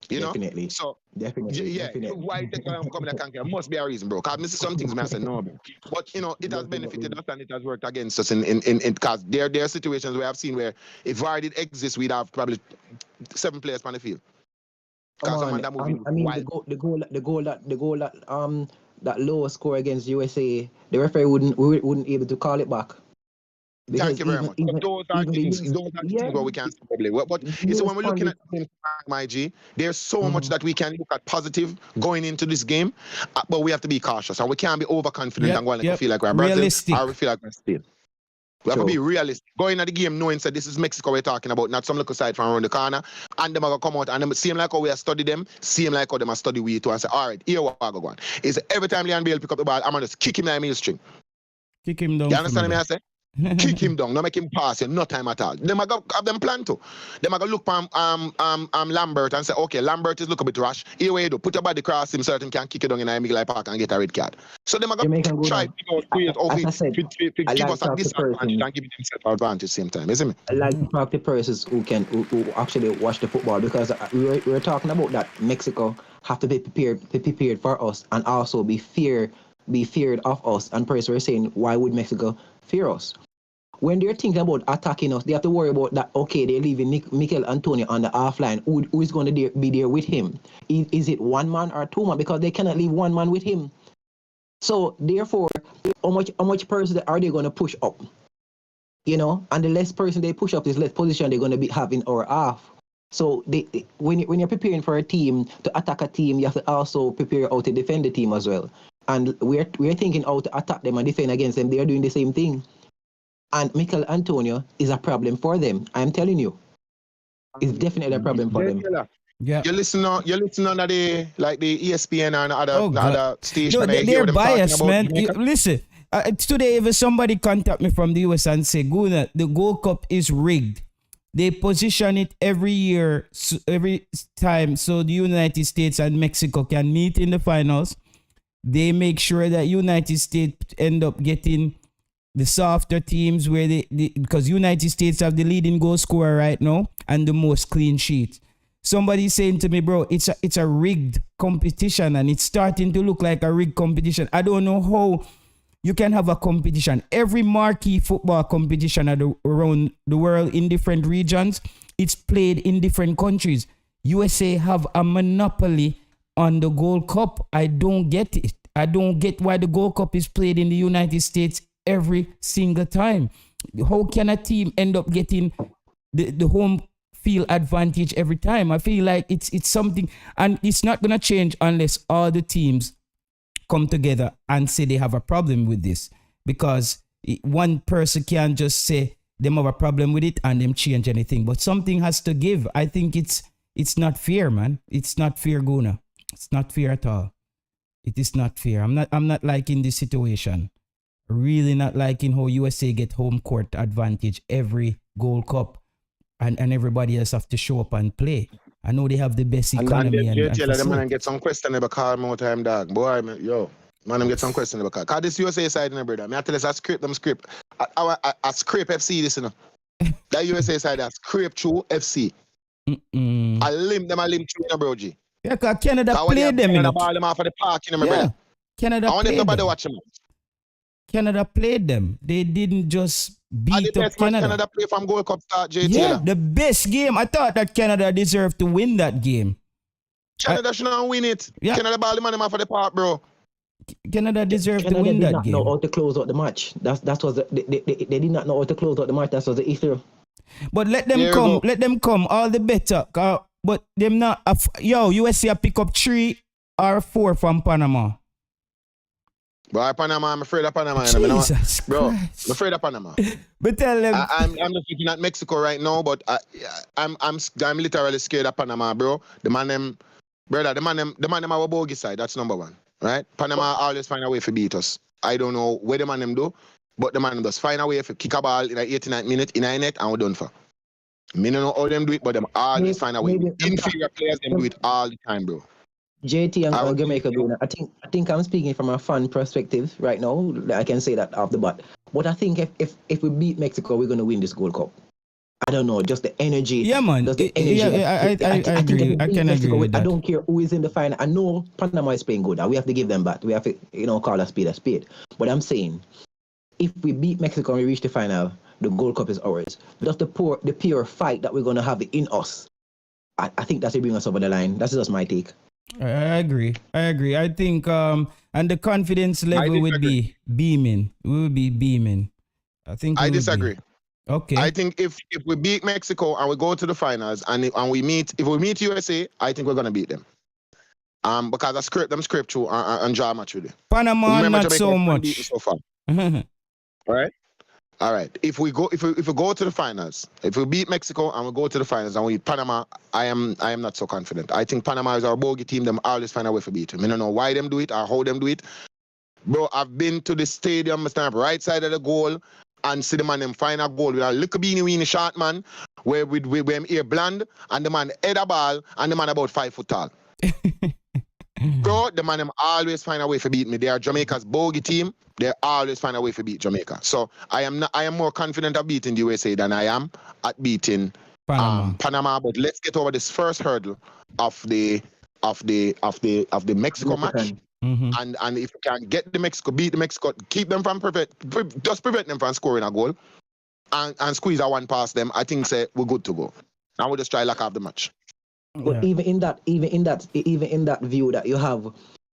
Definitely. So definitely. Why it takes so long for coming to CONCACAF must be a reason, bro. Because some things I said no, bro. But it has benefited us and it has worked against us in because there are situations where I've seen where if VAR did exist, we'd have probably 7 players on the field. The goal that low score against USA, the referee wouldn't able to call it back. Thank you very much. But those are things. US, Those are yeah, things where we can probably. But you see, US when we're looking funded. at the game, my G, there's so much that we can look at positive going into this game, but we have to be cautious and we can't be overconfident and going like we feel like we're Brazil Realistic. or we feel like we're Spain. We have to be realistic. Going at the game knowing that this is Mexico we're talking about, not some little side from around the corner. And them are going to come out and them seem like how we have studied them, seem like how them have studied we too and say, all right, here what I go on. Is every time Leon Bale pick up the ball, I'm going to just kick him in the string. Kick him down. You understand me? I say? Kick him down, no make him pass you, no time at all. Them are going to have them plan to. Them are going to look for Lambert and say, okay, Lambert is look a bit rash. Here we do, put your body across him so that he can kick it down in the middle park and get a red card. So them are going to try to create give us a disadvantage and give themselves an advantage at the same time, isn't it? I like to talk to persons who actually watch the football, because we were talking about that Mexico have to be prepared for us and also be feared of us. And persons were saying, why would Mexico fear us? When they're thinking about attacking us, they have to worry about that, okay, they're leaving Mikel Antonio on the offline. Who is going to be there with him? Is it one man or two man? Because they cannot leave one man with him. So, therefore, how much person are they going to push up? You know, and the less person they push up, is less position they're going to be having or half. So, when you're preparing for a team, to attack a team, you have to also prepare how to defend the team as well. And we're thinking how to attack them and defend against them. They are doing the same thing. And Mikel Antonio is a problem for them. I'm telling you, it's definitely a problem for them. Yeah, you listen on the ESPN and other stations. No, they're biased, man. Listen, today if somebody contact me from the US and say, "Guna, the Gold Cup is rigged," they position it every year, every time, so the United States and Mexico can meet in the finals. They make sure that United States end up getting the softer teams where because United States have the leading goal scorer right now and the most clean sheets. Somebody saying to me, bro, it's a rigged competition and it's starting to look like a rigged competition. I don't know how you can have a competition. Every marquee football competition around the world in different regions, it's played in different countries. USA have a monopoly on the Gold Cup. I don't get it. I don't get why the Gold Cup is played in the United States every single time. How can a team end up getting the home field advantage every time? I feel like it's something, and it's not going to change unless all the teams come together and say they have a problem with this, because one person can't just say they have a problem with it and them change anything, but something has to give. I think it's not fair, man. It's not fair, Guna. It's not fair at all. It is not fair. I'm not liking this situation. Really not liking how USA get home court advantage every Gold Cup and everybody else have to show up and play. I know they have the best economy. And the man get some questionable call more time, dog. Boy, man, get some questionable call. Because this USA side, brother. I tell us, I scrape them script. I scrape FC this, you know. That USA side, I scrape through FC. I limp through, bro, G. Yeah, because Canada played them, you know. Ball them off of the park, you know, brother. Canada I want played them. watch them. Canada played them. They didn't just beat up Canada. Canada play from Gold Cup start, J. Yeah, Taylor. the best game. I thought that Canada deserved to win that game. Canada should not win it. Yeah. Canada ball them off of the park, bro. Canada deserved to win that game. They did not know how to close out the match. That was they did not know how to close out the match. That was the issue. But let them come. Let them come. All the better. But them not. USA pick up 3 or 4 from Panama. But Panama, I'm afraid of Panama. Jesus bro, Christ. I'm afraid of Panama. But tell them. I'm just looking at Mexico right now, but I'm literally scared of Panama, bro. The man them our bogey side. That's number one, right? Panama always find a way to beat us. I don't know where the man them do, but the man them does find a way to kick a ball in the 89th minute in a net and we're done for. Me don't know how them do it, but them always find a way. Inferior players them do it all the time, bro. JT and Jamaica doing it. I think I'm speaking from a fan perspective right now. I can say that off the bat. But I think if we beat Mexico, we're gonna win this Gold Cup. I don't know, just the energy. Yeah, man. Just the energy. I agree. I can agree with that. I don't care who is in the final. I know Panama is playing good. We have to give them back. We have to, call a spade. But I'm saying, if we beat Mexico and we reach the final, the Gold Cup is ours. Just the pure fight that we're gonna have in us. I think that will bring us over the line. That's just my take. I agree. I think and the confidence level would be beaming. We will be beaming. I think I we would disagree. be. Okay. I think if we beat Mexico and we go to the finals and we meet USA, I think we're gonna beat them. Because I script through and draw a match with it. Panama Remember, not Jamaica so has much. beaten so far. All right. If we go to the finals, if we beat Mexico and we go to the finals and we beat Panama, I am not so confident. I think Panama is our bogey team. Them always find a way to beat them. I don't know why them do it or how them do it. Bro, I've been to the stadium, stand up right side of the goal and see the man them find a goal with a little weeny short man where we him ear bland and the man head a ball and the man about 5 foot tall. Bro, the man them always find a way to beat me. They are Jamaica's bogey team. They always find a way to beat Jamaica. So I am more confident of beating the USA than I am at beating Panama. But let's get over this first hurdle of the Mexico match. And if we can get beat the Mexico, keep them from prevent them from scoring a goal and squeeze a one past them, I think we're good to go. Now we'll just try lock up the match. But even in that view that you have,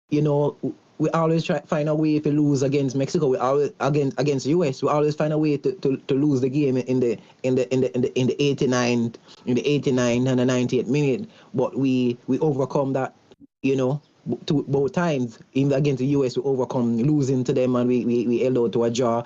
you know, we always try find a way to lose against Mexico. We always against US. We always find a way to lose the game in the 89 and the 98th minute. But we overcome that, you know, both times. Even against the US, we overcome losing to them, and we held on to a draw.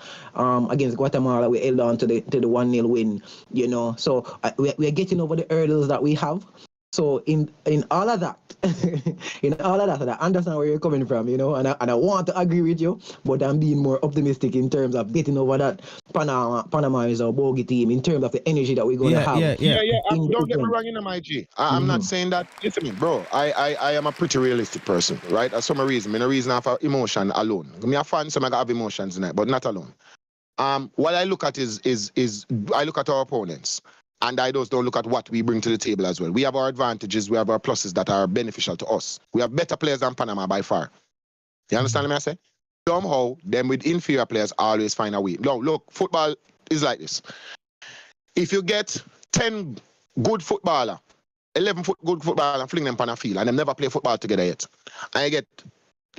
Against Guatemala, we held on to the 1-0 win. You know, so we are getting over the hurdles that we have. So in all of that, and I understand where you're coming from, you know, and I want to agree with you, but I'm being more optimistic in terms of getting over that. Panama is our bogey team in terms of the energy that we're going to have. Don't get me wrong, my G. I'm not saying that. Listen, bro. I am a pretty realistic person, right? For some reason, I have emotion alone. I'm a fan, so I have emotions in it, but not alone. What I look at is I look at our opponents. And I just don't look at what we bring to the table as well. We have our advantages, we have our pluses that are beneficial to us. We have better players than Panama by far. You understand what I say? Somehow, them with inferior players always find a way. No, look, football is like this. If you get 10 good footballer, 11 good footballer and fling them on a field and them never play football together yet, and you get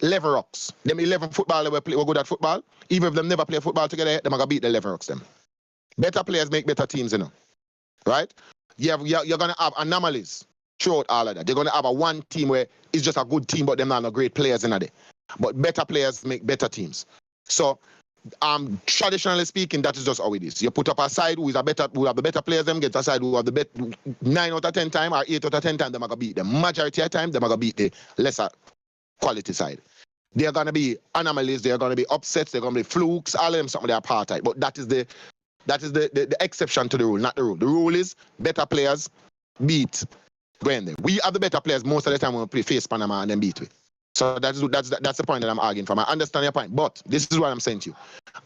11 rocks, them 11 footballer we're good at football, even if them never play football together yet, them are going to beat the 11 rocks them. Better players make better teams, you know. Right? You're going to have anomalies throughout all of that. You're going to have one team where it's just a good team, but they're not no great players in it. But better players make better teams. So, traditionally speaking, that is just how it is. You put up a side who have the better players, them get a side who have the 9 out of 10 times or 8 out of 10 times, they're going to beat them. Majority of the time, they're going to beat the lesser quality side. They're going to be anomalies, they're going to be upsets, they're going to be flukes, all of them something they are apartheid. But that is the exception to the rule, not the rule. The rule is better players beat Gwende. We are the better players most of the time when we face Panama and then beat we. So that's the point that I'm arguing from. I understand your point, but this is what I'm saying to you.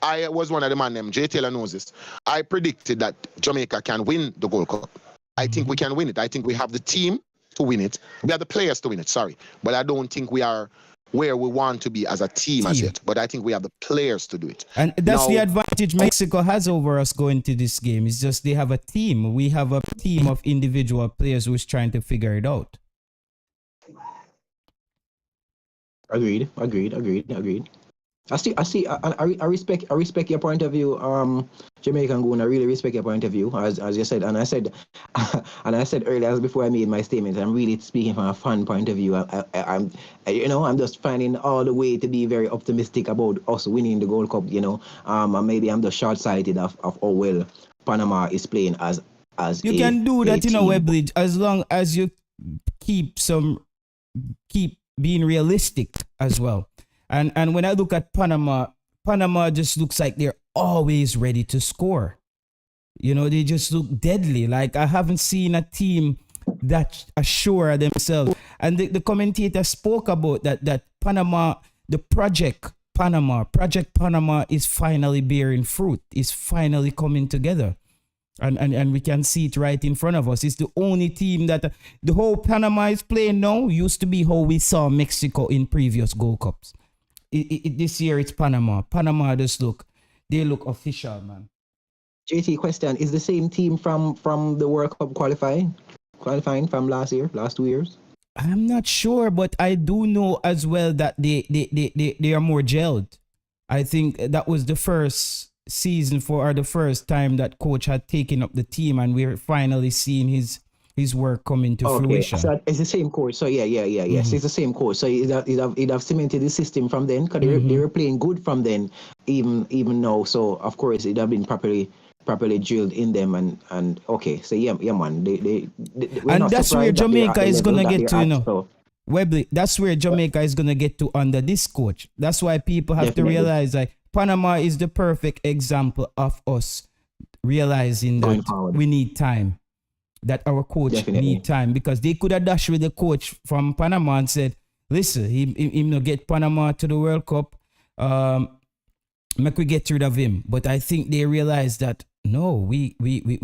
I was one of the man named Jay Taylor knows this. I predicted that Jamaica can win the Gold Cup. I think we can win it. I think we have the team to win it. We have the players to win it, sorry. But I don't think we are where we want to be as a team as yet, but I think we have the players to do it. And that's the advantage Mexico has over us going to this game. It's just they have a team. We have a team of individual players who's trying to figure it out. Agreed. I respect your point of view, Jamaican Goon. I really respect your point of view, as you said, and I said earlier, as before I made my statement, I'm really speaking from a fan point of view. I'm just finding all the way to be very optimistic about us winning the Gold Cup, you know. And maybe I'm just short-sighted of how well Panama is playing as you can do that, you know, Webley, as long as you keep being realistic as well. And when I look at Panama just looks like they're always ready to score. You know, they just look deadly. Like, I haven't seen a team that assure themselves. And the commentator spoke about that Panama, the Project Panama is finally bearing fruit. It's finally coming together. And we can see it right in front of us. It's the only team that the whole Panama is playing now used to be how we saw Mexico in previous Gold Cups. This year it's Panama. Panama they look official, man. JT, question, is the same team from the World Cup qualifying from last 2 years? I'm not sure, but I do know as well that they are more gelled. I think that was the first season or the first time that coach had taken up the team, and we're finally seeing his work come into fruition. So it's the same coach. So yes, it's the same coach. So it have cemented the system from then, because they were playing good from then, even now. So of course it have been properly drilled in them, and okay. So yeah, man. We're And not that's where surprised that they're at Jamaica the is level gonna that get they're to, at, so. Webley, that's where Jamaica is gonna get to under this coach. That's why people have Definitely. to realize that Panama is the perfect example of us realizing Going that forward. we need time. That our coach Definitely. need time, because they could have dashed with the coach from Panama and said, listen, he no get Panama to the World Cup. Make we get rid of him. But I think they realized that no, we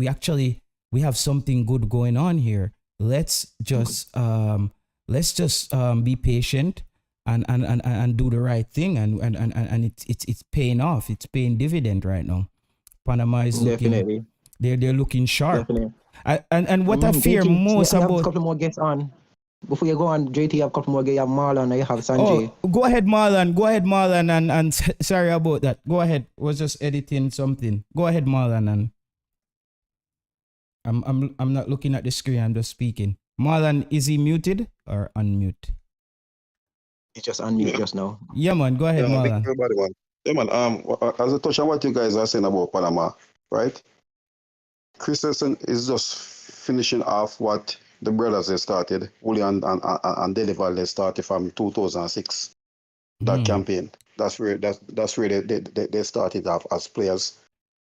actually we have something good going on here. Let's just be patient and do the right thing, and it's paying off. It's paying dividend right now. Panama is looking, Definitely. they're looking sharp. Definitely. And what I fear JT, most you have a about, couple more guests on. Before you go on, JT, you have a couple more guests. You have Marlon and you have Sanjay. go ahead Marlon, and sorry about that. Go ahead. Was just editing something. Go ahead, Marlon, and I'm not looking at the screen, I'm just speaking. Marlon, is he muted or unmute? He just unmute just now. Yeah, man, go ahead, Marlon. Everybody, man. Yeah, man. As a touch on what you guys are saying about Panama, right? Christensen is just finishing off what the brothers they started, Julian and Deliver, they started from 2006. That campaign. That's where they started off as players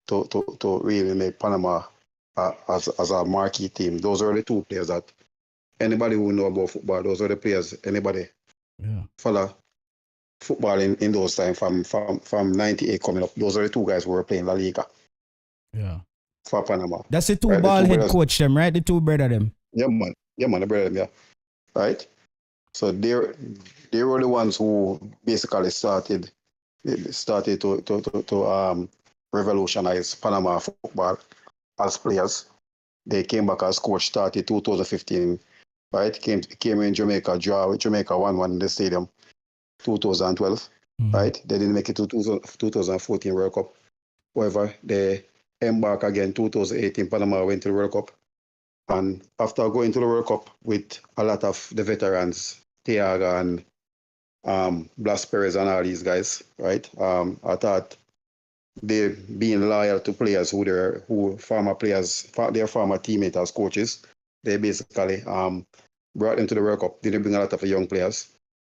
to really make Panama as a marquee team. Those are the two players that anybody who know about football, those are the players anybody follow football in those times from 98 coming up. Those are the two guys who were playing La Liga. Yeah. For Panama. That's the two ball head coach them, right? The two brother them. Yeah, man, the brother them, yeah. Right? So they were the ones who basically started to revolutionize Panama football as players. They came back as coach, started 2015, right? Came in Jamaica, draw with Jamaica 1-1 in the stadium, 2012, right? They didn't make it to 2014 World Cup. However, they embark again 2018, Panama went to the World Cup. And after going to the World Cup with a lot of the veterans, Tiaga and Blas Perez and all these guys, right? I thought they being loyal to players who former players, their former teammates as coaches, they basically brought them to the World Cup. Didn't bring a lot of the young players.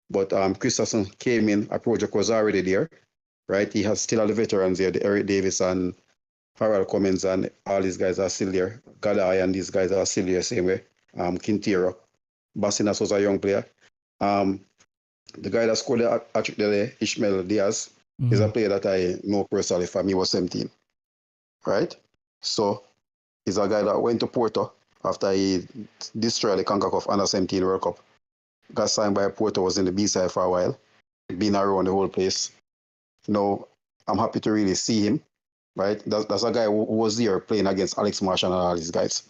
But Christensen came in, a project was already there, right? He has still all the veterans there, the Eric Davis and Harold Cummins and all these guys are still there. Gadai and these guys are still there, same way. Quintero. Basinas was a young player. The guy that scored the hat-trick there, Ishmael Diaz, is a player that I know personally from he was 17. Right? So he's a guy that went to Porto after he destroyed the Concacaf Under 17 World Cup. Got signed by Porto, was in the B-side for a while. Been around the whole place. Now, I'm happy to really see him. Right? That's a guy who was there playing against Alex Marshall and all these guys.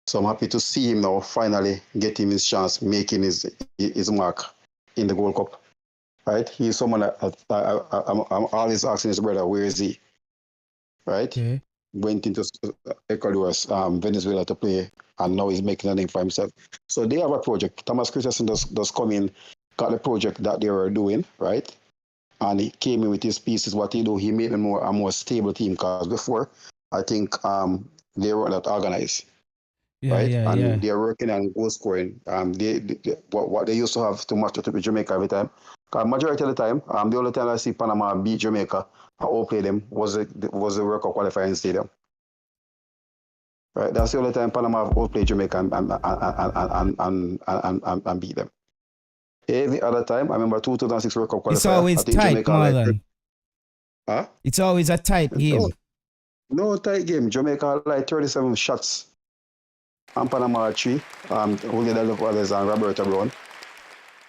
So I'm happy to see him now finally getting his chance, making his mark in the Gold Cup. Right? He's someone that I'm always asking his brother, where is he? Right? Okay. Went into Ecuador, Venezuela to play, and now he's making a name for himself. So they have a project. Thomas Christensen does come in, got the project that they were doing, right? And he came in with his pieces. What he do, he made a more stable team. Because before, I think they were not organized, right? And they're working on goal scoring. What they used to have to match up with Jamaica every time. Because majority of the time, the only time I see Panama beat Jamaica and outplay them was the World Cup qualifying stadium. Right? That's the only time Panama have outplayed Jamaica and beat them. Every other time, I remember 2006 World Cup qualifier. It's always tight, Marlon. It's always a tight game. No tight game. Jamaica like 37 shots. And Panama 3. Julio Alvarez and Roberto Brown.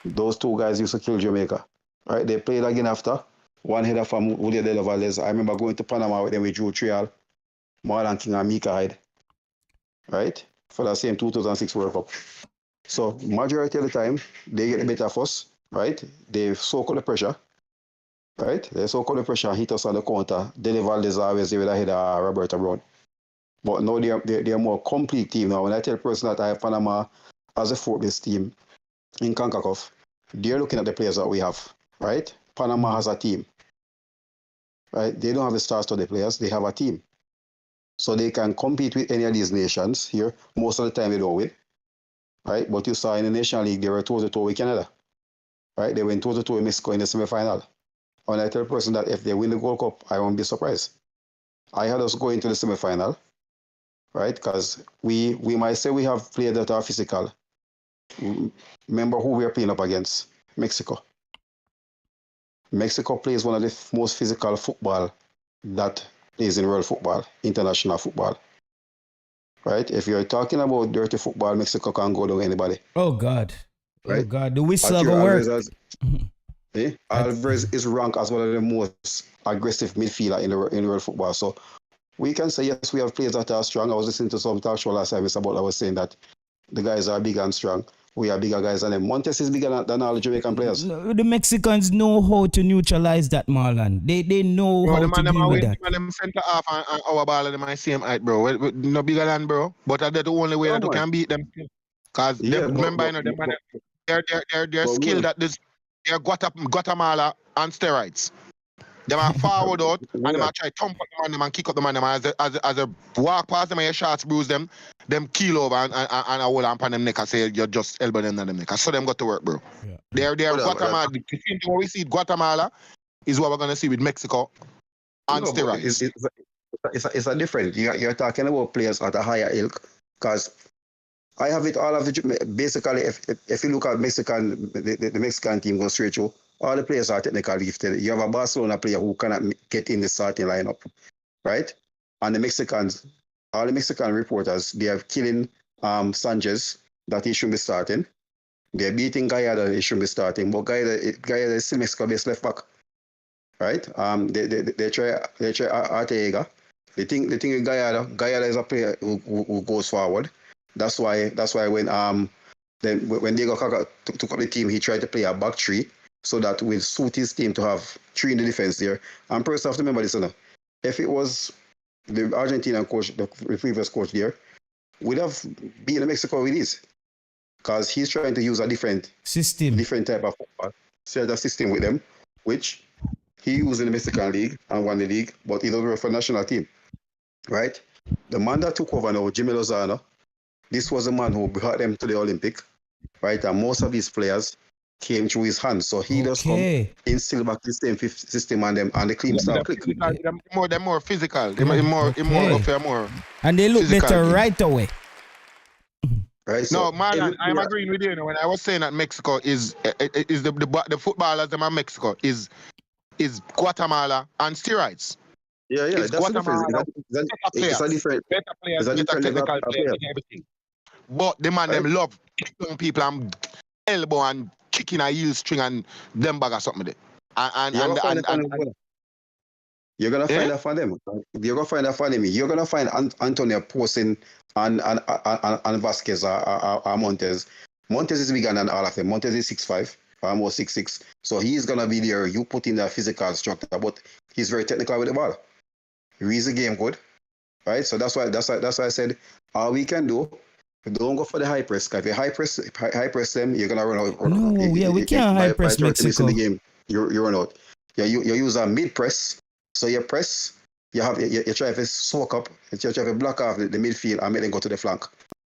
Those two guys used to kill Jamaica. Right? They played again after. One header from Julio Alvarez. I remember going to Panama with them with Drew Trial, Marlon King and Mika Hyde. Right? For the same 2006 World Cup. So majority of the time, they get the better of us, right? They soak up the pressure. right? They so call the pressure, hit us on the counter. Denny Valdez always there with a head of Roberto Brown. But now they're more complete team now. When I tell a person that I have Panama as a fourth best team in Concacaf, they're looking at the players that we have, right? Panama has a team, right? They don't have the star-studded players. They have a team. So they can compete with any of these nations here. Most of the time they don't win, right? But you saw in the National League, they were toe-to-toe with Canada, right? They went toe-to-toe with Mexico in the semi-final. When I tell a person that if they win the Gold Cup, I won't be surprised. I had us go into the semi-final, right? Because we might say we have players that are physical. Remember who we are playing up against? Mexico. Mexico plays one of the most physical football that is in world football, international football. Right? If you're talking about dirty football, Mexico can't go down anybody. Oh God. Right? Oh God. The whistle Arturo go work. Alvarez, Alvarez is ranked as one of the most aggressive midfielder in world football. So we can say yes, we have players that are strong. I was listening to some talk show last time. Mr. Butler was saying that the guys are big and strong. We are bigger guys than them. Montes is bigger than all the Jamaican players. No, the Mexicans know how to neutralize that, Marlon. They know how to deal with that. Them center half and our ball them my same height, bro. No bigger than bro. But that's the only way that you can beat them. Because remember, they're skilled at this. They're Guatemala on steroids. They are forward out and they might try to thump up them and kick up the man as a walk past them and your shots bruise them keel over and hold on them neck and say you're just elbow them on them neck. So them got to work, bro. Yeah. They're Guatemala. The same thing we see Guatemala is what we're gonna see with Mexico on steroids. It's a different. You're talking about players at a higher ilk because I have it all of the basically if you look at Mexican the Mexican team goes straight through. All the players are technically gifted. You have a Barcelona player who cannot get in the starting lineup, right? And the Mexicans, all the Mexican reporters, they are killing Sanchez that he shouldn't be starting. They're beating Gallardo, he shouldn't be starting. But Gallardo is still Mexico best left back, right? They try Arteaga. The thing with Gallardo is a player who goes forward. That's why when Diego Kaká took up the team, he tried to play a back three. So that will suit his team to have three in the defense there. And person have to remember this, if it was the Argentinian coach, the previous coach there, would have beaten Mexico with this. Because he's trying to use a different type of football, set a system with them, which he used in the Mexican league and won the league, but he doesn't work for the national team. Right? The man that took over now, Jimmy Lozano, this was the man who brought them to the Olympic, right? And most of these players came through his hands, so he does come instill back the same system and the clean start click. They're more physical. They're more and they look better right away. Right. So no, Marlon, I'm agreeing with you. When I was saying that Mexico is the footballers in Mexico is Guatemala and steroids. Yeah, that's Guatemala. It's a different. Better players, better technical players, everything. But the man them love young people and elbow and kicking a heel string and them bag or something there. You're gonna find that for them. You're gonna find that for them. You're gonna find Antonio Posin and Vasquez or Montes. Montes is bigger than all of them. Montes is 6'5", almost 6'6". So he's gonna be there. You put in the physical structure, but he's very technical with the ball. He reads the game good, right? So that's why I said all we can do. Don't go for the high press. If you high press them, you're gonna run out. We can't high press Mexico. In the game, you run out. You use a mid press. So you press. You try to soak up. You try to block off the midfield and make them go to the flank.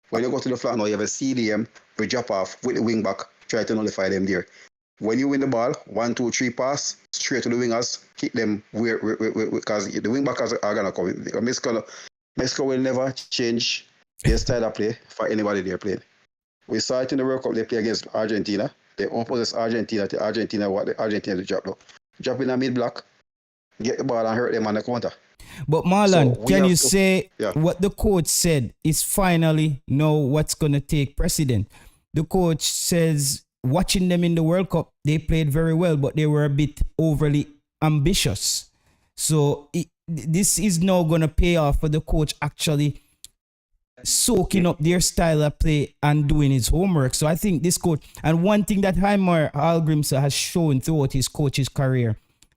When you go to the flank now, you have a CDM. We drop off with the wing back. Try to nullify them there. When you win the ball, 1, 2, 3 pass straight to the wingers. Hit them where because the wing backers are gonna come. Mexico will never change their style of play for anybody they're playing. We saw it in the World Cup, they play against Argentina. They opposite Argentina to Argentina, what the Argentina drop now. Drop in a mid-block, get the ball and hurt them on the counter. But Marlon, can you say what the coach said is finally now what's going to take precedent? The coach says watching them in the World Cup, they played very well, but they were a bit overly ambitious. So this is now going to pay off for the coach actually soaking up their style of play and doing his homework. So I think this coach, and one thing that Shamar Nicholson has shown throughout his coach's career,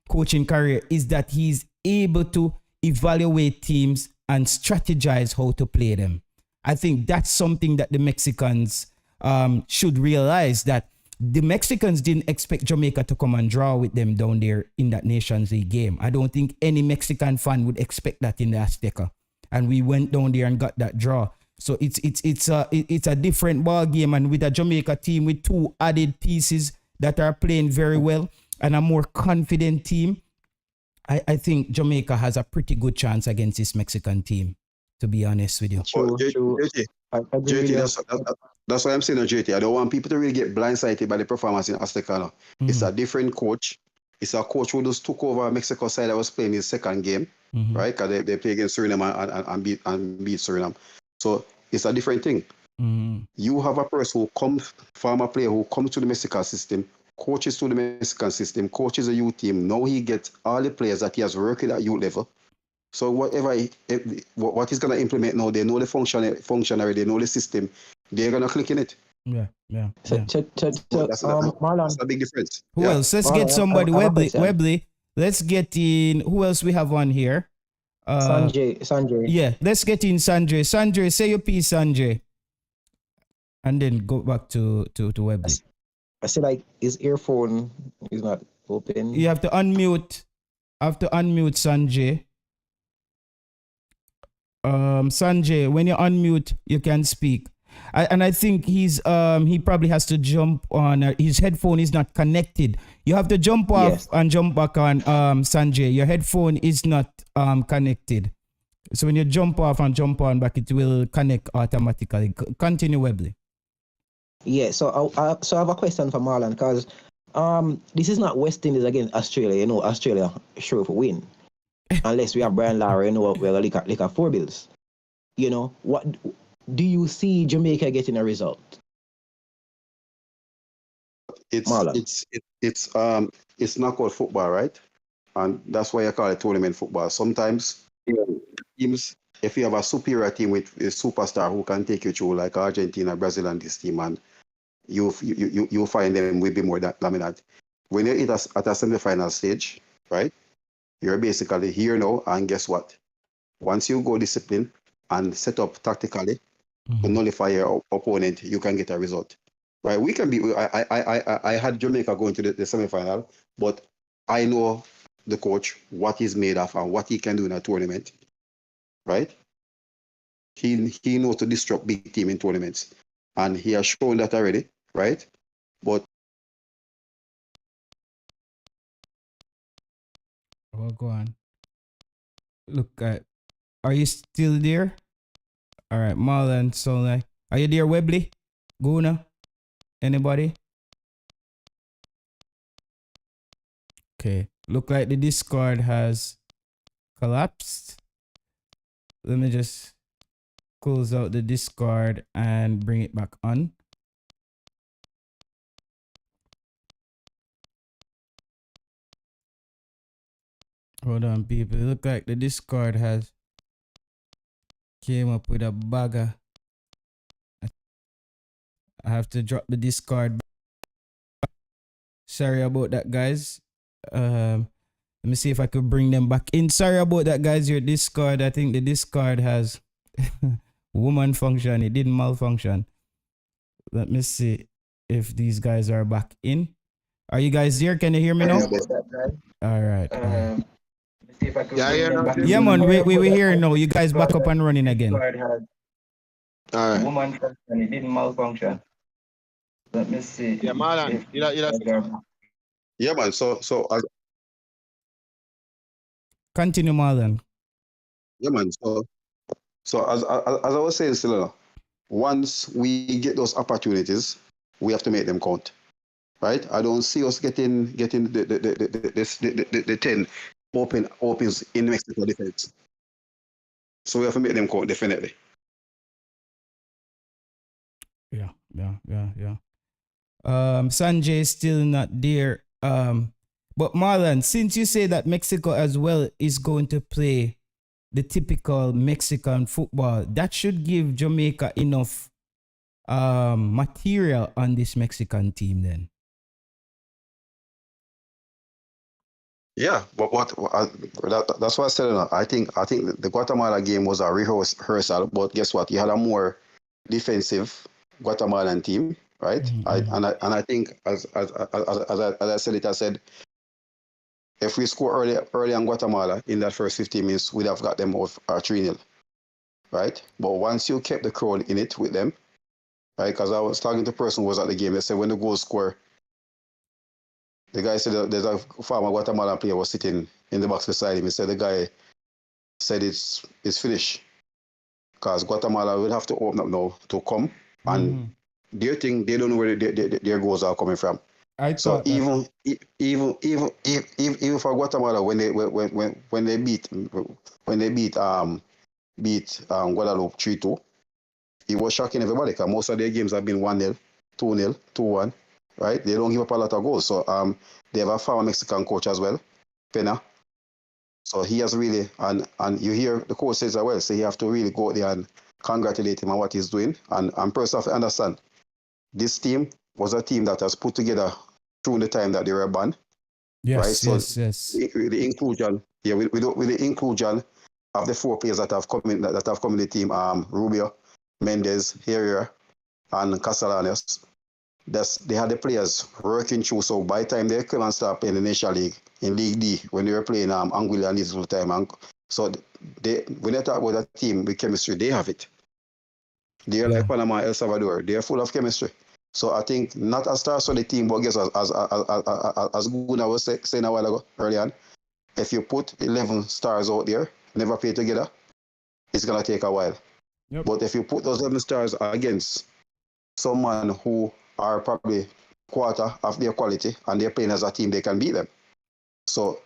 coaching career is that he's able to evaluate teams and strategize how to play them. I think that's something that the Mexicans should realize, that the Mexicans didn't expect Jamaica to come and draw with them down there in that Nations League game. I don't think any Mexican fan would expect that in the Azteca. And we went down there and got that draw. So it's a different ball game, and with a Jamaica team with two added pieces that are playing very well and a more confident team, I think Jamaica has a pretty good chance against this Mexican team, to be honest with you. Well, JT, that's why I'm saying, JT, I don't want people to really get blindsided by the performance in Azteca. No. It's a different coach. It's a coach who just took over Mexico side that was playing his second game, right? Because they play against Suriname and beat Suriname. So it's a different thing. You have a person who comes, former player who comes to the Mexican system, coaches to the Mexican system, coaches a youth team. Now he gets all the players that he has worked at youth level. So whatever what he's gonna implement now, they know the functionary, they know the system, they're gonna click in it. Yeah. That's a big difference. Who else? Let's get somebody. Webley. Let's get in. Who else we have on here? Sanjay. Yeah, let's get in Sanjay. Sanjay, say your piece, Sanjay. And then go back to Webley. I see like his earphone is not open. You have to unmute. Sanjay. Sanjay, when you unmute, you can speak. I think he probably has to jump on. His headphone is not connected. You have to jump off and jump back on. Sanjay, your headphone is not connected. So when you jump off and jump on back, it will connect automatically. Continue, Webley. Yeah. So I have a question for Marlon, because this is not West Indies against Australia. You know, Australia sure to win. Unless we have Brian Lara, you know, we're like a 4 bills. You know, what do you see Jamaica getting a result? It's knockout football, right? And that's why I call it tournament football. Sometimes teams, if you have a superior team with a superstar who can take you through, like Argentina, Brazil, and this team, and you find them will be more dominant. When you're at a semi-final stage, right? You're basically here now, and guess what? Once you go discipline and set up tactically to nullify your opponent, you can get a result. Right? We can be. I had Jamaica going to the semi-final, but I know the coach, what he's made of and what he can do in a tournament. Right? He knows to disrupt big team in tournaments, and he has shown that already. Right? But well, go on. Look at. Are you still there? All right, Marlon, Solai. Are you there, Webley? Guna? Anybody? Okay. Look like the Discord has collapsed. Let me just close out the Discord and bring it back on. Hold on, people. Look like the Discord has came up with a bugger. I have to drop the Discord. Sorry about that, guys. Let me see if I could bring them back in. Sorry about that, guys. Your Discord, I think the Discord has woman function. It didn't malfunction. Let me see if these guys are back in. Are you guys there? Can you hear me now? All right. Yeah, man. We here now. You guys back up and running again. All right. Woman function, it didn't malfunction. Let me see. Yeah, Marlon. yeah, man. So Continue, Marlon. yeah, man. So as I was saying, still, once we get those opportunities, we have to make them count, right? I don't see us getting the 10 opens in Mexico defense. So we have to make them count, definitely. Yeah. Sanjay is still not there. But Marlon, since you say that Mexico as well is going to play the typical Mexican football, that should give Jamaica enough material on this Mexican team then. Yeah, but that's what I said. I think the Guatemala game was a rehearsal, but guess what? You had a more defensive Guatemalan team, right? Mm-hmm. I think as I said it, I said if we score early on Guatemala in that first 15 minutes, we'd have got them off 3-0, right? But once you kept the crowd in it with them, right? Because I was talking to a person who was at the game. They said when the goal score, the guy said that there's a former Guatemalan player was sitting in the box beside him. He said the guy said it's finished because Guatemala will have to open up now to come, and their thing, they don't know where their goals are coming from. I So thought that. even for Guatemala when they beat Guadeloupe 3-2, it was shocking everybody because most of their games have been 1-0, 2-0, 2-1, right? They don't give up a lot of goals. So they have a former Mexican coach as well, Pena. So he has really, and you hear the coach says as well, so you have to really go there and congratulate him on what he's doing. And personally, understand, this team was a team that has put together through the time that they were banned. Yes, right? So yes. with the inclusion, with the inclusion of the 4 players that have come in the team, Rubio, Mendes, Herrera, and Castellanos. They had the players working through. So by the time they come and start playing in the National League, in League D, when they were playing Anguilla and this full time, and so when they talk about that team with chemistry, they have it. They're like Panama, El Salvador. They're full of chemistry. So I think not as stars on the team, but guess as Guna was saying a while ago, early on, if you put 11 stars out there, never play together, it's gonna take a while. Yep. But if you put those 11 stars against someone who are probably quarter of their quality and they're playing as a team, they can beat them. So,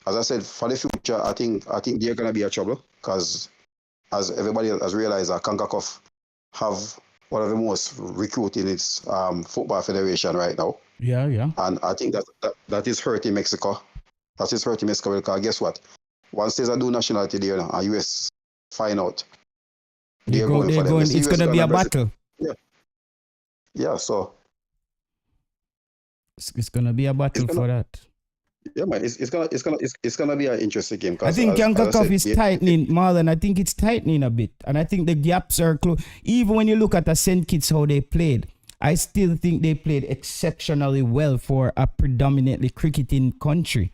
as I said, for the future, I think they're gonna be a trouble because, as everybody has realized, Concacaf have one of the most recruiting its football federation right now. Yeah. And I think that is hurting Mexico. That is hurting Mexico because guess what? Once there's a dual nationality there, and US find out, they're going for them. It's going to be a battle. Yeah. So it's going to be a battle for that. Yeah, man. It's gonna be an interesting game. I think Concacaf is tightening, Marlon. I think it's tightening a bit, and I think the gaps are close. Even when you look at the St. Kitts how they played, I still think they played exceptionally well for a predominantly cricketing country.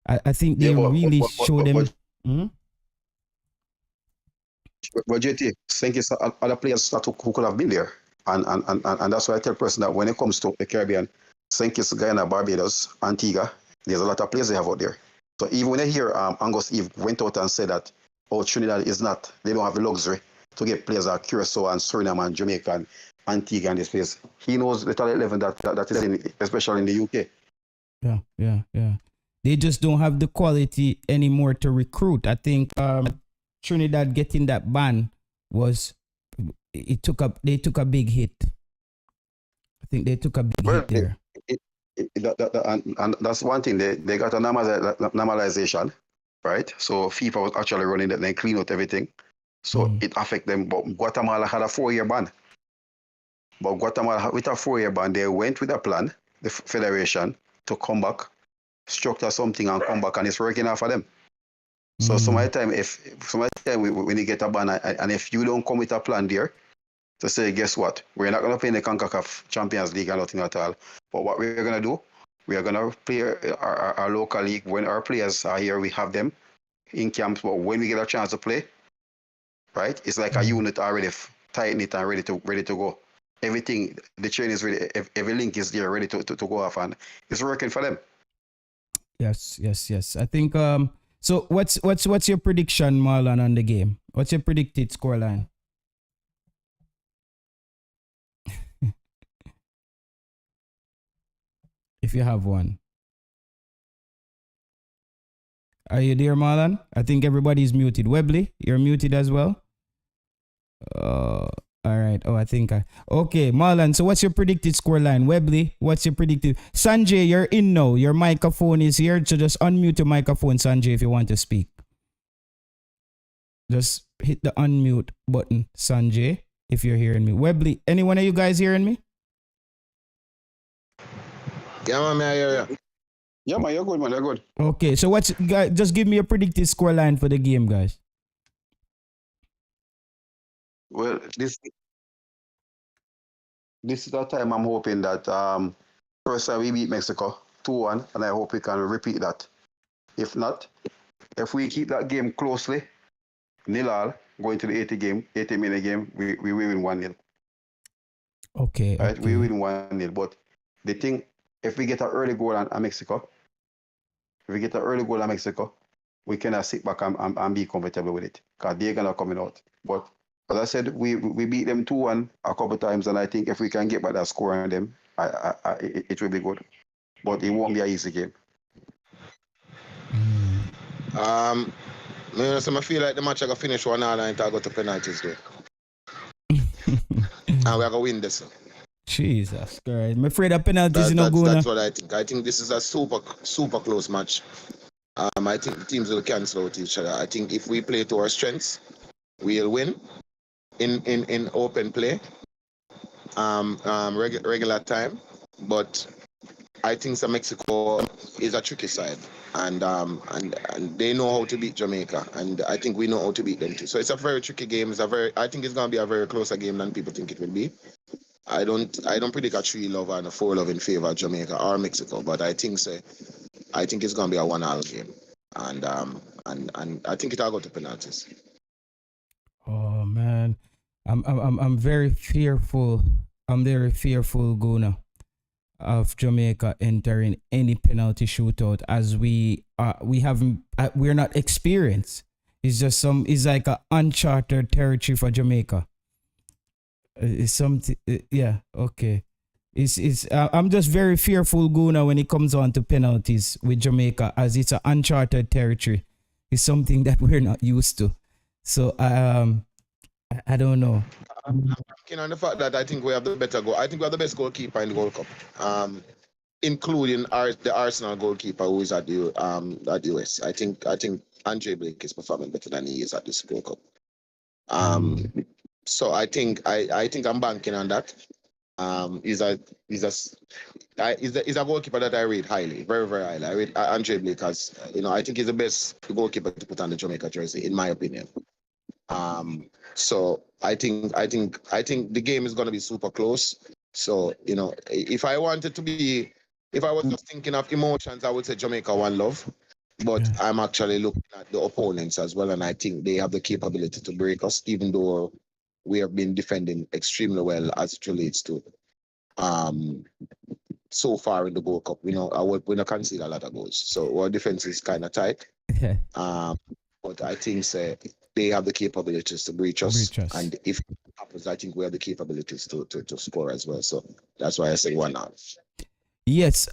I think they really showed them. But JT, St. Kitts other players who could have been there, and that's why I tell person that when it comes to the Caribbean, St. Kitts, Guyana, Barbados, Antigua, there's a lot of players they have out there. So even when I hear Angus Eve went out and said that, Trinidad is not, they don't have the luxury to get players like Curacao and Suriname and Jamaica and Antigua and this place. He knows the talent level that is in, especially in the UK. Yeah. They just don't have the quality anymore to recruit. I think Trinidad getting that ban they took a big hit. I think they took a big hit there. And that's one thing. They got a normalization, right? So FIFA was actually running that, they clean out everything. So it affect them. But Guatemala had a 4-year ban. But Guatemala, with a 4-year ban, they went with a plan, the federation, to come back, structure something and come back, and it's working out for them. So some of the time, when you get a ban, and if you don't come with a plan there, to say, guess what? We're not going to play in the Concacaf Champions League and nothing at all. But what we're going to do, we are going to play our local league. When our players are here, we have them in camps. But when we get a chance to play, right, it's like a unit already tight knit and ready to go. Everything, the chain is ready. Every link is there, ready to go off, and it's working for them. Yes. I think. So what's your prediction, Marlon, on the game? What's your predicted scoreline? If you have one. Are you there, Marlon? I think everybody's muted. Webley, you're muted as well. All right. Okay, Marlon. So what's your predicted scoreline? Webley, what's your predicted? Sanjay, you're in now. Your microphone is here. So just unmute your microphone, Sanjay, if you want to speak. Just hit the unmute button, Sanjay, if you're hearing me. Webley, any one of you guys hearing me? Yeah, man, I hear you. Yeah, man, you're good, man. You're good. Okay, so guys? Just give me a predicted scoreline for the game, guys. Well, this is the time I'm hoping that first time we beat Mexico 2-1, and I hope we can repeat that. If not, if we keep that game closely, 0-0, going to the 80-minute game, we win 1-0. Okay. Right? Okay. We win 1-0. But the thing, if we get an early goal on Mexico, we cannot sit back and be comfortable with it because they're going to come out. But as I said, we beat them 2-1 a couple of times, and I think if we can get back that score on them, it will be good. But it won't be an easy game. I feel like the match I got finish 1-0 and I go to penalties though. And we are going to win this. Jesus Christ. I'm afraid that penalties is not going. That's what I think. I think this is a super close match. I think the teams will cancel out each other. I think if we play to our strengths, we'll win in open play, regular time. But I think Mexico is a tricky side, and they know how to beat Jamaica, and I think we know how to beat them too. So it's a very tricky game. I think it's going to be a very closer game than people think it will be. I don't predict a 3-0 and a 4-0 in favor of Jamaica or Mexico, but I think it's going to be a 1-0 game, and I think it'll go to penalties. Oh man, I'm very fearful. I'm very fearful, Guna, of Jamaica entering any penalty shootout as we're not experienced. It's like an uncharted territory for Jamaica. It's something, yeah, okay. I'm just very fearful, Guna, when it comes on to penalties with Jamaica, as it's an uncharted territory. It's something that we're not used to. So I don't know. I'm banking on the fact that I think we have the better goal. I think we have the best goalkeeper in the World Cup, including the Arsenal goalkeeper who is at the US. I think Andre Blake is performing better than he is at this World Cup. So I think I'm banking on that. He's a goalkeeper that I rate highly, very very highly. I rate Andre Blake as I think he's the best goalkeeper to put on the Jamaica jersey, in my opinion. So I think the game is going to be super close. So if I was just thinking of emotions, I would say Jamaica 1-0. But I'm actually looking at the opponents as well, and I think they have the capability to break us, even though we have been defending extremely well as it relates to so far in the World Cup. We don't concede a lot of goals, so our defense is kind of tight. But I think they have the capabilities to breach us. And if it happens, I think we have the capabilities to score as well. So that's why I say 1-0. Yes.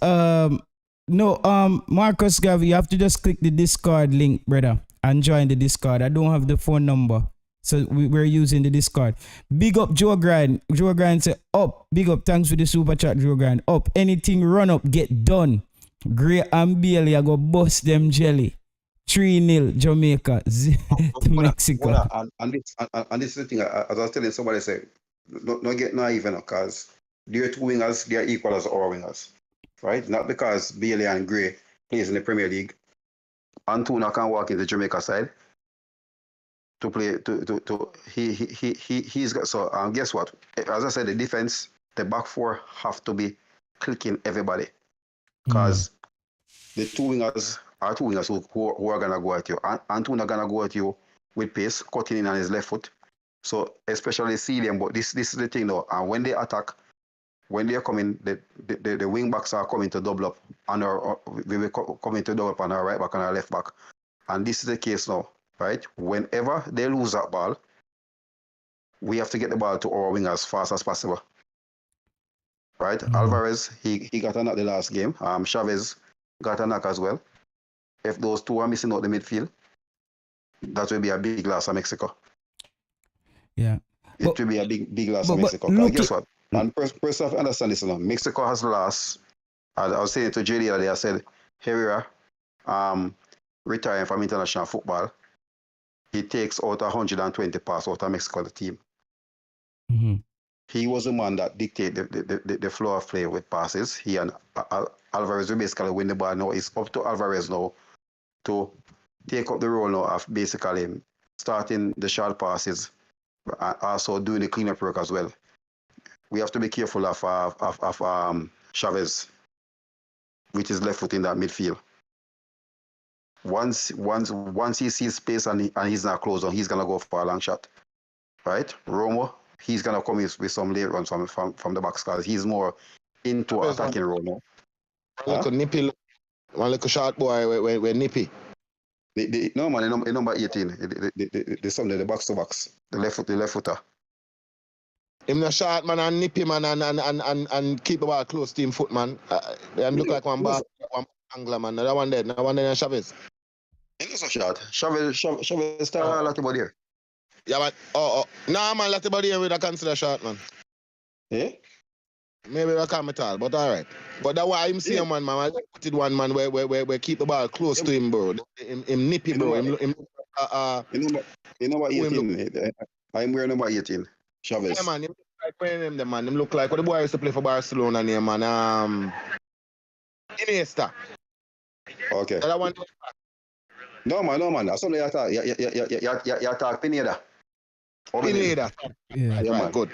Marcus Gavi, you have to just click the Discord link, brother, and join the Discord. I don't have the phone number, so we're using the Discord. Big up Joe Grind. Joe Grind say up. Big up. Thanks for the super chat, Joe Grind. Up. Anything run up, get done. Great and Bailey, I go bust them jelly. 3-0 Jamaica to Mexico. And this is the thing, as I was telling somebody, say, don't get naive, because their two wingers, they are equal as our wingers, right? Not because Bailey and Gray plays in the Premier League. Antuna can walk into Jamaica side to play. He's got, so guess what? As I said, the defense, the back four have to be clicking everybody, because the two wingers are two wingers who are gonna go at you. Antuna gonna go at you with pace, cutting in on his left foot. So especially CDM, but this is the thing though. And when they attack, when they are coming, the wing backs are coming to double up, and we will coming to double up on our right back and our left back. And this is the case now, right? Whenever they lose that ball, we have to get the ball to our wing as fast as possible. Right? Alvarez, he got a knock the last game. Chavez got a knock as well. If those two are missing out the midfield, that will be a big loss of Mexico. Yeah. It will be a big loss of Mexico. Guess what? And first off, understand this now. Mexico has lost. I was saying to JD the other day, I said, Herrera, retiring from international football, he takes out 120 passes out of Mexico, the team. he was the man that dictated the flow of play with passes. He and Alvarez will basically win the ball now. It's up to Alvarez now to take up the role now of basically starting the short passes and also doing the cleanup work as well. We have to be careful of Chavez, which is left foot in that midfield. Once he sees space and he's not close on, he's gonna go for a long shot, right? Romo, he's gonna come with some late runs from the box because he's more into attacking Romo. One little short boy with nippy. No man, the number 18, the box to box, the left footer. Him the short man and nippy man and keep the ball close to him foot man. Him look like one angler man. That one there, Chavez. He's so short. Chavez style a lot about here. Yeah, but no man, lot about here we consider short man. Yeah? Maybe I can't at all, but all right. But that's why I'm seeing one man. I put it one man where keep the ball close to him, bro. Him nippy, bro. You know what 18? I'm wearing number 18. Chavez. Yeah, man. Him look like wearing him, the man. Him look like what the boy used to play for Barcelona name, man. Iniesta. Okay. That one. No man. That's something you talk Pineda. Yeah. Yeah, man. Good.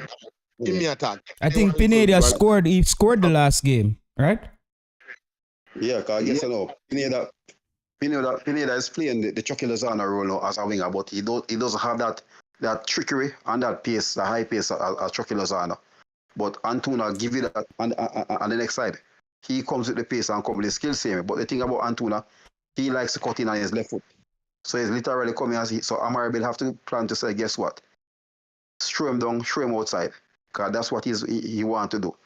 Give me a tag. I think Pineda scored. He scored the last game, right? Yeah, because I guess you know Pineda is playing the Chucky Lozano role now as a winger, but he doesn't have that trickery and that pace, the high pace as Chucky Lozano. But Antuna give you that on the next side. He comes with the pace and comes with the skill same. But the thing about Antuna, he likes to cut in on his left foot. So he's literally coming so Amarabil have to plan to say, guess what? Throw him down, throw him outside. Because that's what he want to do.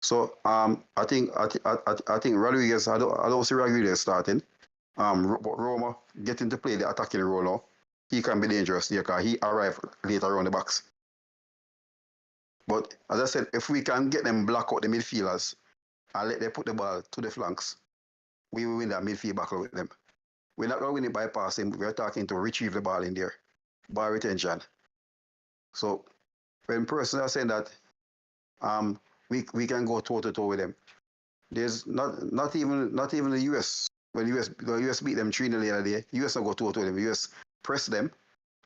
So I think Rodriguez, I don't see Rodriguez starting. But Roma getting to play the attacking role now. He can be dangerous there because he arrived later around the box. But as I said, if we can get them block out the midfielders and let them put the ball to the flanks, we will win that midfield battle with them. We're not going to win it by passing. We're talking to retrieve the ball in there. Ball retention. So when persons are saying that we can go toe-to-toe with them, there's not even the US. When the US beat them 3-0 the other day, US will go toe-to-toe with them. US press them,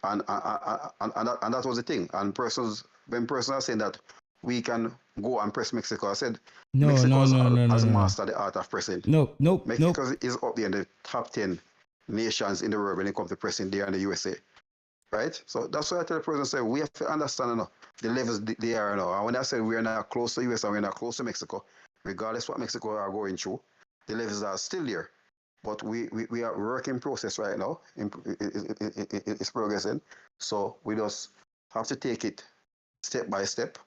and that was the thing. And when persons are saying that we can go and press Mexico, I said Mexico has mastered the art of pressing. Mexico is up there in the top 10 nations in the world when it comes to pressing there in the USA. Right? So that's why I tell the person, say we have to understand the levels they are now. And when I said we are not close to US and we're not close to Mexico, regardless what Mexico are going through, the levels are still there. But we are working process right now. It's progressing. So we just have to take it step by step.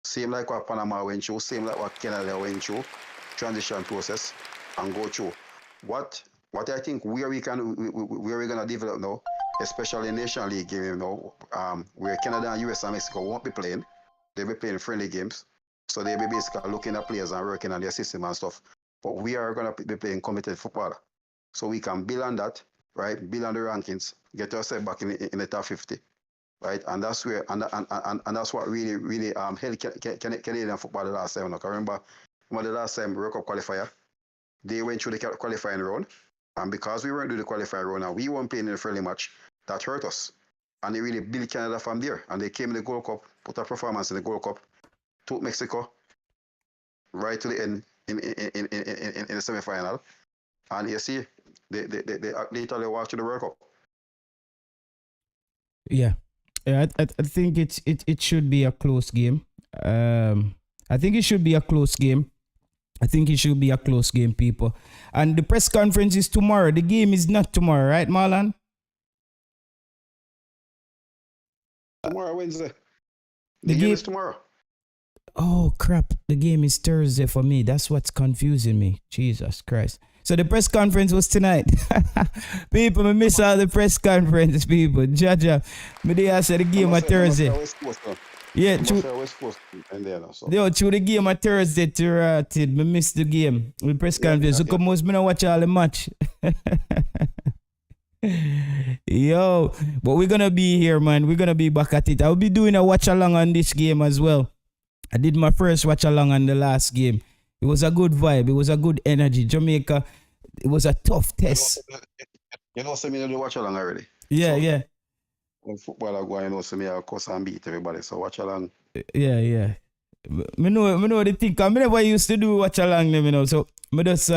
Same like what Panama went through, same like what Canada went through, transition process, and go through. What I think where we're gonna develop now, especially in National League game now, where Canada and US and Mexico won't be playing. They'll be playing friendly games. So they'll be basically looking at players and working on their system and stuff. But we are gonna be playing committed football. So we can build on that, right? Build on the rankings, get ourselves back in the top 50. Right, and that's where, and that's what really helped Canadian football the last time. I remember the last time World Cup qualifier, they went through the qualifying round, and because we weren't doing the qualifying round and we weren't playing in the friendly match, that hurt us, and they really built Canada from there. And they came in the Gold Cup, put a performance in the Gold Cup, took Mexico right to the end in the semi-final, and you see they literally watched the World Cup. Yeah. I think it should be a close game. I think it should be a close game. People. And the press conference is tomorrow. The game is not tomorrow, right, Marlon? Tomorrow, Wednesday. The game is tomorrow. Oh, crap. The game is Thursday for me. That's what's confusing me. Jesus Christ. So the press conference was tonight. People, I miss all the press conference, people. Jaja, I said the game on Thursday. Yeah, true the game on Thursday to I missed the game. The press conference. So come on, I watch all the match. Yo, but we're going to be here, man. We're going to be back at it. I'll be doing a watch along on this game as well. I did my first watch along on the last game. It was a good vibe. It was a good energy. Jamaica, it was a tough test. You know, me do watch along already. Yeah, So, yeah. when football I go, you know, me I cuss and beat everybody. So watch along. Yeah. Me know the thing. 'Cause me never used to do watch along them, you know. So me just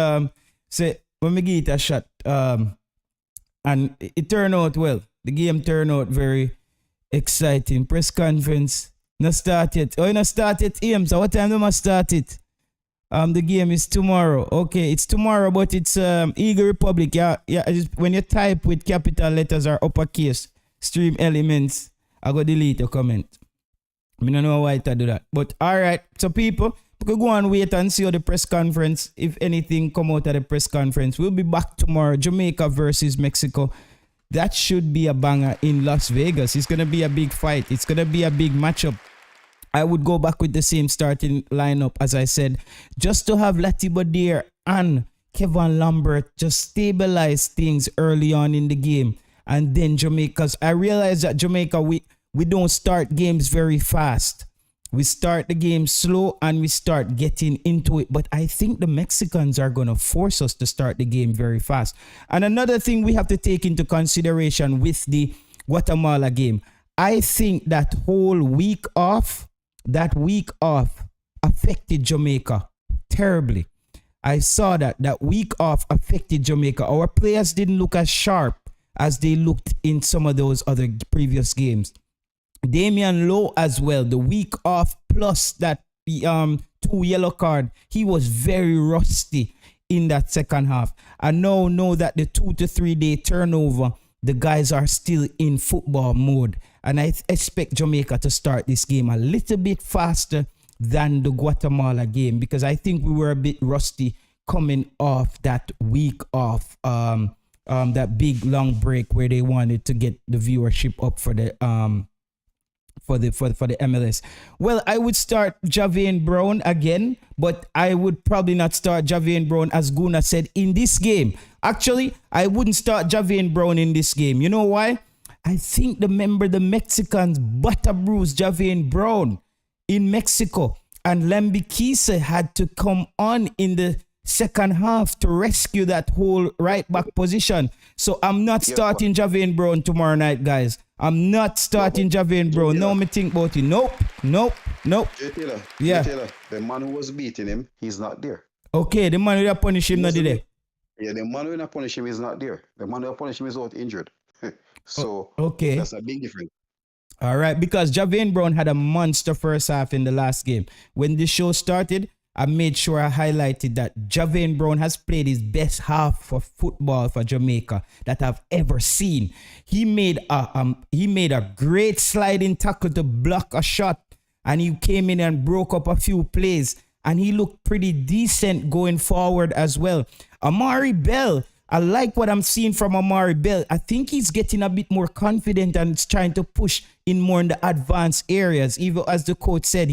say when me give it a shot. And it turned out well. The game turned out very exciting. Press conference. Not start yet. Oh, you not start yet, Ames. So what time do I start it? The game is tomorrow. Okay, it's tomorrow, but it's Eagle Republic. Yeah. When you type with capital letters or uppercase, stream elements, I go delete your comment. I don't know why I do that. But all right, so people, we could go and wait and see how the press conference, if anything come out of the press conference. We'll be back tomorrow. Jamaica versus Mexico. That should be a banger in Las Vegas. It's going to be a big fight. It's going to be a big matchup. I would go back with the same starting lineup, as I said, just to have Latibadir and Kevin Lambert just stabilize things early on in the game. And then Jamaica's, I realize that Jamaica, we don't start games very fast. We start the game slow and we start getting into it. But I think the Mexicans are going to force us to start the game very fast. And another thing we have to take into consideration with the Guatemala game, I think that week off affected Jamaica terribly. I saw that week off affected Jamaica. Our players didn't look as sharp as they looked in some of those other previous games. Damian Lowe as well, the week off plus that 2 yellow card, he was very rusty in that second half. I know that the 2 to 3 day turnover, the guys are still in football mode. And I expect Jamaica to start this game a little bit faster than the Guatemala game, because I think we were a bit rusty coming off that week off, that big long break where they wanted to get the viewership up for the MLS. Well, I would start Javian Brown again, but I would probably not start Javian Brown, as Guna said, in this game. Actually, I wouldn't start Javian Brown in this game. You know why? I think the Mexicans butter bruised Javian Brown in Mexico, and Lambikisa had to come on in the second half to rescue that whole right back position. So I'm not starting Javian Brown tomorrow night, guys. I'm not starting Javian Brown. No, me think about it. Nope. Jay Taylor, Yeah. Jay Taylor, the man who was beating him, he's not there. Okay, the man who punish him not there. Yeah, the man who punish him is not there. The man who punish him is out injured. So Okay. that's a big difference. All right, because Javian Brown had a monster first half in the last game. When the show started, I made sure I highlighted that Javian Brown has played his best half for football for Jamaica that I've ever seen. He made a great sliding tackle to block a shot, and he came in and broke up a few plays, and he looked pretty decent going forward as well. Amari Bell, I like what I'm seeing from Amari Bell. I think he's getting a bit more confident and trying to push in more in the advanced areas. Even as the coach said,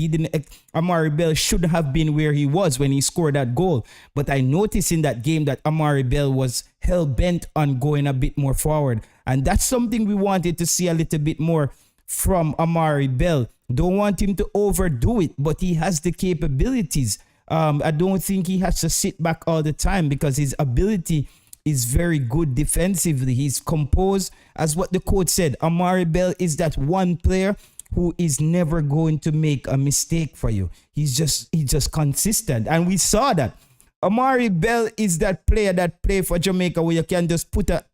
Amari Bell shouldn't have been where he was when he scored that goal. But I noticed in that game that Amari Bell was hell-bent on going a bit more forward. And that's something we wanted to see a little bit more from Amari Bell. Don't want him to overdo it, but he has the capabilities. I don't think he has to sit back all the time, because his ability is very good defensively. He's composed, as what the coach said. Amari Bell is that one player who is never going to make a mistake for you. He's just consistent, and we saw that. Amari Bell is that player that play for Jamaica where you can just put a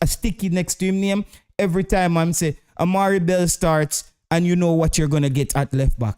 sticky next to him name every time I'm say Amari Bell starts, and you know what you're gonna get at left back.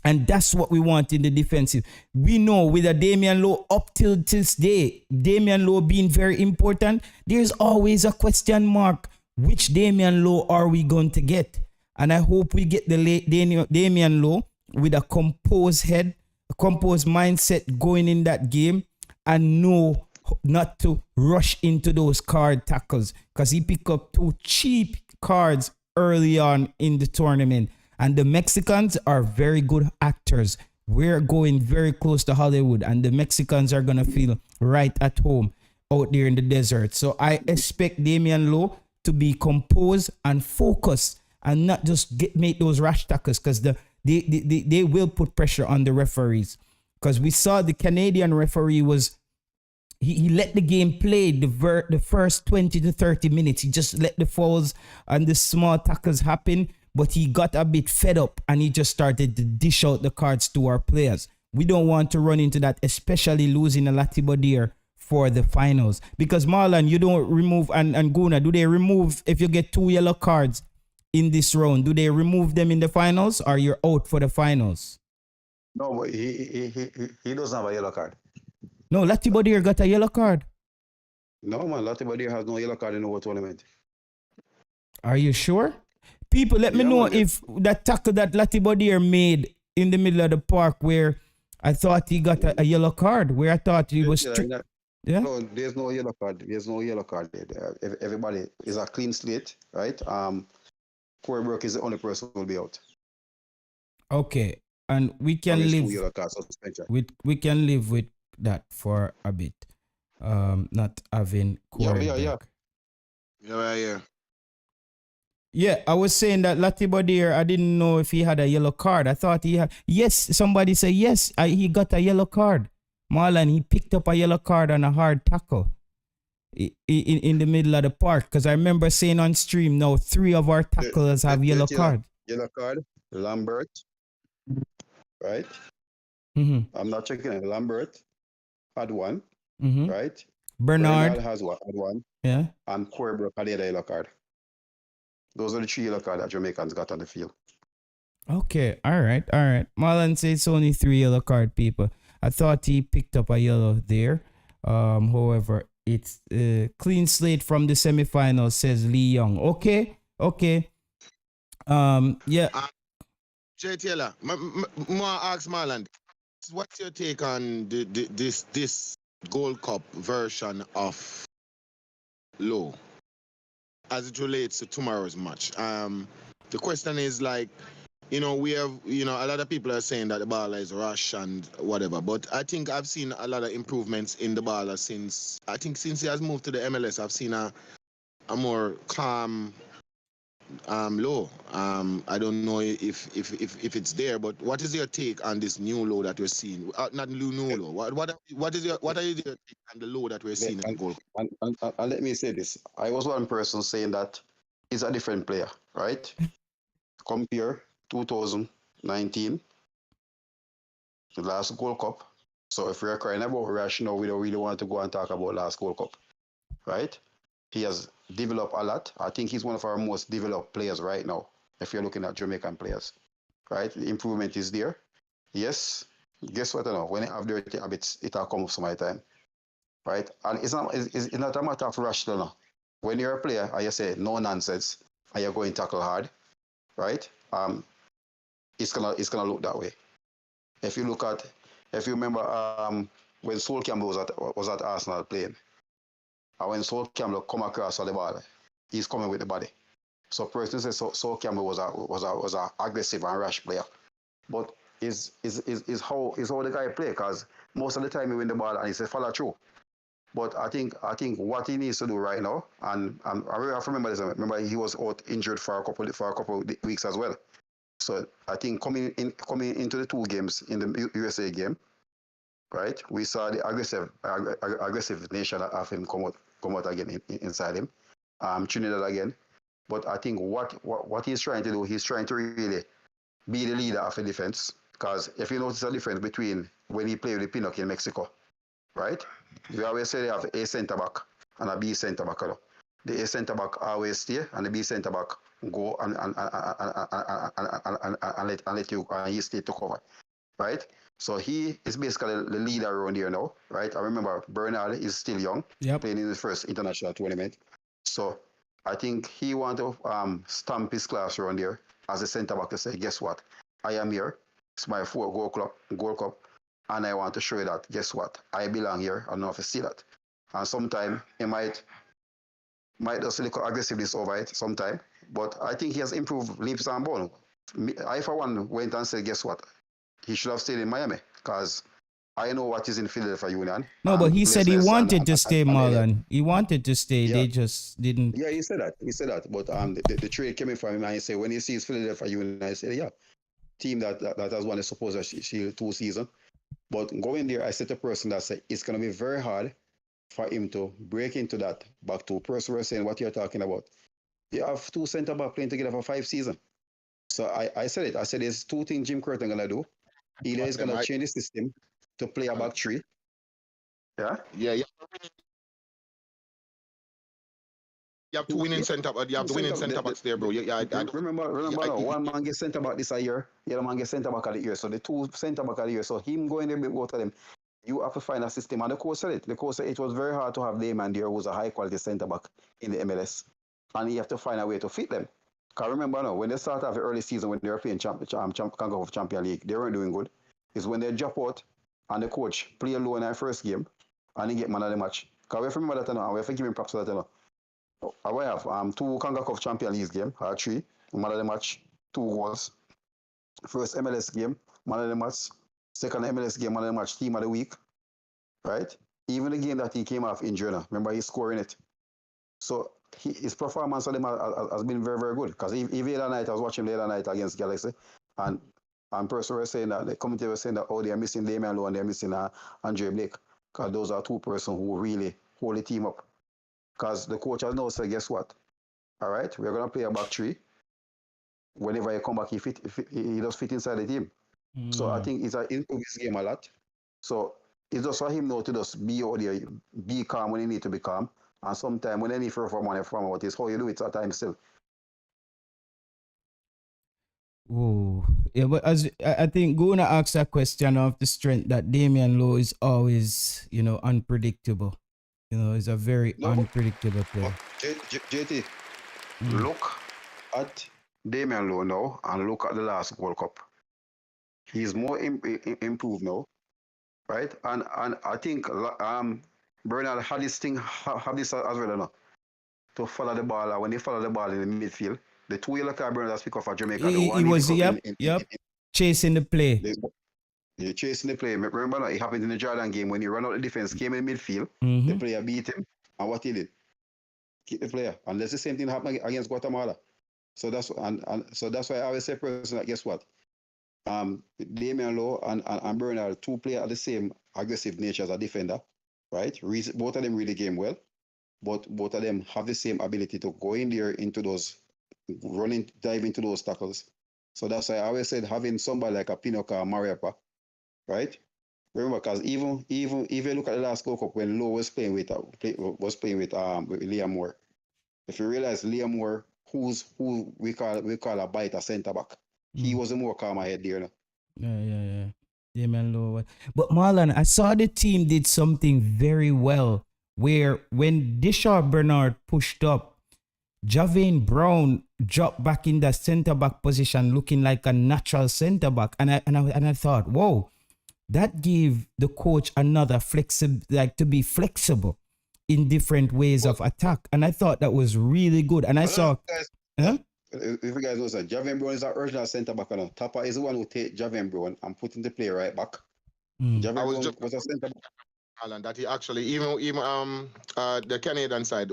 And that's what we want in the defensive. We know with a Damian Lowe up till this day, Damian Lowe being very important, there's always a question mark. Which Damian Lowe are we going to get? And I hope we get the Damian Lowe with a composed head, a composed mindset going in that game, and know not to rush into those card tackles, because he picked up 2 cheap cards early on in the tournament. And the Mexicans are very good actors. We're going very close to Hollywood, and the Mexicans are going to feel right at home out there in the desert. So I expect Damian Lowe to be composed and focused and not just make those rash tackles, because the they will put pressure on the referees. Because we saw the Canadian referee was he let the game play the first 20 to 30 minutes. He just let the fouls and the small tackles happen, but he got a bit fed up and he just started to dish out the cards to our players. We don't want to run into that, especially losing a Latibodir for the finals. Because Marlon, you don't remove, and Guna, do they remove, if you get 2 yellow cards in this round, do they remove them in the finals or you're out for the finals? No, but he doesn't have a yellow card. No, Latibodir got a yellow card. No, man, Latibodir has no yellow card in the whole tournament. Are you sure? People, let me know if that tackle that Latibodir made in the middle of the park where I thought he got a yellow card, where I thought he was... Yeah? No, there's no yellow card. There's no yellow card there. Everybody is a clean slate, right? Corey Burke is the only person who will be out. Okay, and we can live... Yellow card suspension. We can live with that for a bit. Not having Corey Burke. Yeah. Yeah, I was saying that Latibodir, I didn't know if he had a yellow card. I thought he had. Yes, somebody said yes, he got a yellow card. Marlon, he picked up a yellow card on a hard tackle in the middle of the park. Because I remember saying on stream, now 3 of our tacklers have yellow card. Yellow card, Lambert, right? Mm-hmm. I'm not checking it. Lambert had 1, right? Bernard had 1. Yeah. And Corey Burke had the other yellow card. Those are the 3 yellow cards that Jamaicans got on the field. Okay, all right. Marlon says it's only 3 yellow card, people. I thought he picked up a yellow there. However, it's clean slate from the semifinals, says Lee Young. Okay. Yeah. Jay Taylor, more ask Marlon, what's your take on this Gold Cup version of Low as it relates to tomorrow's match? The question is like, we have, a lot of people are saying that the baller is rush and whatever, but I think I've seen a lot of improvements in the baller since he has moved to the MLS. I've seen a more calm Low. I don't know if it's there, but what is your take on this new Low that we're seeing? Not new Low. What are your take on the Low that we're seeing in the Gold Cup? And let me say this. I was one person saying that he's a different player, right? Compare 2019, the last Gold Cup. So if we're crying about Rush now, we don't really want to go and talk about last Gold Cup, right? He has developed a lot. I think he's one of our most developed players right now, if you're looking at Jamaican players, right? The improvement is there. Yes, guess what? I know when you have dirty habits, it'll come up some other time, right? And it's not a matter of rush, though. When you're a player and you say no nonsense and you're going to tackle hard, right? It's gonna look that way. If you remember when Sol Campbell was at Arsenal playing, and when Sol Campbell come across the ball, he's coming with the body. So person says Sol Campbell was a aggressive and rash player, but is how the guy play, because most of the time he win the ball and he says follow through. But I think what he needs to do right now, and I remember this. Remember he was out injured for a couple of weeks as well. So I think coming into the 2 games in the USA game, right? We saw the aggressive nature of him come out again inside him. Trinidad again. But I think what he's trying to do, he's trying to really be the leader of the defense. Because if you notice a difference between when he played with the Pinocchio in Mexico, right? We always say they have A centre back and a B centre back. The A centre back always stay, and the B centre back go and let you and he stay to cover, right? So he is basically the leader around here now, right? I remember Bernard is still young, playing in his first international tournament. So I think he want to stamp his class around here as a centre back to say, guess what? I am here. It's my 4th Gold Cup. And I want to show you that, guess what? I belong here. I don't know if you see that. And sometimes he might just look aggressiveness over it sometime. But I think he has improved leaps and bounds. I, for one, went and said, guess what? He should have stayed in Miami, because I know what is in Philadelphia Union. No, but he said he wanted to stay, Marlon. He wanted to stay. Yeah. They just didn't. Yeah, he said that. But the trade came in from him, and he said when he sees Philadelphia Union, I said, yeah. team that has won the Supporters Shield 2 seasons. But going there, I said to a person that said it's going to be very hard for him to break into that. Back to person we're saying what you're talking about. You have two centre back playing together for 5 seasons. So I said it. I said there's two things Jim Curtin gonna do. Either he's gonna change the system to play a back three. Yeah. Yeah. You have two winning centre. You have the winning centre backs there, bro. Remember, one man gets centre back this year. The other man gets centre back of the year. So the two centre back of the year. So him going there with both of them. You have to find a system. And the coach said it. The coach said it was very hard to have Damon there, who's a high quality centre back in the MLS, and you have to find a way to fit them. Because remember now, when they start off the early season, when they were playing Concacaf Champion League, they weren't doing good. It's when they drop out and the coach play low in their first game and he get man of the match. Because we have to remember that now, and we have to give him props for that now. I have 2 Concacaf Champion League game, 3, man of the match, 2 goals. First MLS game, man of the match. Second MLS game, man of the match, team of the week. Right? Even the game that he came off injured, remember he's scoring it. So his performance on them has been very, very good. Because even the other night, I was watching the other night against Galaxy, and person was saying that, the committee was saying that, oh, they're missing Damian Lowe and they're missing Andre Blake. Because those are 2 persons who really hold the team up. Because the coach has now said, guess what? All right, we're going to play a back 3. Whenever he come back, he does fit inside the team. So I think it's improved his game a lot. So it's just for him now to just be out there, be calm when he need to be calm. And sometimes when they need to perform out, it's how you do it at times still. Oh, yeah, but as I think Guna asked a question of the strength that Damian Lowe is always, unpredictable. He's a very unpredictable player. JT, look at Damian Lowe now and look at the last World Cup. He's more improved now, right? And I think Bernard had this thing, have this as well, no? To follow the ball. When they follow the ball in the midfield, the 2 yellow card Bernard speak of for Jamaica. He was chasing the play. They're chasing the play. Remember, it happened in the Jordan game when he ran out the defense, came in midfield, the player beat him, and what he did? Keep the player. And that's the same thing happened against Guatemala. So that's why I always say, person, guess what? Damian Lowe and Bernard, 2 players are the same aggressive nature as a defender, right? Both of them really game well, but both of them have the same ability to go in there into those, dive into those tackles. So that's why I always said having somebody like a Pinocchio or Mariapa, right? Remember, because even if you look at the last World Cup when Lowe was playing with Liam Moore, if you realize Liam Moore, who we call a biter centre back, he was a more calmer head there. Yeah. Damian Lowe. But Marlon, I saw the team did something very well where when Dishart Bernard pushed up, Javane Brown dropped back in the centre back position looking like a natural centre back. And I thought, whoa, that gave the coach another to be flexible in different ways of attack. And I thought that was really good. And I saw... If you guys know, Javane Brown is our original centre back. Tapa is the one who take Javane Brown and put him to play right back. Javane Brown was a centre back. Alan, that he actually even the Canadian side,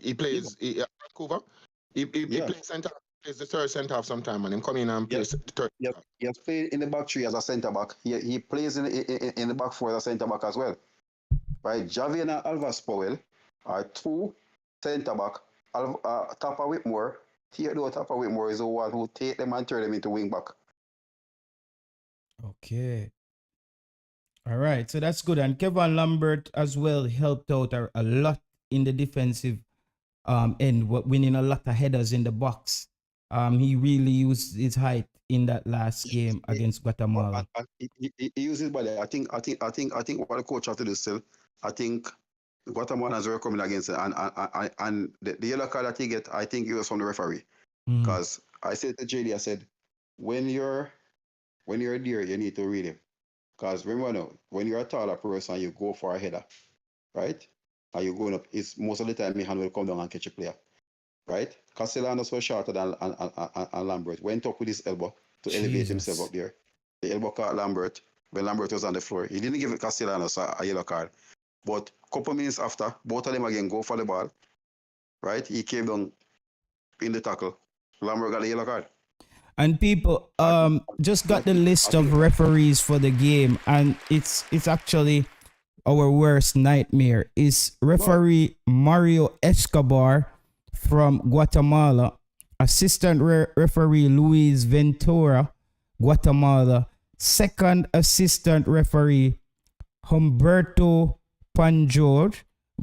he plays Vancouver. He plays center, plays the third centre half sometime, and him come in and plays the third. He has played in the back 3 as a centre back. He plays in the back 4 as a centre back as well. Right, Javane and Alvas Powell are 2 centre back. Tapa Whitmore. Theodore Tapa Whitmore is the one who take them and turn them into wing back. Okay. All right, so that's good. And Kevin Lambert as well helped out a lot in the defensive end, winning a lot of headers in the box. He really used his height in that last game against Guatemala. He used his body. I think what the coach has to do still, I think Guatemala is coming against it. And the yellow card that he get, I think it was from the referee. Because I said to JD, I said, when you're there, you need to read him. Because remember now, when you're a taller person, you go for a header, right? And you're going up, it's most of the time your hand will come down and catch a player, right? Castellanos was shorter than and Lambert. Went up with his elbow to elevate himself up there. The elbow caught Lambert when Lambert was on the floor. He didn't give Castellanos a yellow card. But a couple minutes after, both of them again go for the ball, right? He came down in the tackle. Lambert got a yellow card. And people just got the list of referees for the game, and it's actually our worst nightmare. Is referee Mario Escobar from Guatemala, assistant referee Luis Ventura, Guatemala, second assistant referee Humberto Panjor,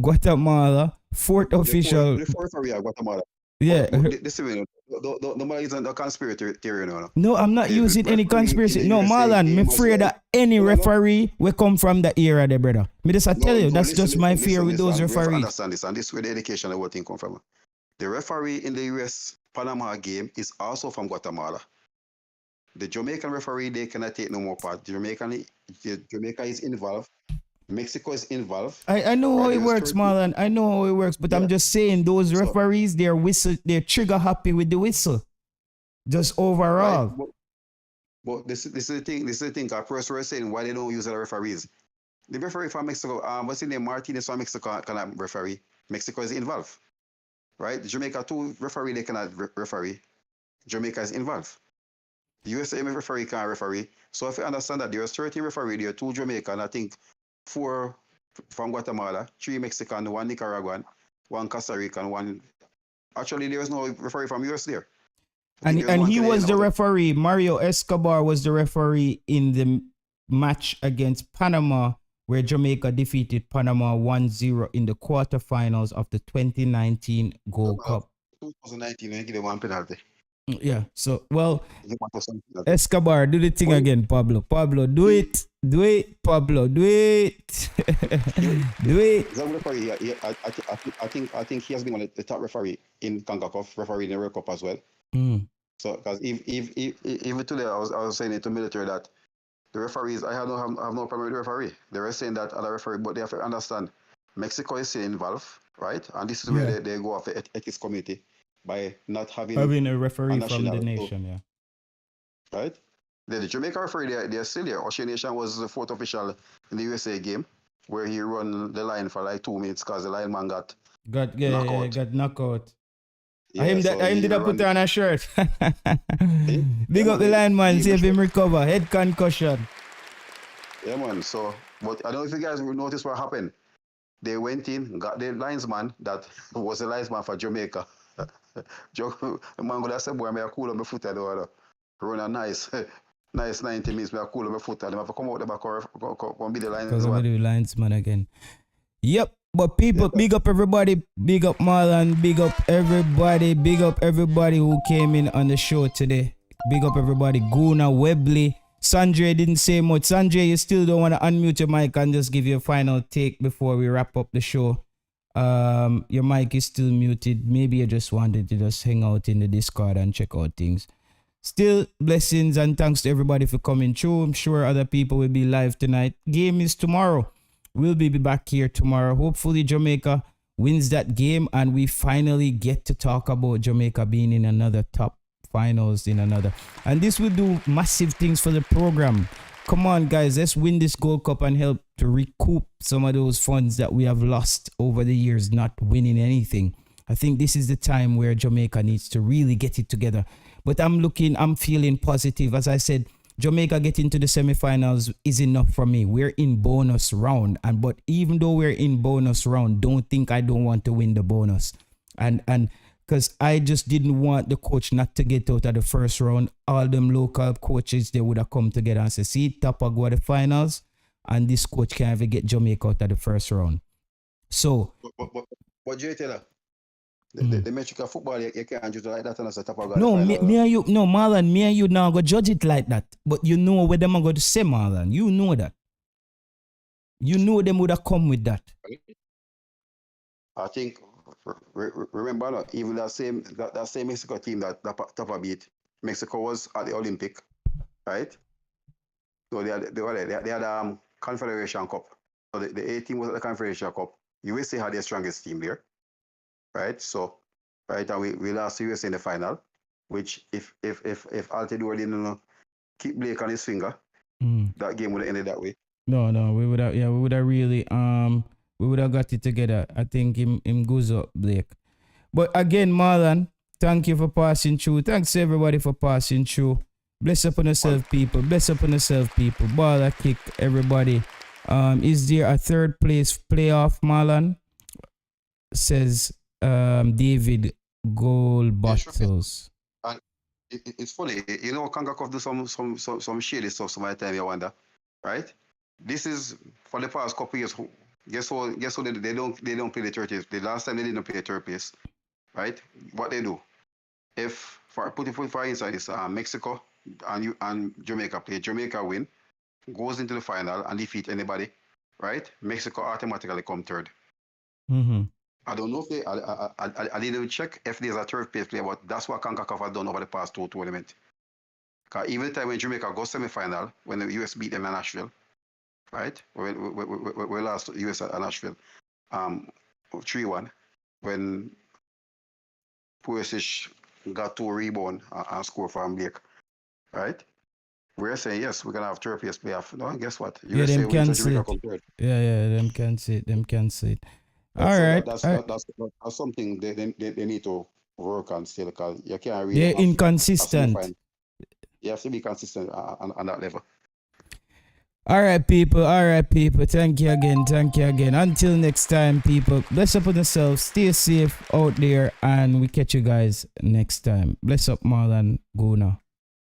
Guatemala, fourth official. The fourth referee at Guatemala. Yeah. This is nobody isn't a conspiracy theory, no. No, I'm not using any conspiracy. No, Marlon, I'm afraid that any referee will come from the era there, brother. Me just tell you, that's just my fear with those referees. Understand this, and this is where the education of what thing come from. The referee in the US Panama game is also from Guatemala. The Jamaican referee, they cannot take no more part. Jamaica is involved. Mexico is involved. I know how it works, Marlon. I know how it works, but I'm just saying those referees, they're trigger happy with the whistle. Just overall. Right, but this is the thing. This is the thing. At first, we're saying why they don't use the referees. The referee from Mexico, what's his name? Martinez from Mexico cannot referee. Mexico is involved, right? Jamaica too referee, they cannot referee. Jamaica is involved. The USA referee can't referee. So if you understand that there are 30 referees, there are 2 Jamaican, I think 4 from Guatemala, 3 Mexican, 1 Nicaraguan, 1 Costa Rican, 1. Actually, there is no referee from US there. And he was the referee. Mario Escobar was the referee in the match against Panama, where Jamaica defeated Panama 1-0 in the quarterfinals of the 2019 Gold Cup. 2019, I give them 1 penalty. Yeah. So, well, Escobar, do the thing again, Pablo. Pablo, do it. Do it, Pablo. Do it. Do it. I think he has been one of the top referee in Concacaf, referee in the World Cup as well. So, because even today, I was saying it to military that the referees, I have no problem with the referee. They were saying that other referee, but they have to understand Mexico is still involved, right? And this is where they go off the ethics committee by not having a referee from the nation, yeah. Right? The Jamaica referee, they're still there. Ocean Nation was the 4th official in the USA game, where he run the line for like 2 minutes because the lineman got knocked out. Yeah, I ended up put on a shirt. Big up the lineman, see if him recover. Head concussion. Yeah, man. So, but I don't know if you guys will notice what happened. They went in, got the linesman that was the linesman for Jamaica. The man would have said, boy, I cool on my foot. Run a nice 90 minutes. I cool on my foot. I have to come out the back or be the linesman. Because I'm the linesman again. Yep. But people, big up everybody, big up Marlon, big up everybody who came in on the show today. Big up everybody, Guna, Webley. Sanjay didn't say much. Sanjay, you still don't want to unmute your mic and just give your final take before we wrap up the show. Your mic is still muted. Maybe you just wanted to just hang out in the Discord and check out things. Still, blessings and thanks to everybody for coming through. I'm sure other people will be live tonight. Game is tomorrow. We'll be back here tomorrow. Hopefully Jamaica wins that game and we finally get to talk about Jamaica being in another top finals in another. And this will do massive things for the program. Come on, guys. Let's win this Gold Cup and help to recoup some of those funds that we have lost over the years not winning anything. I think this is the time where Jamaica needs to really get it together. But I'm feeling positive. As I said, Jamaica getting to the semifinals is enough for me. We're in bonus round. But even though we're in bonus round, don't think I don't want to win the bonus. And because I just didn't want the coach not to get out of the first round. All them local coaches, they would have come together and say, see, Tapa go to the finals, and this coach can't even get Jamaica out of the first round. So... But Jay Taylor, the Mexican football, you can't judge like that and as a Tapa go. No, me and you, no, Marlon, me and you now go judge it like that. But you know where them are going to say, Marlon. You know that. You know them would have come with that. I think... Remember, even that same Mexico team that Tapa beat, Mexico was at the Olympic, right? So they had Confederation Cup. So the A team was at the Confederation Cup. USA had their strongest team there, right? So, right, and we lost USA in the final, which if Altidore didn't keep Blake on his finger, that game would have ended that way. No, we would have really we would have got it together. I think him goes up Blake. But again, Marlon, Thank you for passing through. Thanks everybody for passing through. Bless up on yourself, people. Bless up on yourself, people. Ball a kick, everybody. Is there a third place playoff, Marlon? Says David Gold Bottles. And it's funny, you know, Concacaf do some shady stuff sometimes, you wonder, right? This is for the past couple years. Guess what? They don't play the third place. The last time they didn't play the third place, right? What they do? If for instance, Mexico and Jamaica play, Jamaica win, goes into the final and defeat anybody, right? Mexico automatically come third. Mm-hmm. I don't know if they. I didn't check if there's a third place player, but that's what Concacaf has done over the past two tournaments. Because even the time when Jamaica go semi-final, when the US beat them in Nashville, right? We lost US at Nashville, 3-1, when Pulisic got 2 rebounds and scored from Blake, right? We're saying yes, we're gonna have third place playoff. No, and guess what? Yeah, them can see it. come third. Yeah, them can see it. Them can see it. All So right. that's something they need to work on still, because you can't really. They're have inconsistent. semi-final. You have to be consistent on that level. All right, people. Thank you again. Until next time, people. Bless up on yourselves. Stay safe out there, and we catch you guys next time. Bless up, Marlon Guna.